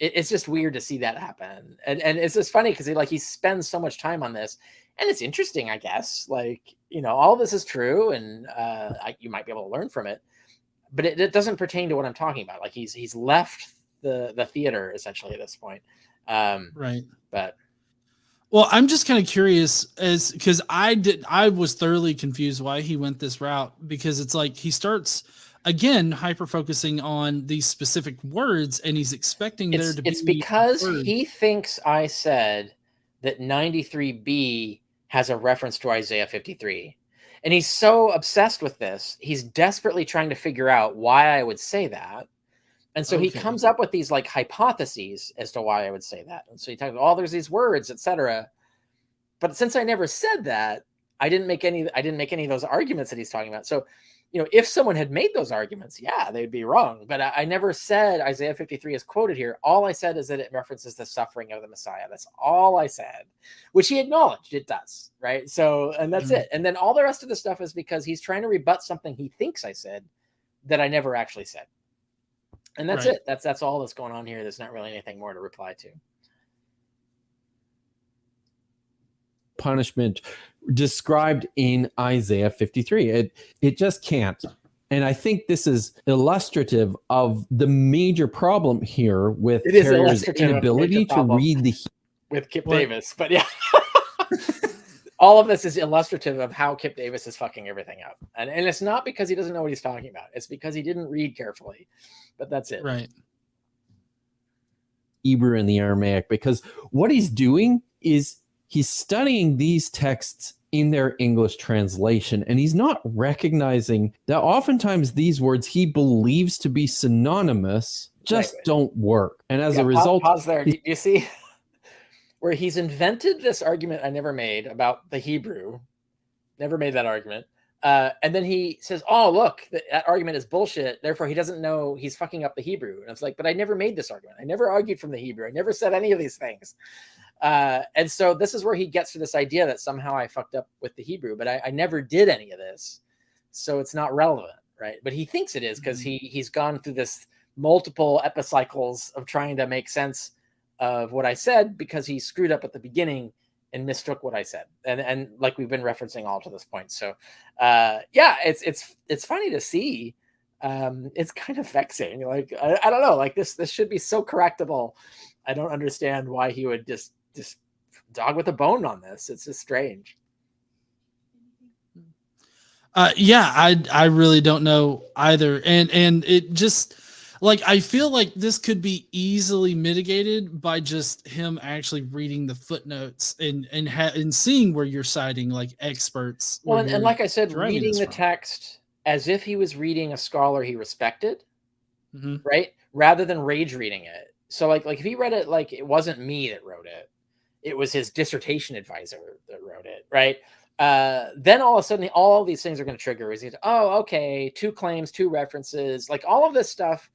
it's just weird to see that happen. And it's just funny because he spends so much time on this. And it's interesting, I guess. Like, all this is true, and you might be able to learn from it, but it doesn't pertain to what I'm talking about. Like, he's left the theater essentially at this point. Right. But well, I'm just kind of curious because I was thoroughly confused why he went this route, because it's like he starts again hyper focusing on these specific words, and he's expecting there to be. It's because he thinks I said that 93b has a reference to Isaiah 53, and he's so obsessed with this, he's desperately trying to figure out why I would say that. And so he comes up with these like hypotheses as to why I would say that. And so he talks about, there's these words, etc. But since I never said that, I didn't make any of those arguments that he's talking about. So, if someone had made those arguments, yeah, they'd be wrong. But I never said Isaiah 53 is quoted here. All I said is that it references the suffering of the Messiah. That's all I said, which he acknowledged it does, right? So, and that's it. And then all the rest of the stuff is because he's trying to rebut something he thinks I said that I never actually said. And that's it. That's all that's going on here. There's not really anything more to reply to. Punishment described in Isaiah 53. It just can't. And I think this is illustrative of the major problem here with Carrier's inability to read the with Kipp Davis. But yeah. All of this is illustrative of how Kipp Davis is fucking everything up. And it's not because he doesn't know what he's talking about. It's because he didn't read carefully. But that's it. Right. Hebrew and the Aramaic, because what he's doing is he's studying these texts in their English translation, and he's not recognizing that oftentimes these words he believes to be synonymous just don't work. And as a result... Pause there. Do you see where he's invented this argument I never made about the Hebrew? Never made that argument. And then he says, look, that argument is bullshit. Therefore, he doesn't know, he's fucking up the Hebrew. And it's like, but I never made this argument. I never argued from the Hebrew. I never said any of these things. And so this is where he gets to this idea that somehow I fucked up with the Hebrew, but I never did any of this. So it's not relevant, right? But he thinks it is because he's gone through this multiple epicycles of trying to make sense of what I said, because he screwed up at the beginning and mistook what I said, and like we've been referencing all to this point. So it's funny to see. It's kind of vexing. Like I don't know, like this should be so correctable. I don't understand why he would just dog with a bone on this. It's just strange. I really don't know either, and it just, like, I feel like this could be easily mitigated by just him actually reading the footnotes and seeing where you're citing like experts. Well, and like I said, reading the text as if he was reading a scholar he respected, right? Rather than rage reading it. So like if he read it like it wasn't me that wrote it, it was his dissertation advisor that wrote it, right? Then all of a sudden, all of these things are going to trigger. Is okay, 2 claims, 2 references, like all of this stuff.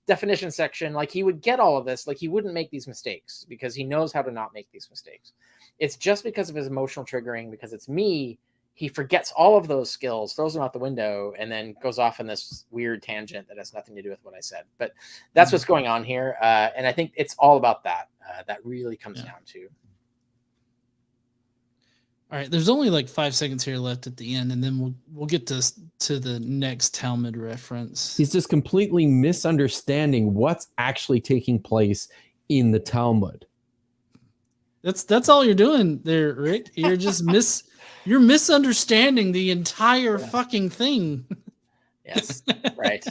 Definition section, like he would get all of this, like he wouldn't make these mistakes because he knows how to not make these mistakes. It's just because of his emotional triggering, because it's me, he forgets all of those skills, throws them out the window, and then goes off in this weird tangent that has nothing to do with what I said. But that's what's going on here, and I think it's all about that. That really comes down to. All right, there's only like 5 seconds here left at the end, and then we'll get to the next Talmud reference. He's just completely misunderstanding what's actually taking place in the Talmud. That's all you're doing there, Rick. You're just you're misunderstanding the entire fucking thing. Yes, right.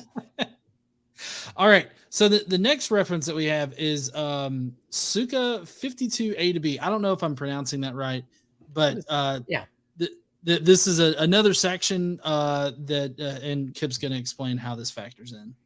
All right. So the next reference that we have is Sukkah 52a to b. I don't know if I'm pronouncing that right. But this is another section and Kip's going to explain how this factors in.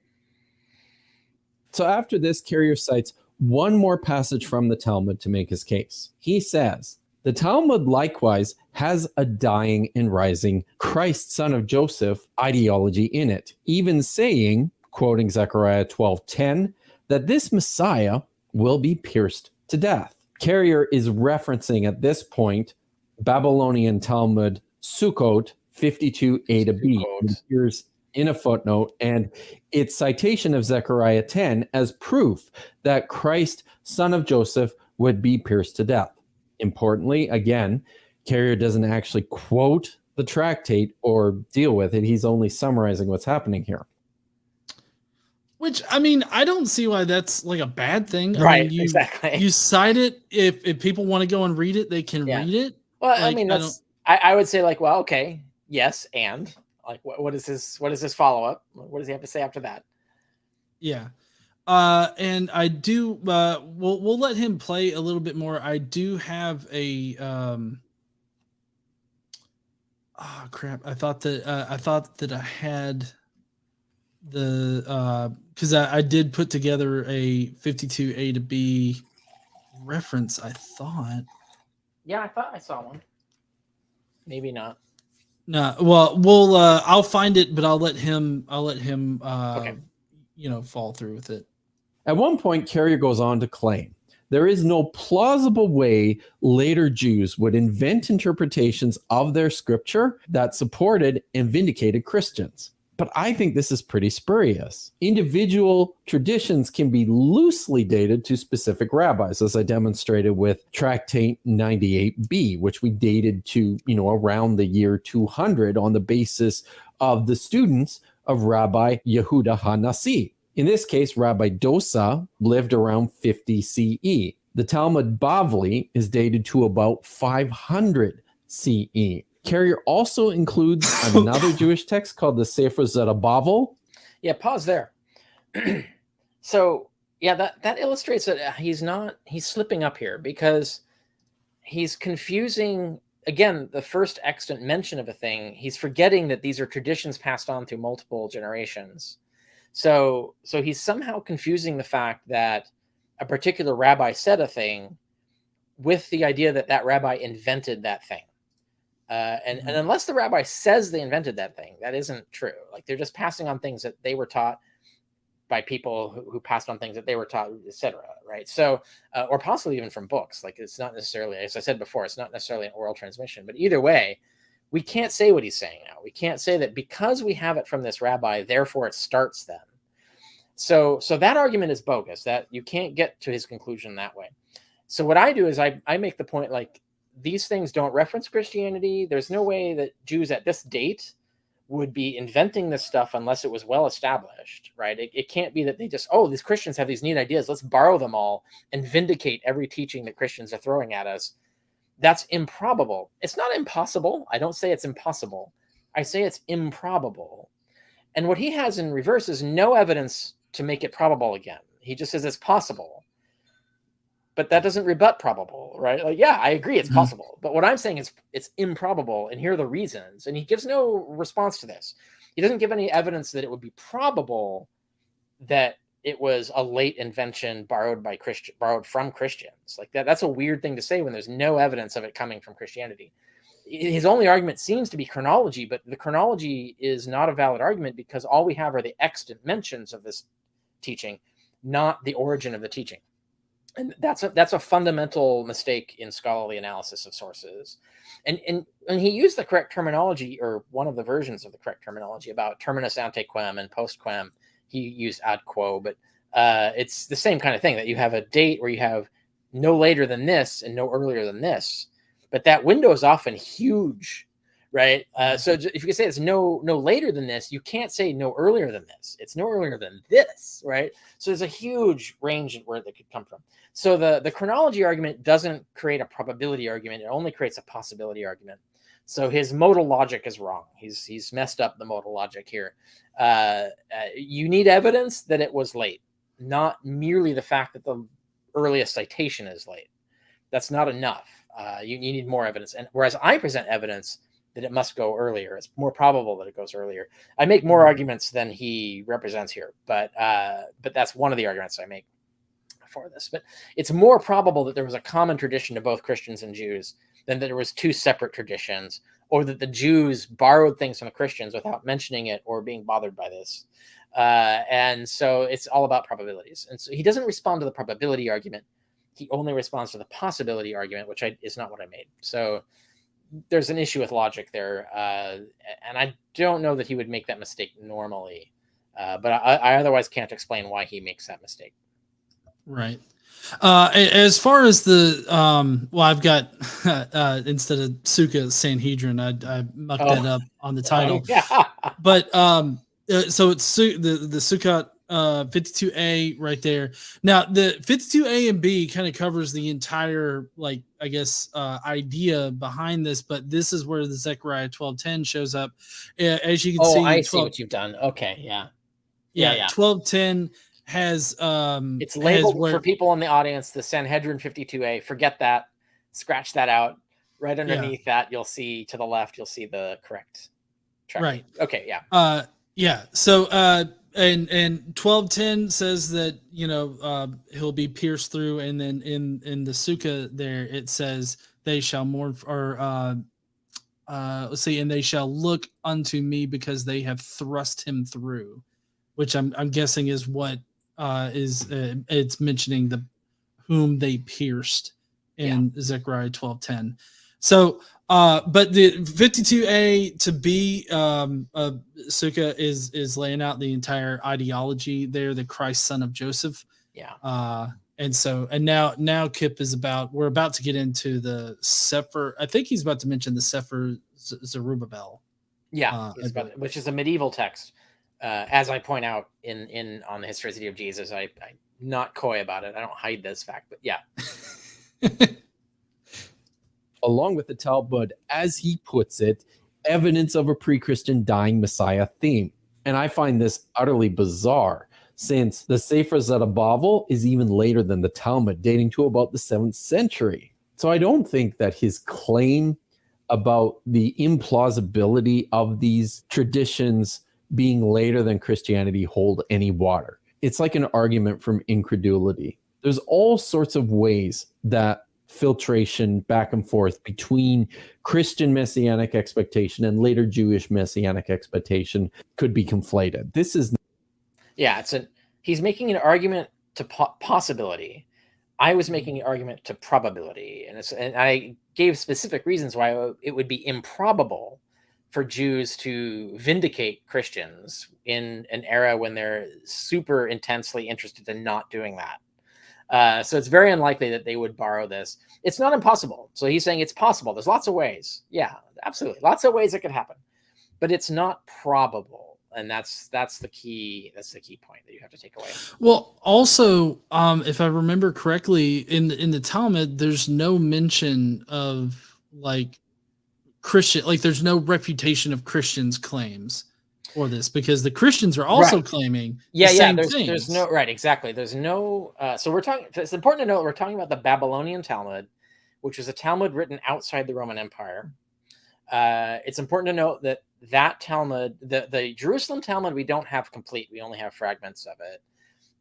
So after this, Carrier cites one more passage from the Talmud to make his case. He says, the Talmud likewise has a dying and rising Christ, son of Joseph, ideology in it, even saying, quoting Zechariah 12:10, that this Messiah will be pierced to death. Carrier is referencing at this point Babylonian Talmud Sukkot 52a to b. It appears in a footnote, and its citation of Zechariah 10 as proof that Christ, son of Joseph, would be pierced to death. Importantly, again, Carrier doesn't actually quote the tractate or deal with it. He's only summarizing what's happening here. Which, I mean, I don't see why that's like a bad thing. I Right, mean, exactly. you cite it. If people want to go and read it, they can Yeah. read it. Well, I Like, mean, I don't. I would say like, well, okay, yes, and like, what is his follow up? What does he have to say after that? Yeah. And I do. We'll let him play a little bit more. I do have a. Oh crap! I thought that I had the because I did put together a 52A to B reference. I thought. Yeah, I thought I saw one. Maybe not. No, well, we'll I'll find it, but I'll let him Okay. Fall through with it. At one point, Carrier goes on to claim there is no plausible way later Jews would invent interpretations of their scripture that supported and vindicated Christians. But I think this is pretty spurious. Individual traditions can be loosely dated to specific rabbis, as I demonstrated with Tractate 98b, which we dated to, around the year 200 on the basis of the students of Rabbi Yehuda HaNasi. In this case, Rabbi Dosa lived around 50 CE. The Talmud Bavli is dated to about 500 CE. Carrier also includes another Jewish text called the Sefer Zerubbabel. Yeah, pause there. So, yeah, that illustrates that he's slipping up here because he's confusing, again, the first extant mention of a thing. He's forgetting that these are traditions passed on through multiple generations. So he's somehow confusing the fact that a particular rabbi said a thing with the idea that that rabbi invented that thing. And unless the rabbi says they invented that thing, that isn't true. Like, they're just passing on things that they were taught by people who passed on things that they were taught, etc. Right? So, or possibly even from books. Like, it's not necessarily, as I said before, it's not necessarily an oral transmission. But either way, we can't say what he's saying now. We can't say that because we have it from this rabbi, therefore it starts then. So that argument is bogus. That you can't get to his conclusion that way. So what I do is I make the point, like, these things don't reference Christianity. There's no way that Jews at this date would be inventing this stuff unless it was well established, right? It can't be that they just, these Christians have these neat ideas, let's borrow them all and vindicate every teaching that Christians are throwing at us. That's improbable. It's not impossible. I don't say it's impossible. I say it's improbable. And what he has in reverse is no evidence to make it probable again. He just says it's possible. But that doesn't rebut probable, right? Like, yeah, I agree it's possible. But what I'm saying is it's improbable, and here are the reasons. And he gives no response to this. He doesn't give any evidence that it would be probable that it was a late invention borrowed from Christians. Like, that's a weird thing to say when there's no evidence of it coming from Christianity. His only argument seems to be chronology, but the chronology is not a valid argument because all we have are the extant mentions of this teaching, not the origin of the teaching. And that's a fundamental mistake in scholarly analysis of sources. And he used the correct terminology, or one of the versions of the correct terminology, about terminus ante quem and post quem. He used ad quo, but it's the same kind of thing, that you have a date where you have no later than this and no earlier than this. But that window is often huge, right? So if you can say it's no later than this, you can't say no earlier than this. It's no earlier than this, right? So there's a huge range where they could come from. So the chronology argument doesn't create a probability argument. It only creates a possibility argument. So his modal logic is wrong. He's messed up the modal logic here. You need evidence that it was late, not merely the fact that the earliest citation is late. That's not enough. You need more evidence. And whereas I present evidence that it must go earlier, it's more probable that it goes earlier. I make more arguments than he represents here, but that's one of the arguments I make for this. But it's more probable that there was a common tradition to both Christians and Jews than that there was two separate traditions, or that the Jews borrowed things from the Christians without mentioning it or being bothered by this. And so it's all about probabilities. And so he doesn't respond to the probability argument. He only responds to the possibility argument, which is not what I made. So there's an issue with logic there. And I don't know that he would make that mistake normally. But I otherwise can't explain why he makes that mistake. Right. As far as the well, I've got instead of Sukkah Sanhedrin, I mucked that up on the title. Yeah. But so it's the Sukkot 52a right there. Now the 52a and b kind of covers the entire, like, I guess idea behind this, but this is where the Zechariah 12:10 shows up. As you can Oh, see, I see 12, what you've done. Okay, yeah. yeah, 12:10 has It's has labeled for where, people in the audience, the Sanhedrin 52a. Forget that. Scratch that out. Right yeah, underneath that, you'll see to the left, you'll see the correct tracking. right. Okay, yeah. Yeah. So and 12:10 says that, he'll be pierced through, and then in the Sukkah there it says they shall mourn, or let's see, and they shall look unto me because they have thrust him through, which I'm guessing is what is it's mentioning the whom they pierced in Zechariah 12:10. So but the 52a to b Sukkah is laying out the entire ideology there, the Christ son of Joseph. Yeah. And now Kip is we're about to get into the Sefer. I think he's about to mention the Sefer Zerubbabel. Yeah, which is a medieval text. As I point out in on the Historicity of Jesus, I'm not coy about it. I don't hide this fact, but yeah. Along with the Talmud, as he puts it, evidence of a pre-Christian dying Messiah theme. And I find this utterly bizarre, since the Sefer Zerubbabel is even later than the Talmud, dating to about the 7th century. So I don't think that his claim about the implausibility of these traditions being later than Christianity hold any water. It's like an argument from incredulity. There's all sorts of ways that filtration back and forth between Christian messianic expectation and later Jewish messianic expectation could be conflated. This is, yeah, he's making an argument to possibility. I was making an argument to probability, and I gave specific reasons why it would be improbable for Jews to vindicate Christians in an era when they're super intensely interested in not doing that. So it's very unlikely that they would borrow this. It's not impossible. So he's saying it's possible. There's lots of ways. Yeah, absolutely. Lots of ways it could happen, but it's not probable. And that's the key. That's the key point that you have to take away. Well, also, if I remember correctly, in the Talmud, there's no mention of like Christian, like there's no refutation of Christians' claims for this, because the Christians are also claiming the same things. There's no right, exactly. There's no. So we're talking. It's important to note we're talking about the Babylonian Talmud, which was a Talmud written outside the Roman Empire. It's important to note that Talmud, the Jerusalem Talmud, we don't have complete. We only have fragments of it,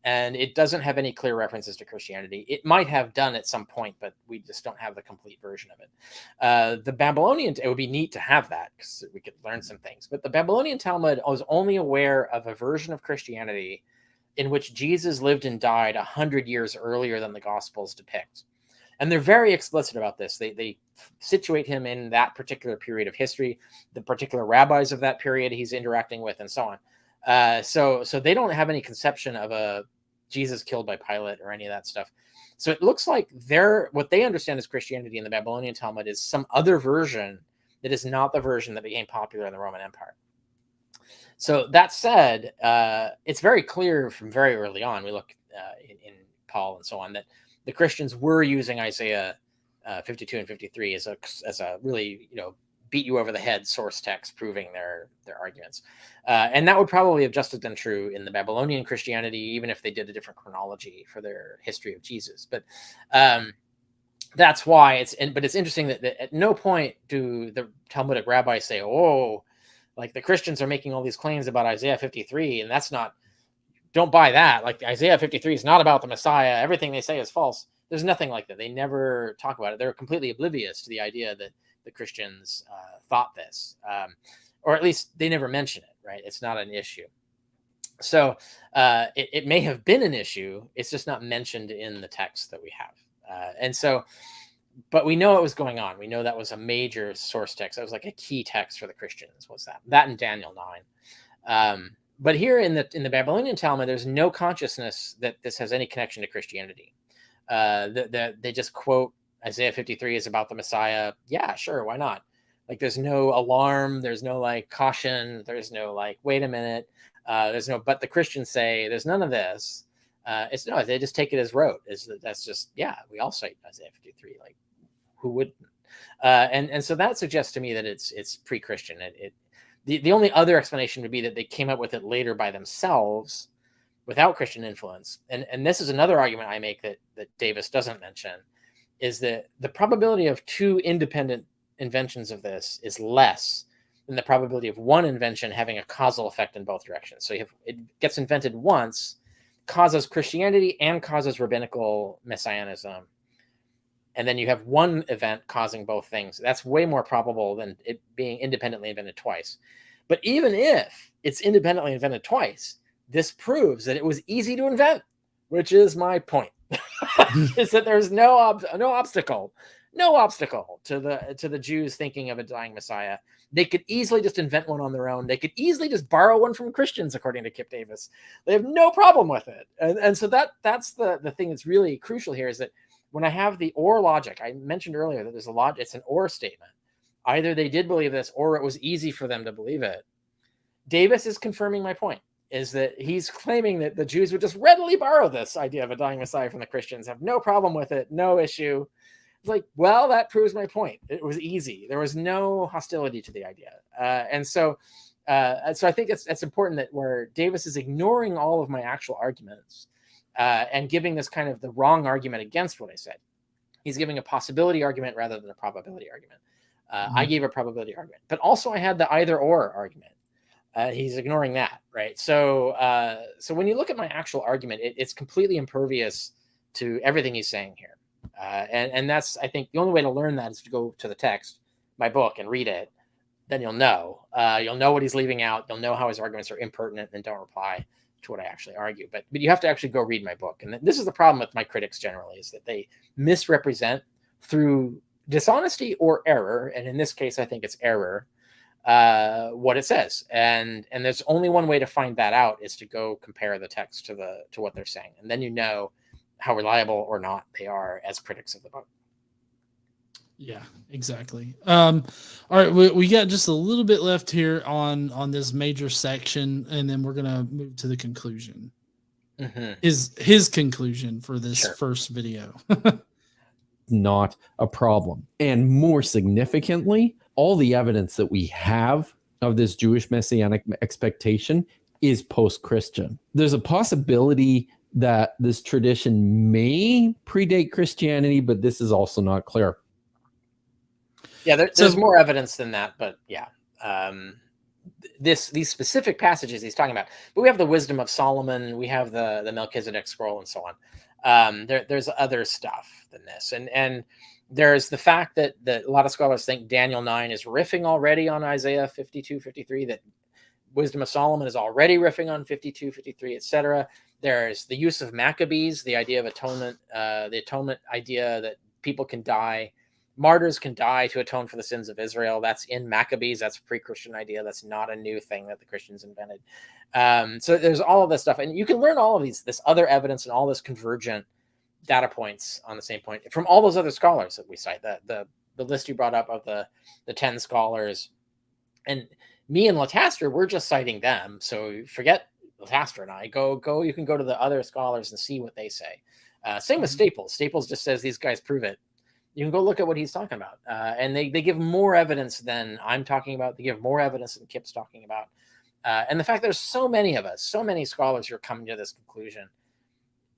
and it doesn't have any clear references to Christianity. It might have done at some point, but we just don't have the complete version of it. The Babylonian, it would be neat to have that because we could learn some things. But the Babylonian Talmud was only aware of a version of Christianity in which Jesus lived and died 100 years earlier than the Gospels depict. And they're very explicit about this. They situate him in that particular period of history, the particular rabbis of that period he's interacting with, and so on. So they don't have any conception of a Jesus killed by Pilate or any of that stuff. So it looks like what they understand as Christianity in the Babylonian Talmud is some other version that is not the version that became popular in the Roman Empire. So that said, it's very clear from very early on, we look in Paul and so on, that the Christians were using Isaiah 52 and 53 as a really, beat you over the head source text proving their arguments. And that would probably have just been true in the Babylonian Christianity, even if they did a different chronology for their history of Jesus. But that's why but it's interesting that at no point do the Talmudic rabbis say, oh, like the Christians are making all these claims about Isaiah 53, and that's not, don't buy that. Like Isaiah 53 is not about the Messiah. Everything they say is false. There's nothing like that. They never talk about it. They're completely oblivious to the idea that the Christians thought this, or at least they never mention it, right? It's not an issue. So it may have been an issue. It's just not mentioned in the text that we have. But we know it was going on. We know that was a major source text. That was like a key text for the Christians, was that and Daniel 9. But here in the Babylonian Talmud, there's no consciousness that this has any connection to Christianity. They just quote Isaiah 53 is about the Messiah. Yeah, sure, why not? Like, there's no alarm, there's no like caution, there's no like, wait a minute, there's no, but the Christians say, there's none of this. It's no, they just take it as rote. That's just, yeah, we all cite Isaiah 53. Like, who wouldn't? And so that suggests to me that it's pre-Christian. The only other explanation would be that they came up with it later by themselves without Christian influence. And this is another argument I make that Davis doesn't mention, is that the probability of two independent inventions of this is less than the probability of one invention having a causal effect in both directions. So it gets invented once, causes Christianity and causes rabbinical messianism, and then you have one event causing both things. That's way more probable than it being independently invented twice. But even if it's independently invented twice, this proves that it was easy to invent, which is my point. Is that there's no obstacle to the Jews thinking of a dying Messiah. They could easily just invent one on their own. They could easily just borrow one from Christians, according to Kipp Davis. They have no problem with it. And so that's the thing that's really crucial here, is that when I have the or logic, I mentioned earlier that there's a lot, it's an or statement. Either they did believe this or it was easy for them to believe it. Davis is confirming my point, is that he's claiming that the Jews would just readily borrow this idea of a dying Messiah from the Christians, have no problem with it, no issue. It's like, well, that proves my point. It was easy. There was no hostility to the idea. And so I think it's important that where Davis is ignoring all of my actual arguments and giving this kind of the wrong argument against what I said. He's giving a possibility argument rather than a probability argument. I gave a probability argument, but also I had the either or argument. He's ignoring that, right? So when you look at my actual argument, it's completely impervious to everything he's saying here. And that's, I think, the only way to learn that is to go to the text, my book, and read it. Then you'll know what he's leaving out. You'll know how his arguments are impertinent and don't reply to what I actually argue. But you have to actually go read my book. And this is the problem with my critics generally, is that they misrepresent through dishonesty or error. And in this case, I think it's error, what it says. And there's only one way to find that out, is to go compare the text to what they're saying. And then you know how reliable or not they are as critics of the book. Yeah, exactly. All right, we got just a little bit left here on this major section, and then we're gonna move to the conclusion. Mm-hmm. His conclusion for this Sure. first video. Not a problem. And more significantly, all the evidence that we have of this Jewish messianic expectation is post-Christian. There's a possibility that this tradition may predate Christianity, but this is also not clear. Yeah, there's more evidence than that, but yeah. These specific passages he's talking about, but we have the Wisdom of Solomon, we have the Melchizedek scroll, and so on. There's other stuff than this, and there's the fact that a lot of scholars think Daniel 9 is riffing already on Isaiah 52, 53, that Wisdom of Solomon is already riffing on 52, 53, etc. There's the use of Maccabees, the idea of atonement, the atonement idea that people can die, martyrs can die to atone for the sins of Israel. That's in Maccabees. That's a pre-Christian idea. That's not a new thing that the Christians invented. So there's all of this stuff, and you can learn all of this other evidence and all this convergent data points on the same point from all those other scholars that we cite. The list you brought up of the 10 scholars, and me and Lataster, we're just citing them. So forget Lataster and I. Go. You can go to the other scholars and see what they say. Same with Staples. Staples just says these guys prove it. You can go look at what he's talking about. And they give more evidence than I'm talking about. They give more evidence than Kip's talking about. And the fact there's so many of us, so many scholars who are coming to this conclusion,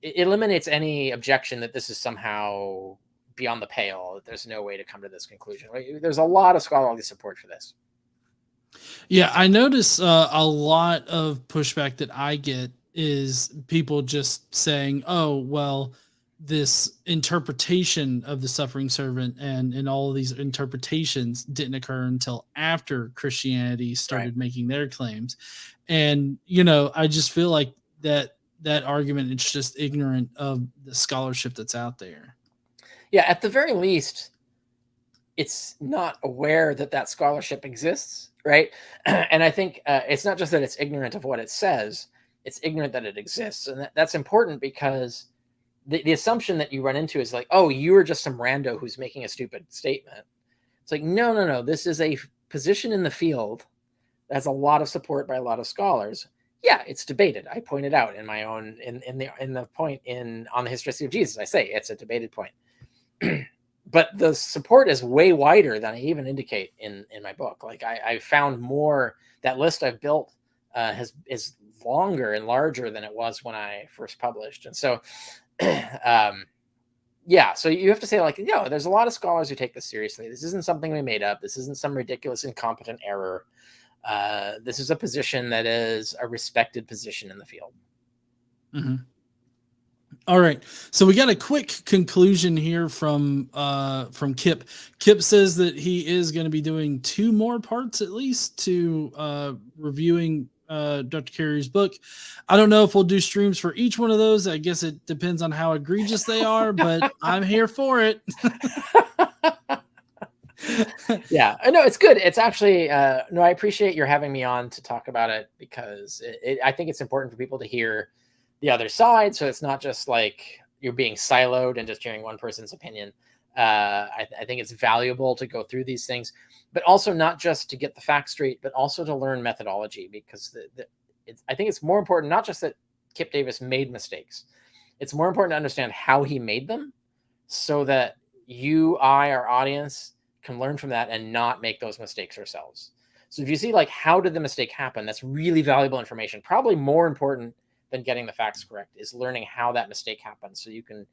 it eliminates any objection that this is somehow beyond the pale, that there's no way to come to this conclusion. There's a lot of scholarly support for this. Yeah, I notice a lot of pushback that I get is people just saying, oh, well, this interpretation of the suffering servant and all of these interpretations didn't occur until after Christianity started making their claims. And, I just feel like that argument, it's just ignorant of the scholarship that's out there. Yeah, at the very least, it's not aware that scholarship exists, right? And I think it's not just that it's ignorant of what it says, it's ignorant that it exists. And that's important because the assumption that you run into is like, oh, you are just some rando who's making a stupid statement. It's like, no. This is a position in the field that has a lot of support by a lot of scholars. Yeah, it's debated. I pointed out in my own in the point on the historicity of Jesus. I say it's a debated point. But the support is way wider than I even indicate in my book. Like I found more, that list I've built is longer and larger than it was when I first published. And so, yeah, so you have to say like, there's a lot of scholars who take this seriously. This isn't something we made up. This isn't some ridiculous, incompetent error. This is a position that is a respected position in the field. Mm-hmm. All right, so we got a quick conclusion here from Kipp. Kipp says that he is going to be doing 2 more parts at least to reviewing Dr. Carey's book. I don't know if we'll do streams for each one of those. I guess it depends on how egregious they are, but I'm here for it. Yeah, no, it's good. It's actually no, I appreciate your having me on to talk about it, because I think it's important for people to hear the other side, so it's not just like you're being siloed and just hearing one person's opinion. I think it's valuable to go through these things, but also not just to get the facts straight, but also to learn methodology, because I think it's more important not just that Kip Davis made mistakes. It's more important to understand how he made them, so that our audience can learn from that and not make those mistakes ourselves. So if you see like, how did the mistake happen, that's really valuable information. Probably more important than getting the facts correct is learning how that mistake happened, so you can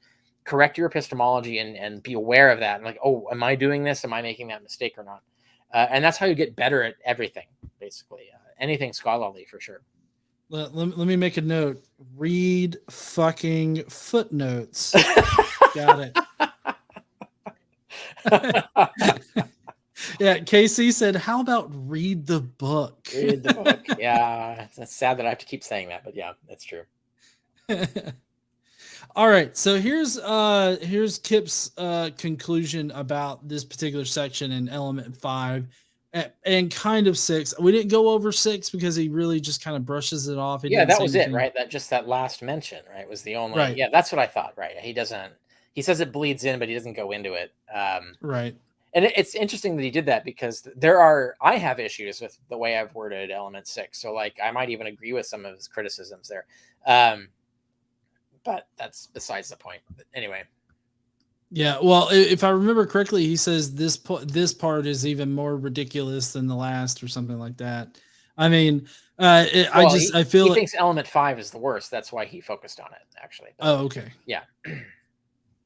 correct your epistemology and be aware of that. And like, oh, am I doing this? Am I making that mistake or not? And that's how you get better at everything, basically. Anything scholarly, for sure. Let me make a note. Read fucking footnotes. Got it. Yeah, KC said, how about read the book? Read the book. Yeah, it's sad that I have to keep saying that, but yeah, that's true. All right, so here's Kip's conclusion about this particular section in element 5 and kind of 6. We didn't go over 6 because he really just kind of brushes it off. Yeah, that was it, right? That last mention, right, was the only. Right. Yeah, that's what I thought. Right, he says it bleeds in, but he doesn't go into it. Right. And it's interesting that he did that, because I have issues with the way I've worded element 6. So like, I might even agree with some of his criticisms there. But that's besides the point. But anyway. Yeah. Well, if I remember correctly, he says this part is even more ridiculous than the last, or something like that. I mean, I feel he thinks element 5 is the worst. That's why he focused on it, actually. But, oh, okay. Yeah.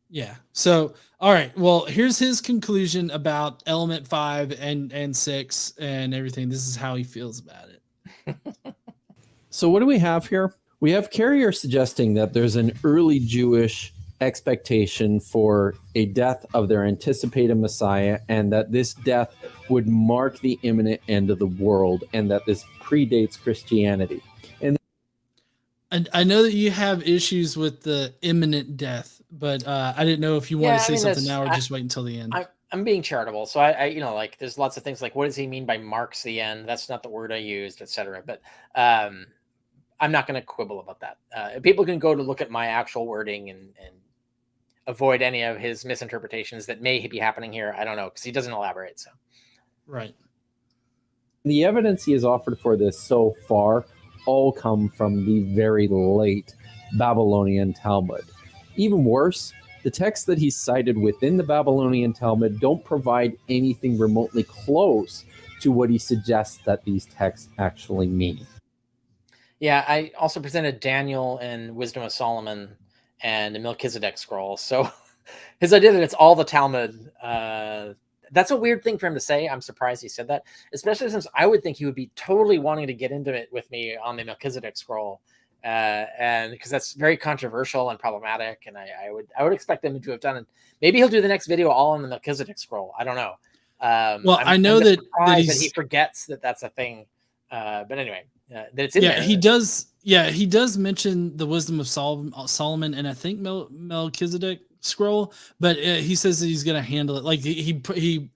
Yeah. So, all right. Well, here's his conclusion about element 5 and 6 and everything. This is how he feels about it. So what do we have here? We have Carrier suggesting that there's an early Jewish expectation for a death of their anticipated Messiah, and that this death would mark the imminent end of the world, and that this predates Christianity. And I know that you have issues with the imminent death, but I didn't know if you want to say something now or just wait until the end. I'm being charitable. So I like, there's lots of things like, what does he mean by marks the end? That's not the word I used, etc. But I'm not going to quibble about that. People can go to look at my actual wording and avoid any of his misinterpretations that may be happening here. I don't know, because he doesn't elaborate. So, right. The evidence he has offered for this so far all come from the very late Babylonian Talmud. Even worse, the texts that he cited within the Babylonian Talmud don't provide anything remotely close to what he suggests that these texts actually mean. Yeah, I also presented Daniel and Wisdom of Solomon and the Melchizedek scroll. So his idea that it's all the Talmud, that's a weird thing for him to say. I'm surprised he said that, especially since I would think he would be totally wanting to get into it with me on the Melchizedek scroll. And because that's very controversial and problematic. And I would expect him to have done it. Maybe he'll do the next video all on the Melchizedek scroll. I don't know. Well, I know that he forgets that that's a thing. But anyway, that it's in there. He does. Yeah, he does mention the Wisdom of Solomon, and I think Melchizedek scroll, but he says that he's going to handle it. Like he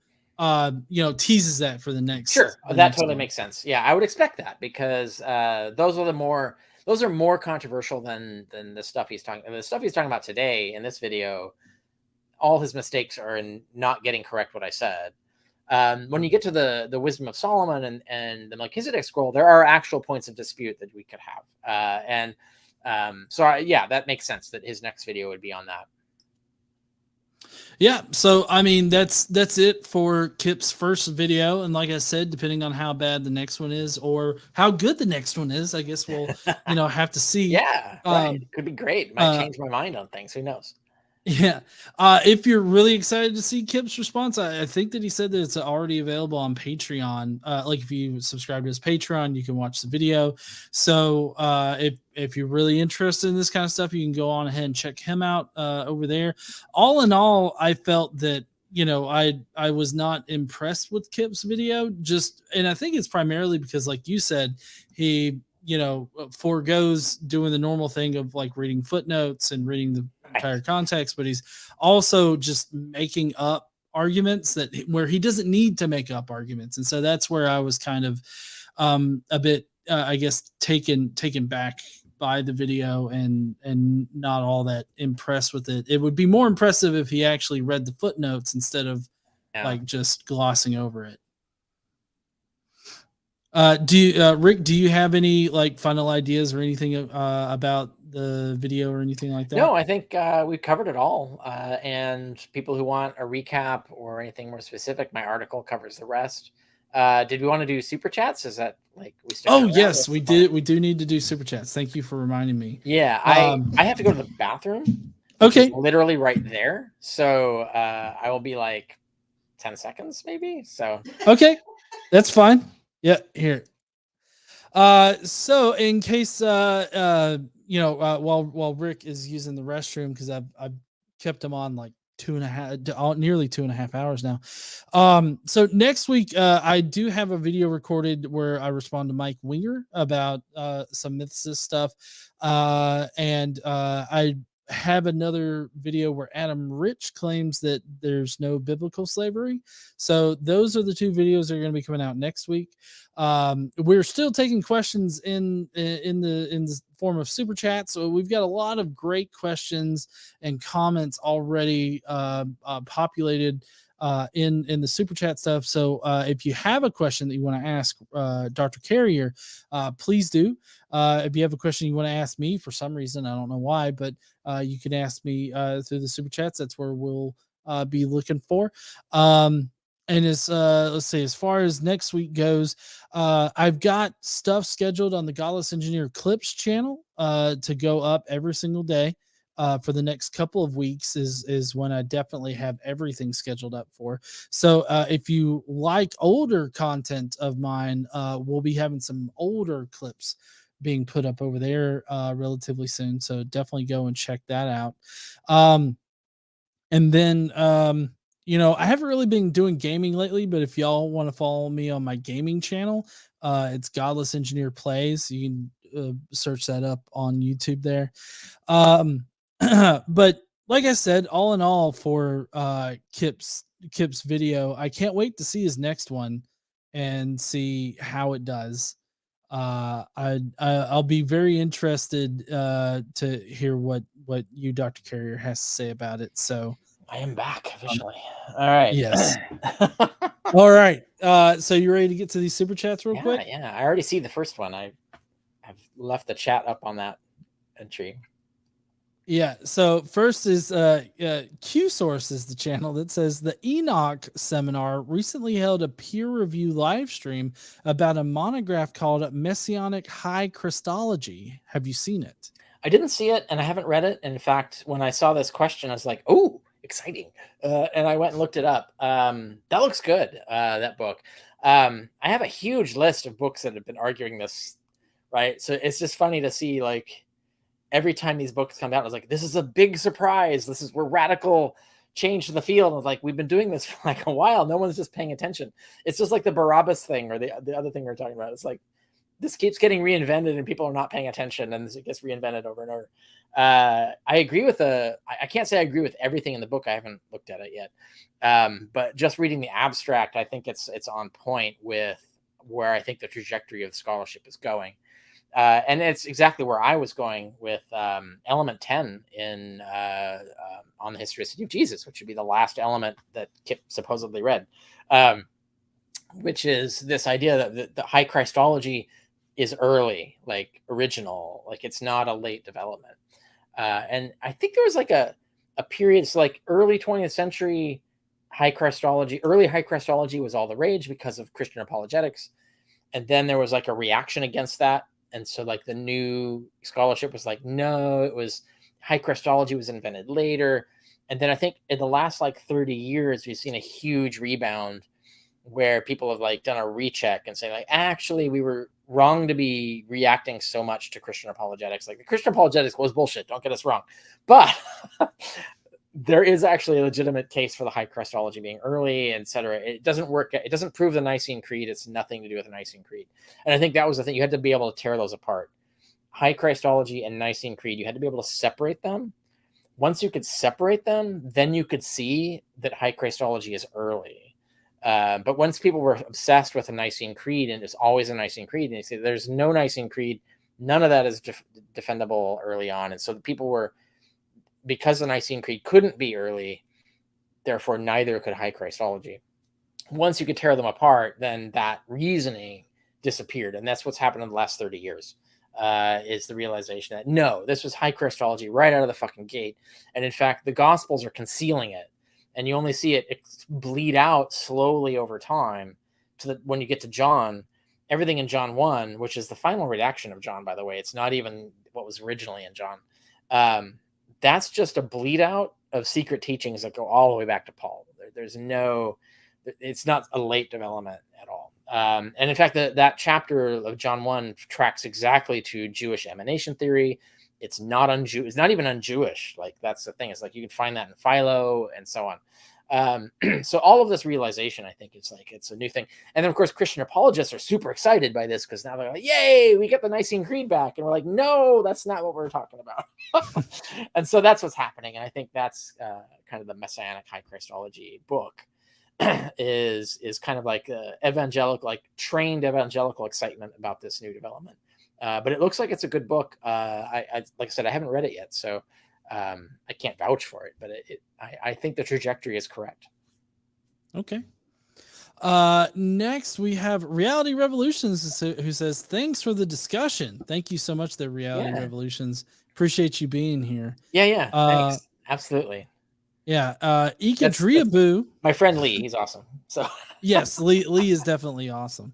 teases that for the next. Sure, the that next totally one. makes sense. Yeah, I would expect that because those are more controversial than the stuff he's talking. The stuff he's talking about today in this video, all his mistakes are in not getting correct what I said. When you get to the Wisdom of Solomon and the Melchizedek scroll, there are actual points of dispute that we could have, yeah, that makes sense that his next video would be on that. Yeah, so I mean that's it for Kip's first video, and like I said, depending on how bad the next one is or how good the next one is, I guess we'll have to see. Yeah, right. It could be great. Might change my mind on things. Who knows? Yeah. If you're really excited to see Kip's response, I think that he said that it's already available on Patreon. Like if you subscribe to his Patreon, you can watch the video. So if you're really interested in this kind of stuff, you can go on ahead and check him out over there. All in all, I felt that I was not impressed with Kip's video, and I think it's primarily because, like you said, he foregoes doing the normal thing of like reading footnotes and reading the entire context, but he's also just making up arguments where he doesn't need to make up arguments. And so that's where I was kind of a bit I guess taken back by the video and not all that impressed with it. It would be more impressive if he actually read the footnotes instead of like just glossing over it. Rick, do you have any like final ideas or anything about the video or anything like that? No, I think we've covered it all. And people who want a recap or anything more specific, my article covers the rest. Did we want to do super chats? Is that like we? Oh yes, we did. We do need to do super chats. Thank you for reminding me. Yeah, I have to go to the bathroom. Okay, literally right there. So I will be like 10 seconds, maybe. So okay, that's fine. Yeah, here. So in case while Rick is using the restroom, because I've kept him on like nearly 2.5 hours now. So next week I do have a video recorded where I respond to Mike Winger about some mythicist stuff, and I have another video where Adam Rich claims that there's no biblical slavery. So those are the two videos that are going to be coming out next week. We're still taking questions in the form of super chat. So we've got a lot of great questions and comments already populated in the super chat stuff. So if you have a question that you want to ask Dr. Carrier, please do. If you have a question you want to ask me for some reason, I don't know why, but you can ask me through the super chats. That's where we'll be looking for. And let's see, as far as next week goes, I've got stuff scheduled on the Godless Engineer Clips channel to go up every single day. For the next couple of weeks is when I definitely have everything scheduled up for. So if you like older content of mine, we'll be having some older clips being put up over there relatively soon. So definitely go and check that out. And then I haven't really been doing gaming lately, but if y'all want to follow me on my gaming channel, it's Godless Engineer Plays. You can search that up on YouTube there. But like I said, all in all, for Kip's video, I can't wait to see his next one and see how it does. I'll be very interested to hear what you, Dr. Carrier, has to say about it. So I am back officially. All right. Yes. All right. So you ready to get to these super chats real quick? Yeah. I already see the first one. I've left the chat up on that entry. Yeah. So first is Q Source is the channel that says the Enoch seminar recently held a peer review live stream about a monograph called Messianic High Christology. Have you seen it? I didn't see it and I haven't read it. And in fact, when I saw this question, I was like, oh, exciting. And I went and looked it up. That looks good. That book. I have a huge list of books that have been arguing this. Right. So it's just funny to see like, every time these books come out, I was like, this is a big surprise. We're radical change to the field. And I was like, we've been doing this for like a while. No one's just paying attention. It's just like the Barabbas thing or the other thing we we're talking about. It's like this keeps getting reinvented and people are not paying attention, and it gets reinvented over and over. I agree with I can't say I agree with everything in the book. I haven't looked at it yet. But just reading the abstract, I think it's on point with where I think the trajectory of scholarship is going. And it's exactly where I was going with element 10 in on the historicity of Jesus, which would be the last element that Kipp supposedly read, which is this idea that the high Christology is early, like original, like it's not a late development. And I think there was like a period, so like early 20th century early high Christology was all the rage because of Christian apologetics. And then there was like a reaction against that. And so like the new scholarship was like, no, it was high Christology was invented later. And then I think in the last like 30 years, we've seen a huge rebound where people have like done a recheck and say like, actually, we were wrong to be reacting so much to Christian apologetics. Like the Christian apologetics was bullshit. Don't get us wrong. But there is actually a legitimate case for the high Christology being early, et cetera. It doesn't work. It doesn't prove the Nicene Creed. It's nothing to do with the Nicene Creed. And I think that was the thing. You had to be able to tear those apart. High Christology and Nicene Creed, you had to be able to separate them. Once you could separate them, then you could see that high Christology is early. But once people were obsessed with a Nicene Creed, and it's always a Nicene Creed, and they say there's no Nicene Creed, none of that is defendable early on. And so the people were, because the Nicene Creed couldn't be early, therefore neither could high Christology. Once you could tear them apart, then that reasoning disappeared. And that's what's happened in the last 30 years, is the realization that, no, this was high Christology right out of the fucking gate. And in fact, the Gospels are concealing it. And you only see it bleed out slowly over time to when you get to John. Everything in John 1, which is the final redaction of John, by the way, it's not even what was originally in John. That's just a bleed out of secret teachings that go all the way back to Paul. It's not a late development at all. And in fact, that chapter of John 1 tracks exactly to Jewish emanation theory. It's not it's not even un-Jewish. Like that's the thing. It's like you can find that in Philo and so on. So all of this realization, I think it's a new thing. And then of course, Christian apologists are super excited by this because now they're like, yay, we get the Nicene Creed back. And we're like, no, that's not what we're talking about. And so that's what's happening. And I think that's kind of the Messianic high Christology book is kind of like evangelical, like trained evangelical excitement about this new development. But it looks like it's a good book. I like I said, I haven't read it yet, so I can't vouch for it. But I think the trajectory is correct. Okay. Next, we have Reality Revolutions, who says, "Thanks for the discussion. Thank you so much, there, Reality Revolutions. Appreciate you being here." Yeah. Thanks. Absolutely. Yeah. Ikadriabu. My friend Lee, he's awesome. So yes, Lee is definitely awesome.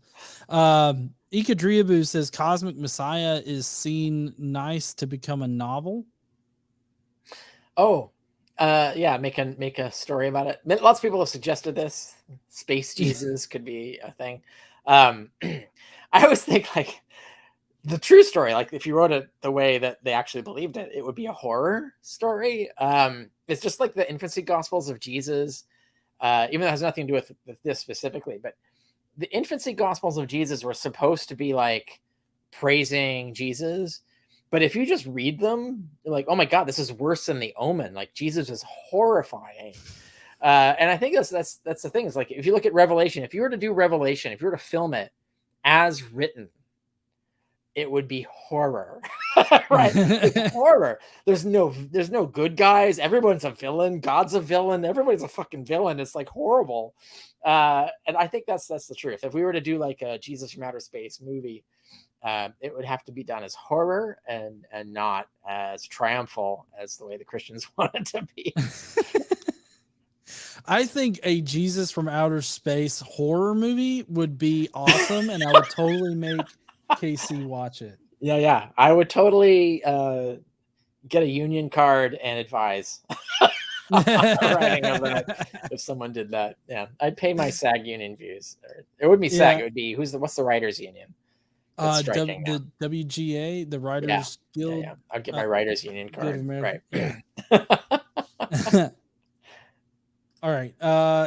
Ikadriabu says Cosmic Messiah is seen nice to become a novel. Oh, yeah, make a story about it. Lots of people have suggested this. Space Jesus could be a thing. I always think like the true story, like if you wrote it the way that they actually believed it, it would be a horror story. It's just like the infancy gospels of Jesus, even though it has nothing to do with this specifically, but the infancy gospels of Jesus were supposed to be like praising Jesus. But if you just read them, you're like, oh my God, this is worse than the Omen. Like Jesus is horrifying. And I think that's the thing. Is like, if you look at Revelation, if you were to do Revelation, if you were to film it as written, it would be horror, right? It's horror. There's no good guys. Everyone's a villain. God's a villain. Everybody's a fucking villain. It's like horrible. And I think that's the truth. If we were to do like a Jesus from Outer Space movie, it would have to be done as horror and not as triumphal as the way the Christians want it to be. I think a Jesus from Outer Space horror movie would be awesome, and I would totally make Casey watch it. Yeah. I would totally get a union card and advise writing of that if someone did that. Yeah, I'd pay my SAG union views. It wouldn't be SAG. It would be what's the writers union? The WGA, the Writers Guild. Yeah. I'd get my writers union card. Right. Yeah. All right.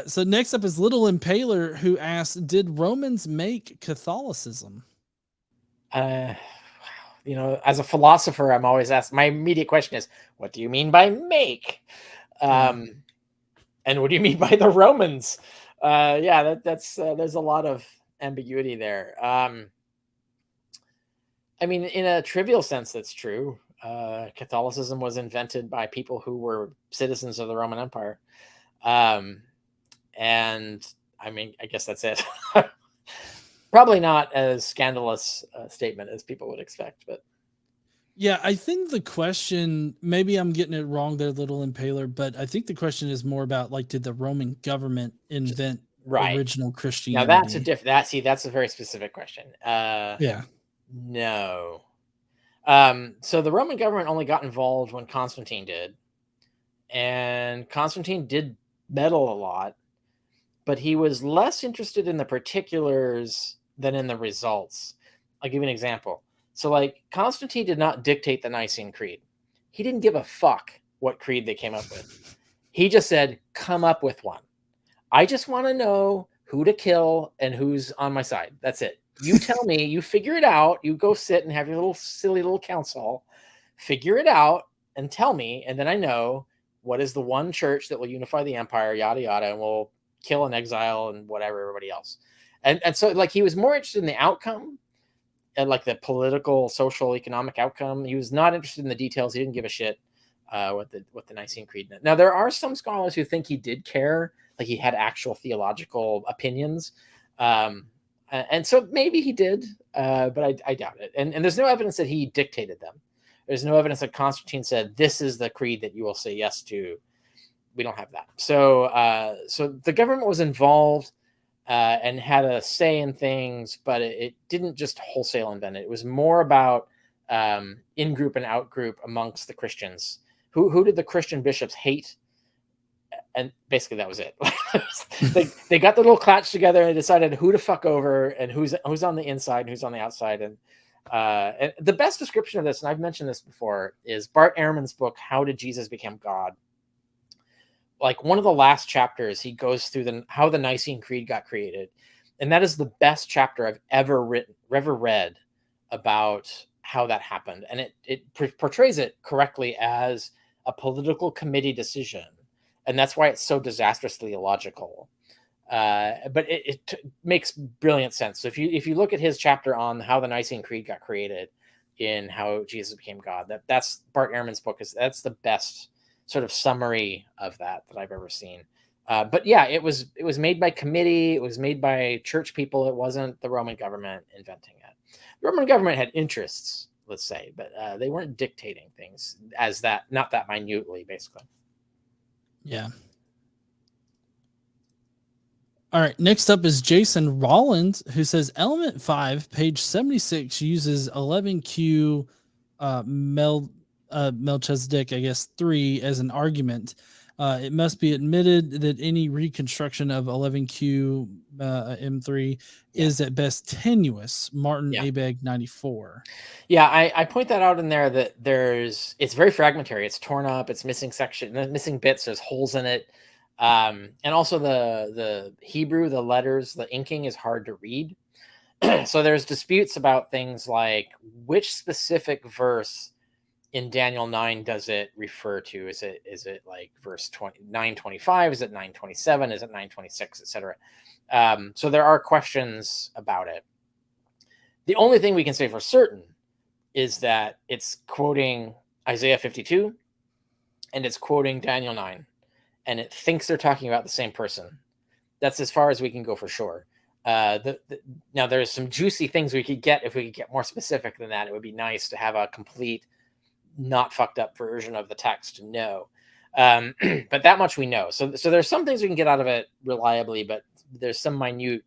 So next up is Little Impaler, who asks, "Did Romans make Catholicism?" You know, as a philosopher, I'm always asked. My immediate question is, "What do you mean by make?" And what do you mean by the Romans? Yeah, that's there's a lot of ambiguity there. I mean, in a trivial sense, that's true. Catholicism was invented by people who were citizens of the Roman Empire. And I mean, I guess that's it. Probably not as scandalous a statement as people would expect, but yeah, I think the question, maybe I'm getting it wrong there, Little Impaler, but I think the question is more about like, did the Roman government invent right. original Now Christianity? that's a different. That's a very specific question. Yeah. No. So the Roman government only got involved when Constantine did, and Constantine did meddle a lot, but he was less interested in the particulars than in the results. I'll give you an example. So, like, Constantine did not dictate the Nicene Creed. He didn't give a fuck what creed they came up with. He just said, come up with one. I just want to know who to kill and who's on my side. That's it. You tell me, you figure it out. You go sit and have your little silly little council, figure it out and tell me. And then I know what is the one church that will unify the empire, yada, yada, and we'll kill and exile and whatever, everybody else. And so, like, he was more interested in the outcome and like the political, social, economic outcome. He was not interested in the details. He didn't give a shit what the Nicene Creed meant. Now, there are some scholars who think he did care, like he had actual theological opinions. And so maybe he did, but I doubt it. And there's no evidence that he dictated them. There's no evidence that Constantine said, this is the creed that you will say yes to. We don't have that. So the government was involved and had a say in things, but it didn't just wholesale invent it. It was more about in-group and out-group amongst the Christians. Who did the Christian bishops hate? And basically that was it. they got the little clutch together and decided who to fuck over and who's on the inside and who's on the outside. And the best description of this, and I've mentioned this before, is Bart Ehrman's book, How Did Jesus Become God? Like, one of the last chapters, he goes through how the Nicene Creed got created. And that is the best chapter I've ever read about how that happened. And it portrays it correctly as a political committee decision. And that's why it's so disastrously illogical. But it makes brilliant sense. So if you look at his chapter on how the Nicene Creed got created in How Jesus Became God, that's Bart Ehrman's book. That's the best sort of summary of that I've ever seen. But yeah, it was made by committee. It was made by church people. It wasn't the Roman government inventing it. The Roman government had interests, let's say, but they weren't dictating things as that, not that minutely, basically. Yeah. All right. Next up is Jason Rollins, who says element 5, page 76, uses 11Q Melchizedek, I guess 3 as an argument. It must be admitted that any reconstruction of 11Q M3 is at best tenuous. Martin Abegg 94. Yeah, I point that out in there that it's very fragmentary. It's torn up. It's missing missing bits. There's holes in it. And also the Hebrew, the letters, the inking is hard to read. So there's disputes about things like which specific verse in Daniel 9 does it refer to? Is it like verse 925? Is it 927? Is it 926, etc.? So there are questions about it. The only thing we can say for certain is that it's quoting Isaiah 52 and it's quoting Daniel 9, and it thinks they're talking about the same person. That's as far as we can go for sure. Now there's some juicy things we could get if we could get more specific than that. It would be nice to have a complete, not fucked up version of the text to know. But that much we know. So there's some things we can get out of it reliably, but there's some minute,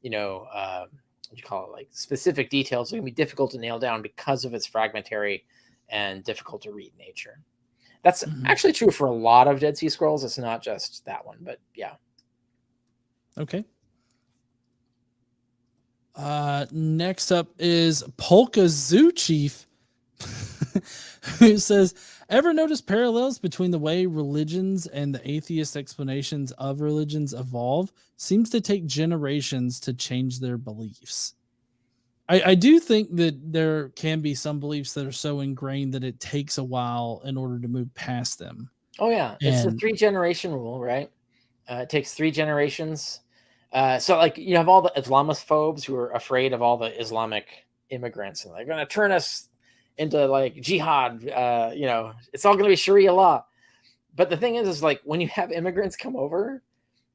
what you call it, like specific details that can be difficult to nail down because of its fragmentary and difficult to read nature. That's actually true for a lot of Dead Sea Scrolls. It's not just that one, but yeah. Okay. Next up is Polka Zoo Chief, who says, ever notice parallels between the way religions and the atheist explanations of religions evolve? Seems to take generations to change their beliefs. I do think that there can be some beliefs that are so ingrained that it takes a while in order to move past them. Oh yeah, it's the And 3-generation rule, right? It takes 3 generations. So like you have all the Islamophobes who are afraid of all the Islamic immigrants, and they're going to turn us into like jihad. It's all going to be Sharia law. But the thing is like when you have immigrants come over,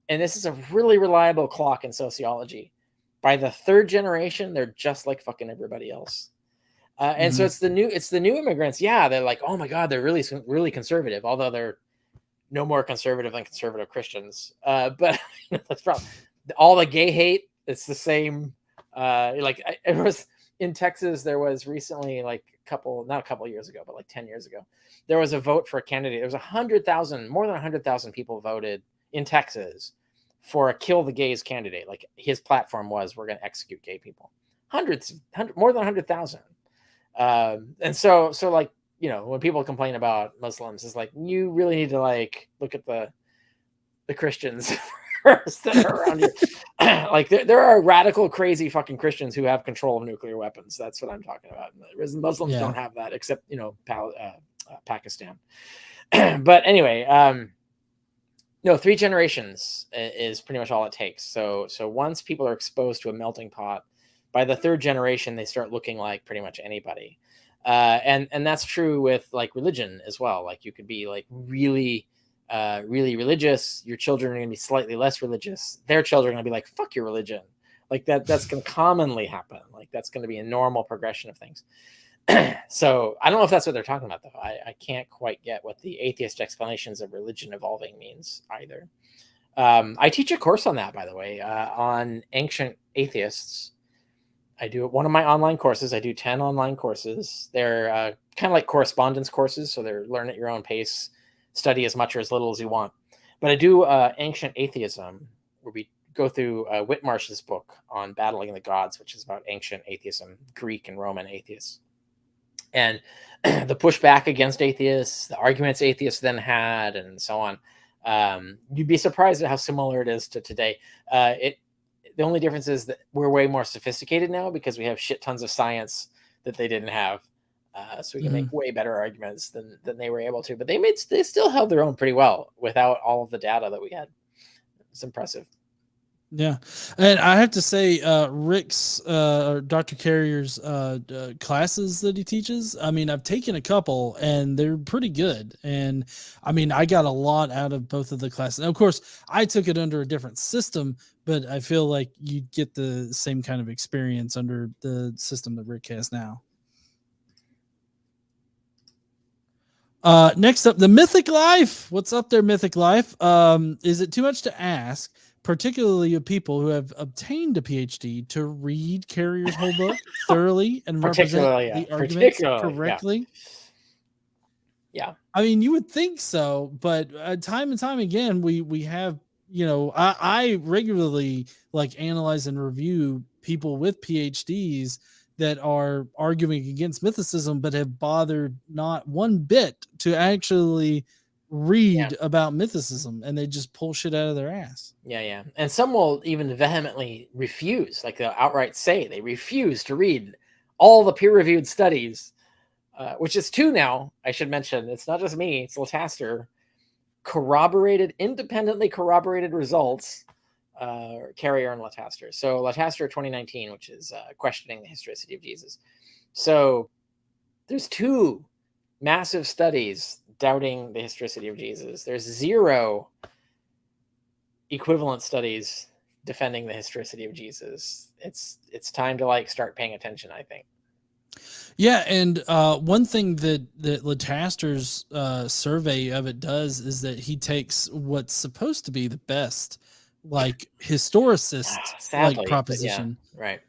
and this is a really reliable clock in sociology, by the 3rd generation, they're just like fucking everybody else. And so it's the new immigrants. Yeah, they're like, oh my God, they're really conservative, although they're no more conservative than conservative Christians. But that's probably all the gay hate. It's the same. It was in Texas. There was recently, like not a couple years ago, but like 10 years ago, there was a vote for a candidate. There was 100,000, more than 100,000 people voted in Texas for a kill the gays candidate. Like his platform was, we're going to execute gay people. More than 100,000. And so like, when people complain about Muslims, it's like, you really need to like look at the Christians first that are around you. Like there are radical, crazy fucking Christians who have control of nuclear weapons. That's what I'm talking about. Whereas Muslims don't have that, except, Pakistan. But anyway, no, 3 generations is pretty much all it takes. So once people are exposed to a melting pot, by the 3rd generation, they start looking like pretty much anybody. And that's true with like religion as well. Like you could be like really religious. Your children are going to be slightly less religious. Their children are going to be like, fuck your religion. Like that's going to commonly happen. Like that's going to be a normal progression of things. So I don't know if that's what they're talking about, though. I can't quite get what the atheist explanations of religion evolving means either. I teach a course on that, by the way, on ancient atheists. I do one of my online courses. I do 10 online courses. They're kind of like correspondence courses. So they're learn at your own pace, study as much or as little as you want. But I do ancient atheism, where we go through Whitmarsh's book on Battling the Gods, which is about ancient atheism, Greek and Roman atheists. And the pushback against atheists, the arguments atheists then had, and so on. You'd be surprised at how similar it is to today. The only difference is that we're way more sophisticated now because we have shit tons of science that they didn't have. So we can make way better arguments than they were able to. But they still held their own pretty well without all of the data that we had. It's impressive. Yeah. And I have to say, Rick's, or Dr. Carrier's classes that he teaches, I mean, I've taken a couple and they're pretty good. And I mean, I got a lot out of both of the classes. And of course, I took it under a different system, but I feel like you get the same kind of experience under the system that Rick has now. Next up, the Mythic Life. What's up there, Mythic Life? Is it too much to ask, particularly of people who have obtained a PhD, to read Carrier's whole book thoroughly and represent the arguments correctly? Yeah. I mean, you would think so, but time and time again, we have, I regularly like analyze and review people with PhDs that are arguing against mythicism, but have bothered not one bit to actually read about mythicism, and they just pull shit out of their ass. Yeah. And some will even vehemently refuse, like they'll outright say they refuse to read all the peer-reviewed studies, which is 2 now, I should mention. It's not just me, it's Lataster. Independently corroborated results, Carrier and Lataster. So Lataster 2019, which is questioning the historicity of Jesus. So there's 2 massive studies doubting the historicity of Jesus. There's 0 equivalent studies defending the historicity of Jesus. It's time to like start paying attention, I think. Yeah, and one thing that Lataster's survey of it does is that he takes what's supposed to be the best, like, historicist like proposition, right?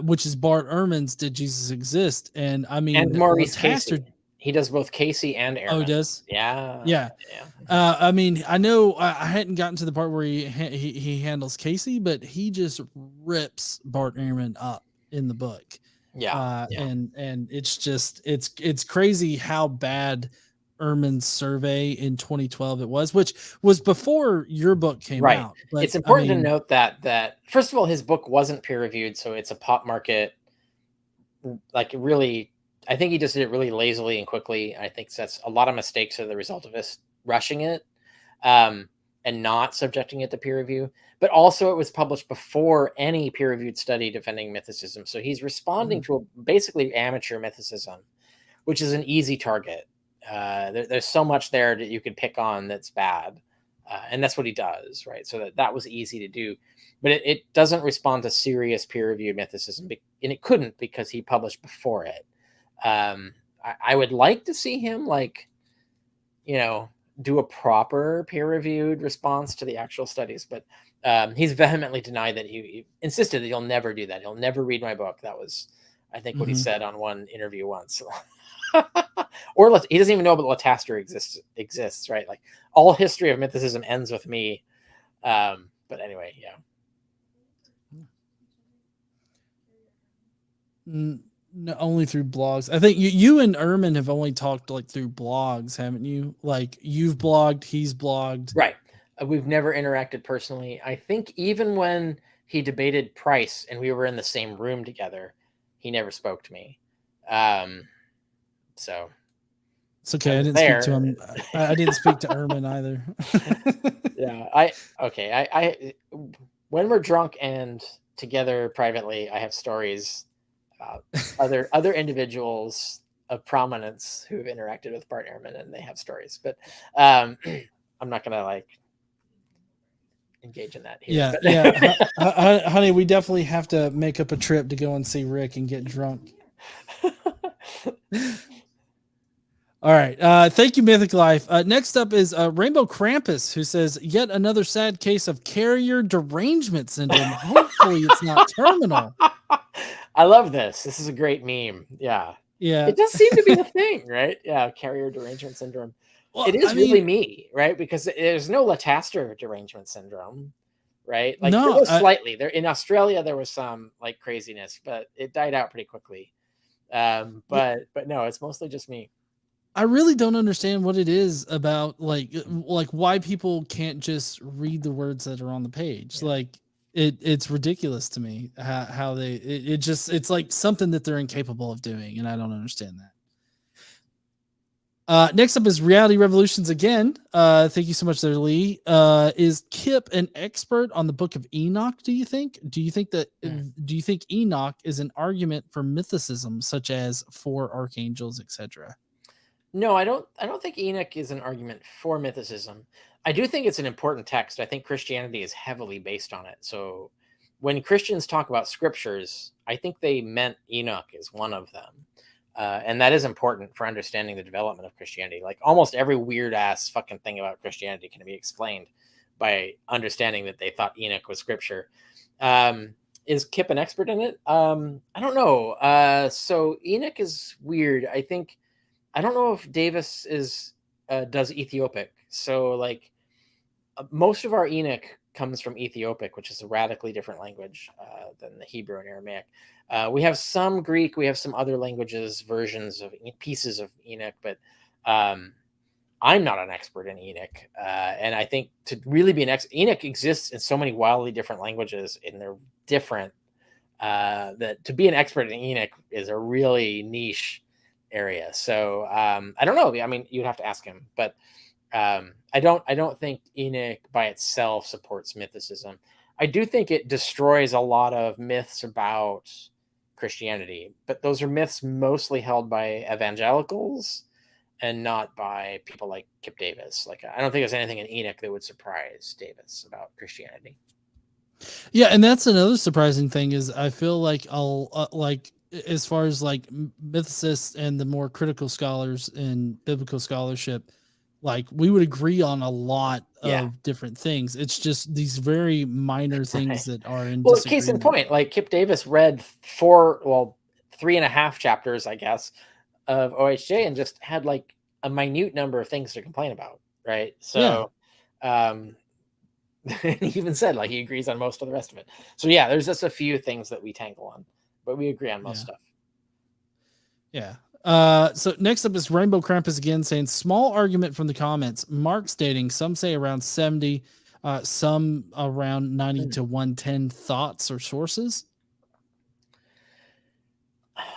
Which is Bart Ehrman's "Did Jesus Exist?" And I mean, and Maurice Lataster, Casey. He does both Casey and Ehrman. Oh, he does? Yeah. I mean, I know I hadn't gotten to the part where he handles Casey, but he just rips Bart Ehrman up in the book. And it's just it's crazy how bad Ehrman's survey in 2012 it was, which was before your book came out. But it's important to note that first of all, his book wasn't peer reviewed, so it's a pop market like really, I think he just did it really lazily and quickly. I think that's a lot of mistakes are the result of us rushing it and not subjecting it to peer review. But also it was published before any peer-reviewed study defending mythicism. So he's responding to a basically amateur mythicism, which is an easy target. There's so much there that you could pick on that's bad. And that's what he does, right? So that was easy to do. But it doesn't respond to serious peer-reviewed mythicism, and it couldn't because he published before it. I would like to see him, like, you know, do a proper peer-reviewed response to the actual studies, but he's vehemently denied that. He insisted that he'll never do that. He'll never read my book. That was, I think, what he said on one interview once. Or he doesn't even know about Lataster exists, right? Like, all history of mythicism ends with me. But anyway, yeah. No, only through blogs. I think you and Ehrman have only talked like through blogs, haven't you? Like, you've blogged, he's blogged. Right. We've never interacted personally. I think even when he debated Price and we were in the same room together, he never spoke to me. So it's okay. I didn't speak to him. I didn't speak to Ehrman either. Yeah. I when we're drunk and together privately, I have stories about other individuals of prominence who have interacted with Bart Ehrman, and they have stories, but I'm not gonna like engage in that here. Yeah. Honey, we definitely have to make up a trip to go and see Rick and get drunk. All right. Thank you, Mythic Life. Next up is Rainbow Krampus, who says, yet another sad case of carrier derangement syndrome. Hopefully it's not terminal. I love this. This is a great meme. Yeah. Yeah. It does seem to be a thing, right? Yeah. Carrier derangement syndrome. Well, it is really me, right? Because there's no Lataster derangement syndrome, right? Like, there was slightly. There in Australia, there was some like craziness, but it died out pretty quickly. But no, it's mostly just me. I really don't understand what it is about like why people can't just read the words that are on the page. Yeah. Like, it's ridiculous to me how they it's like something that they're incapable of doing, and I don't understand that. Next up is Reality Revolutions again. Thank you so much there, Lee. Is Kip an expert on the Book of Enoch, do you think? Do you think Enoch is an argument for mythicism, such as for archangels, etc.? No, I don't think Enoch is an argument for mythicism. I do think it's an important text. I think Christianity is heavily based on it. So when Christians talk about scriptures, I think they meant Enoch as one of them. And that is important for understanding the development of Christianity. Like, almost every weird ass fucking thing about Christianity can be explained by understanding that they thought Enoch was scripture. Is Kip an expert in it? I don't know. So Enoch is weird. I don't know if Davis does Ethiopic. So like most of our Enoch comes from Ethiopic, which is a radically different language than the Hebrew and Aramaic. We have some Greek, we have some other languages, versions of pieces of Enoch, but I'm not an expert in Enoch. And I think to really be an expert, Enoch exists in so many wildly different languages, and they're different, that to be an expert in Enoch is a really niche area. So I don't know. I mean, you'd have to ask him, but I don't think Enoch by itself supports mythicism. I do think it destroys a lot of myths about Christianity, but those are myths mostly held by evangelicals and not by people like Kipp Davis. Like, I don't think there's anything in Enoch that would surprise Davis about Christianity. Yeah, and that's another surprising thing is I feel like as far as like mythicists and the more critical scholars in biblical scholarship, like, we would agree on a lot of different things. It's just these very minor things that are in disagreement. Case in point, like Kipp Davis read 3.5 chapters, I guess, of OHJ and just had like a minute number of things to complain about, right? So and he even said like he agrees on most of the rest of it. So yeah, there's just a few things that we tangle on, but we agree on most stuff. Yeah. So next up is Rainbow Krampus again saying, small argument from the comments. Mark stating, some say around 70, some around 90 to 110 thoughts or sources.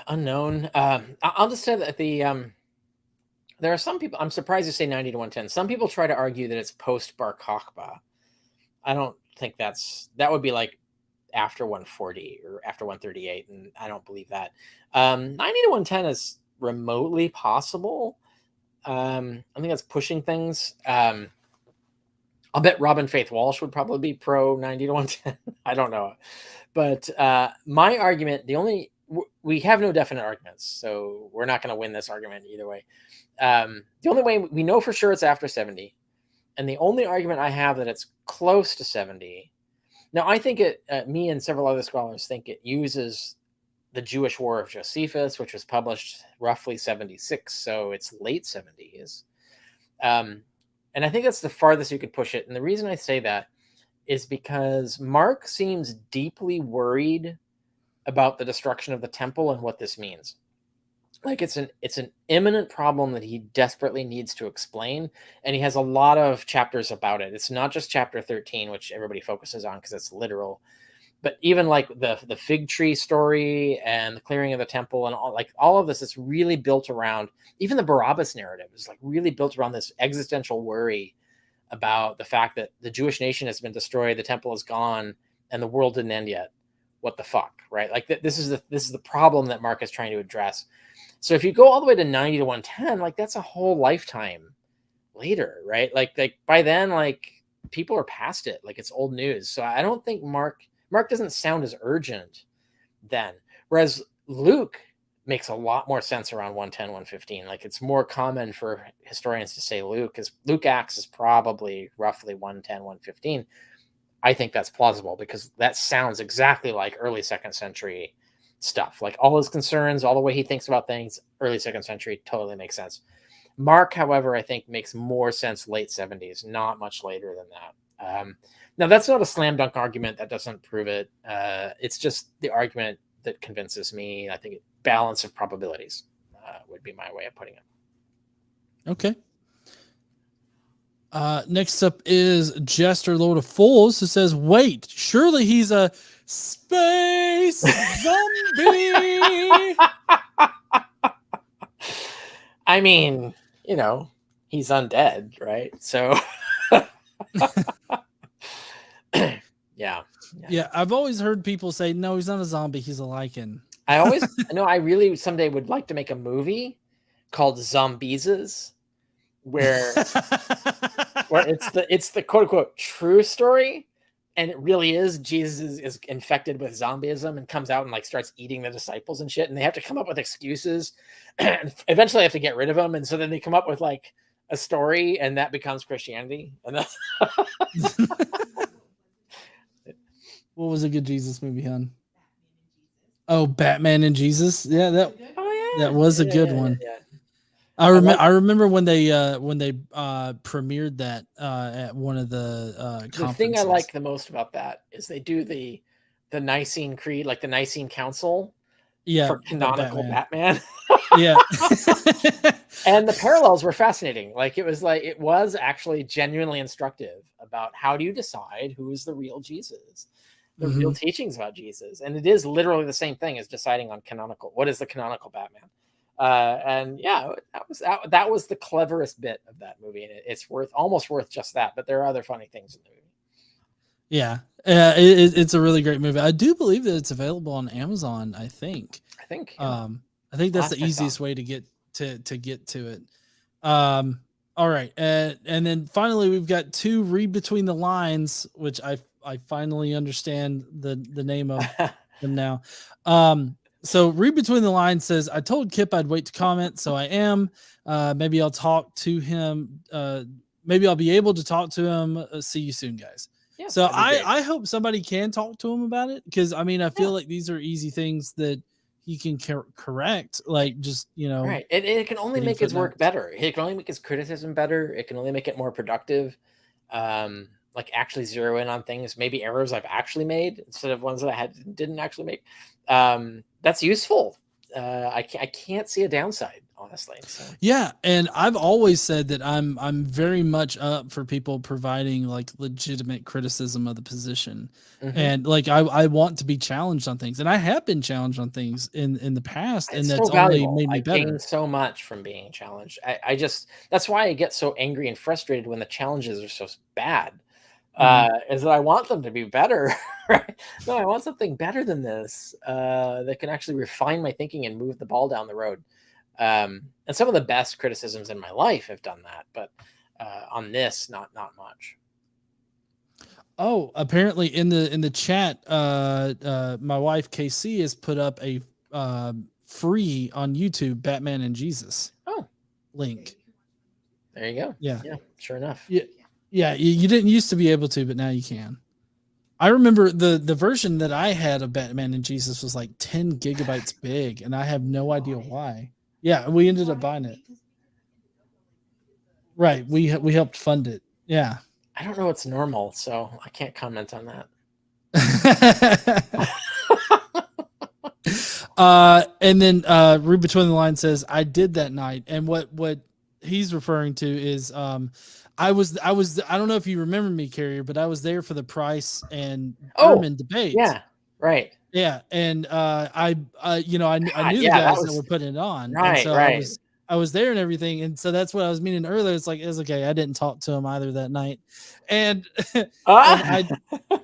Unknown. I'll just say that there are some people. I'm surprised you say 90 to 110. Some people try to argue that it's post Bar Kokhba. I don't think that would be like after 140 or after 138, and I don't believe that. 90 to 110 is remotely possible. I think that's pushing things. I'll bet Robin Faith Walsh would probably be pro 90 to 110. I don't know. But my argument, we have no definite arguments, so we're not going to win this argument either way. The only way we know for sure it's after 70. And the only argument I have that it's close to 70. Now, I think me and several other scholars think it uses the Jewish War of Josephus, which was published roughly 76. So it's late 70s. And I think that's the farthest you could push it. And the reason I say that is because Mark seems deeply worried about the destruction of the temple and what this means. Like it's an imminent problem that he desperately needs to explain, and he has a lot of chapters about it. It's not just chapter 13, which everybody focuses on because it's literal, but even like the fig tree story and the clearing of the temple and all of this is really built around, even the Barabbas narrative is like really built around this existential worry about the fact that the Jewish nation has been destroyed, the temple is gone, and the world didn't end yet. What the fuck, right? Like this is the problem that Mark is trying to address. So if you go all the way to 90 to 110, like that's a whole lifetime later, right? Like by then, like people are past it. Like it's old news. So I don't think Mark doesn't sound as urgent then. Whereas Luke makes a lot more sense around 110, 115. Like it's more common for historians to say Luke, because Luke Acts is probably roughly 110, 115. I think that's plausible because that sounds exactly like early 2nd century stuff. Like all his concerns, all the way he thinks about things, early 2nd century totally makes sense. Mark, however, I think makes more sense late 70s, not much later than that. Now, that's not a slam dunk argument. That doesn't prove it. It's just the argument that convinces me. I think balance of probabilities would be my way of putting it. Okay. Next up is Jester, Lord of Fools, who says, wait, surely he's a space zombie. I mean, he's undead, right? So yeah. I've always heard people say, no, he's not a zombie, he's a lichen. I really someday would like to make a movie called Zombieses, where it's the quote unquote true story, and it really is Jesus is infected with zombieism and comes out and like starts eating the disciples and shit, and they have to come up with excuses and eventually have to get rid of him, and so then they come up with like a story, and that becomes Christianity. And that's what was a good Jesus movie, hon? Oh, Batman and Jesus. Yeah, that was a good one. Yeah. I remember when they premiered that at one of the conferences. The thing I like the most about that is they do the Nicene Creed, like the Nicene Council, for canonical Batman. Yeah. And the parallels were fascinating. Like it was actually genuinely instructive about how do you decide who is the real Jesus, the real teachings about Jesus. And it is literally the same thing as deciding on what is the canonical Batman. And yeah, that was the cleverest bit of that movie, and it's almost worth just that. But there are other funny things in the movie. Yeah, it's a really great movie. I do believe that it's available on Amazon. I think that's the easiest way to get to it. All right, and then finally we've got 2 Read Between the Lines, which I finally understand the name of them now. So Read Between the Lines says, I told Kip I'd wait to comment, so I am. Maybe I'll talk to him. Maybe I'll be able to talk to him. See you soon, guys. Yeah, so I hope somebody can talk to him about it, because I mean I feel like these are easy things that he can correct. Like just right. It can only make his work better. It can only make his criticism better. It can only make it more productive. Like actually zero in on things, maybe errors I've actually made instead of ones that I didn't actually make. That's useful. I can't see a downside, honestly. So Yeah, and I've always said that I'm very much up for people providing like legitimate criticism of the position. And like I want to be challenged on things, and I have been challenged on things in the past, and it's so that's only valuable. made me I gain better. so much from being challenged. I just that's why I get so angry and frustrated when the challenges are so bad. Mhm. Is that I want them to be better. Right? No, I want something better than this that can actually refine my thinking and move the ball down the road. And some of the best criticisms in my life have done that, but on this, not much. Oh, apparently in the chat, my wife KC has put up a free on YouTube Batman and Jesus Oh, link. there you go. Yeah, Yeah, sure enough. yeah, yeah. You didn't used to be able to, but now you can. I remember the version that I had of Batman and Jesus was like 10 gigabytes big, and I have no idea why. Yeah, we ended up buying it. Right, we helped fund it. Yeah. I don't know what's normal, so I can't comment on that. And then Read Between the Lines says, I did that night. And what he's referring to is I don't know if you remember me, Carrier, but I was there for the Price and Oh, Ehrman debate. yeah, right. Yeah, and I God, knew the yeah, that guys that was were putting it on, and right, so right. I was there and everything, and so that's what I was meaning earlier. It's like it's okay. I didn't talk to him either that night, and and Ah!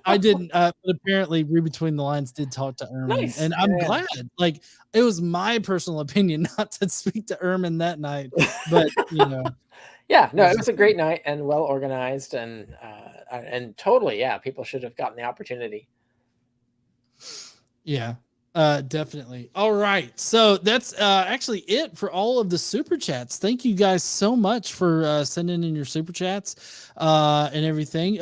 I didn't. But apparently, Read Between the Lines did talk to Ehrman, Nice. and I'm Yeah, glad. Like it was my personal opinion not to speak to Ehrman that night, but yeah. it No, was it was just, a great night and well organized, and totally, yeah. People should have gotten the opportunity. yeah. Definitely. All right. So that's actually it for all of the super chats. Thank you guys so much for sending in your super chats and everything.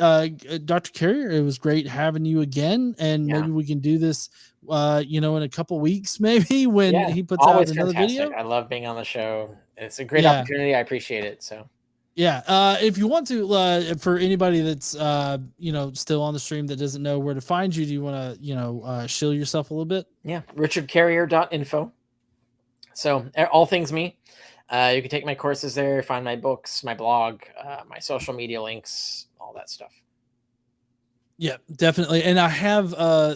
Dr. Carrier, it was great having you again. And Yeah, maybe we can do this, in a couple weeks, maybe when yeah. he puts out Always another fantastic. video. I love being on the show. It's a great Yeah. opportunity. I appreciate it. So Yeah. If you want to, for anybody that's, still on the stream that doesn't know where to find you, do you want to, shill yourself a little bit? yeah, richardcarrier.info. So all things me. You can take my courses there, find my books, my blog, my social media links, all that stuff. Yeah, definitely. And I have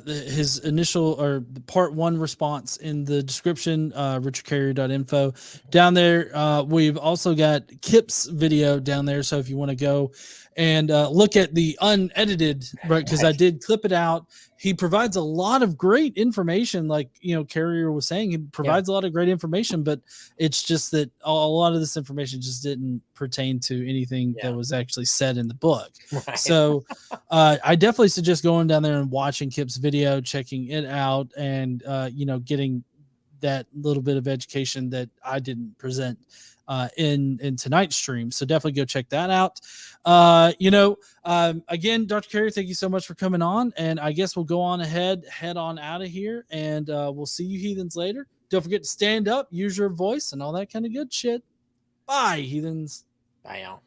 his initial or the part 1 response in the description, richardcarrier.info. Down there, we've also got Kip's video down there. So if you want to go and look at the unedited, right, because I Nice. did clip it out. He provides a lot of great information, like Carrier was saying. He provides a lot of great information, but it's just that a lot of this information just didn't pertain to anything that was actually said in the book. Right. So I definitely suggest going down there and watching Kip's video, checking it out, and getting that little bit of education that I didn't present in tonight's stream. So definitely go check that out. Again, Dr. Carey, thank you so much for coming on, and I guess we'll go on ahead, head on out of here, and we'll see you heathens later. Don't forget to stand up, use your voice, and all that kind of good shit. Bye, heathens. Bye, y'all.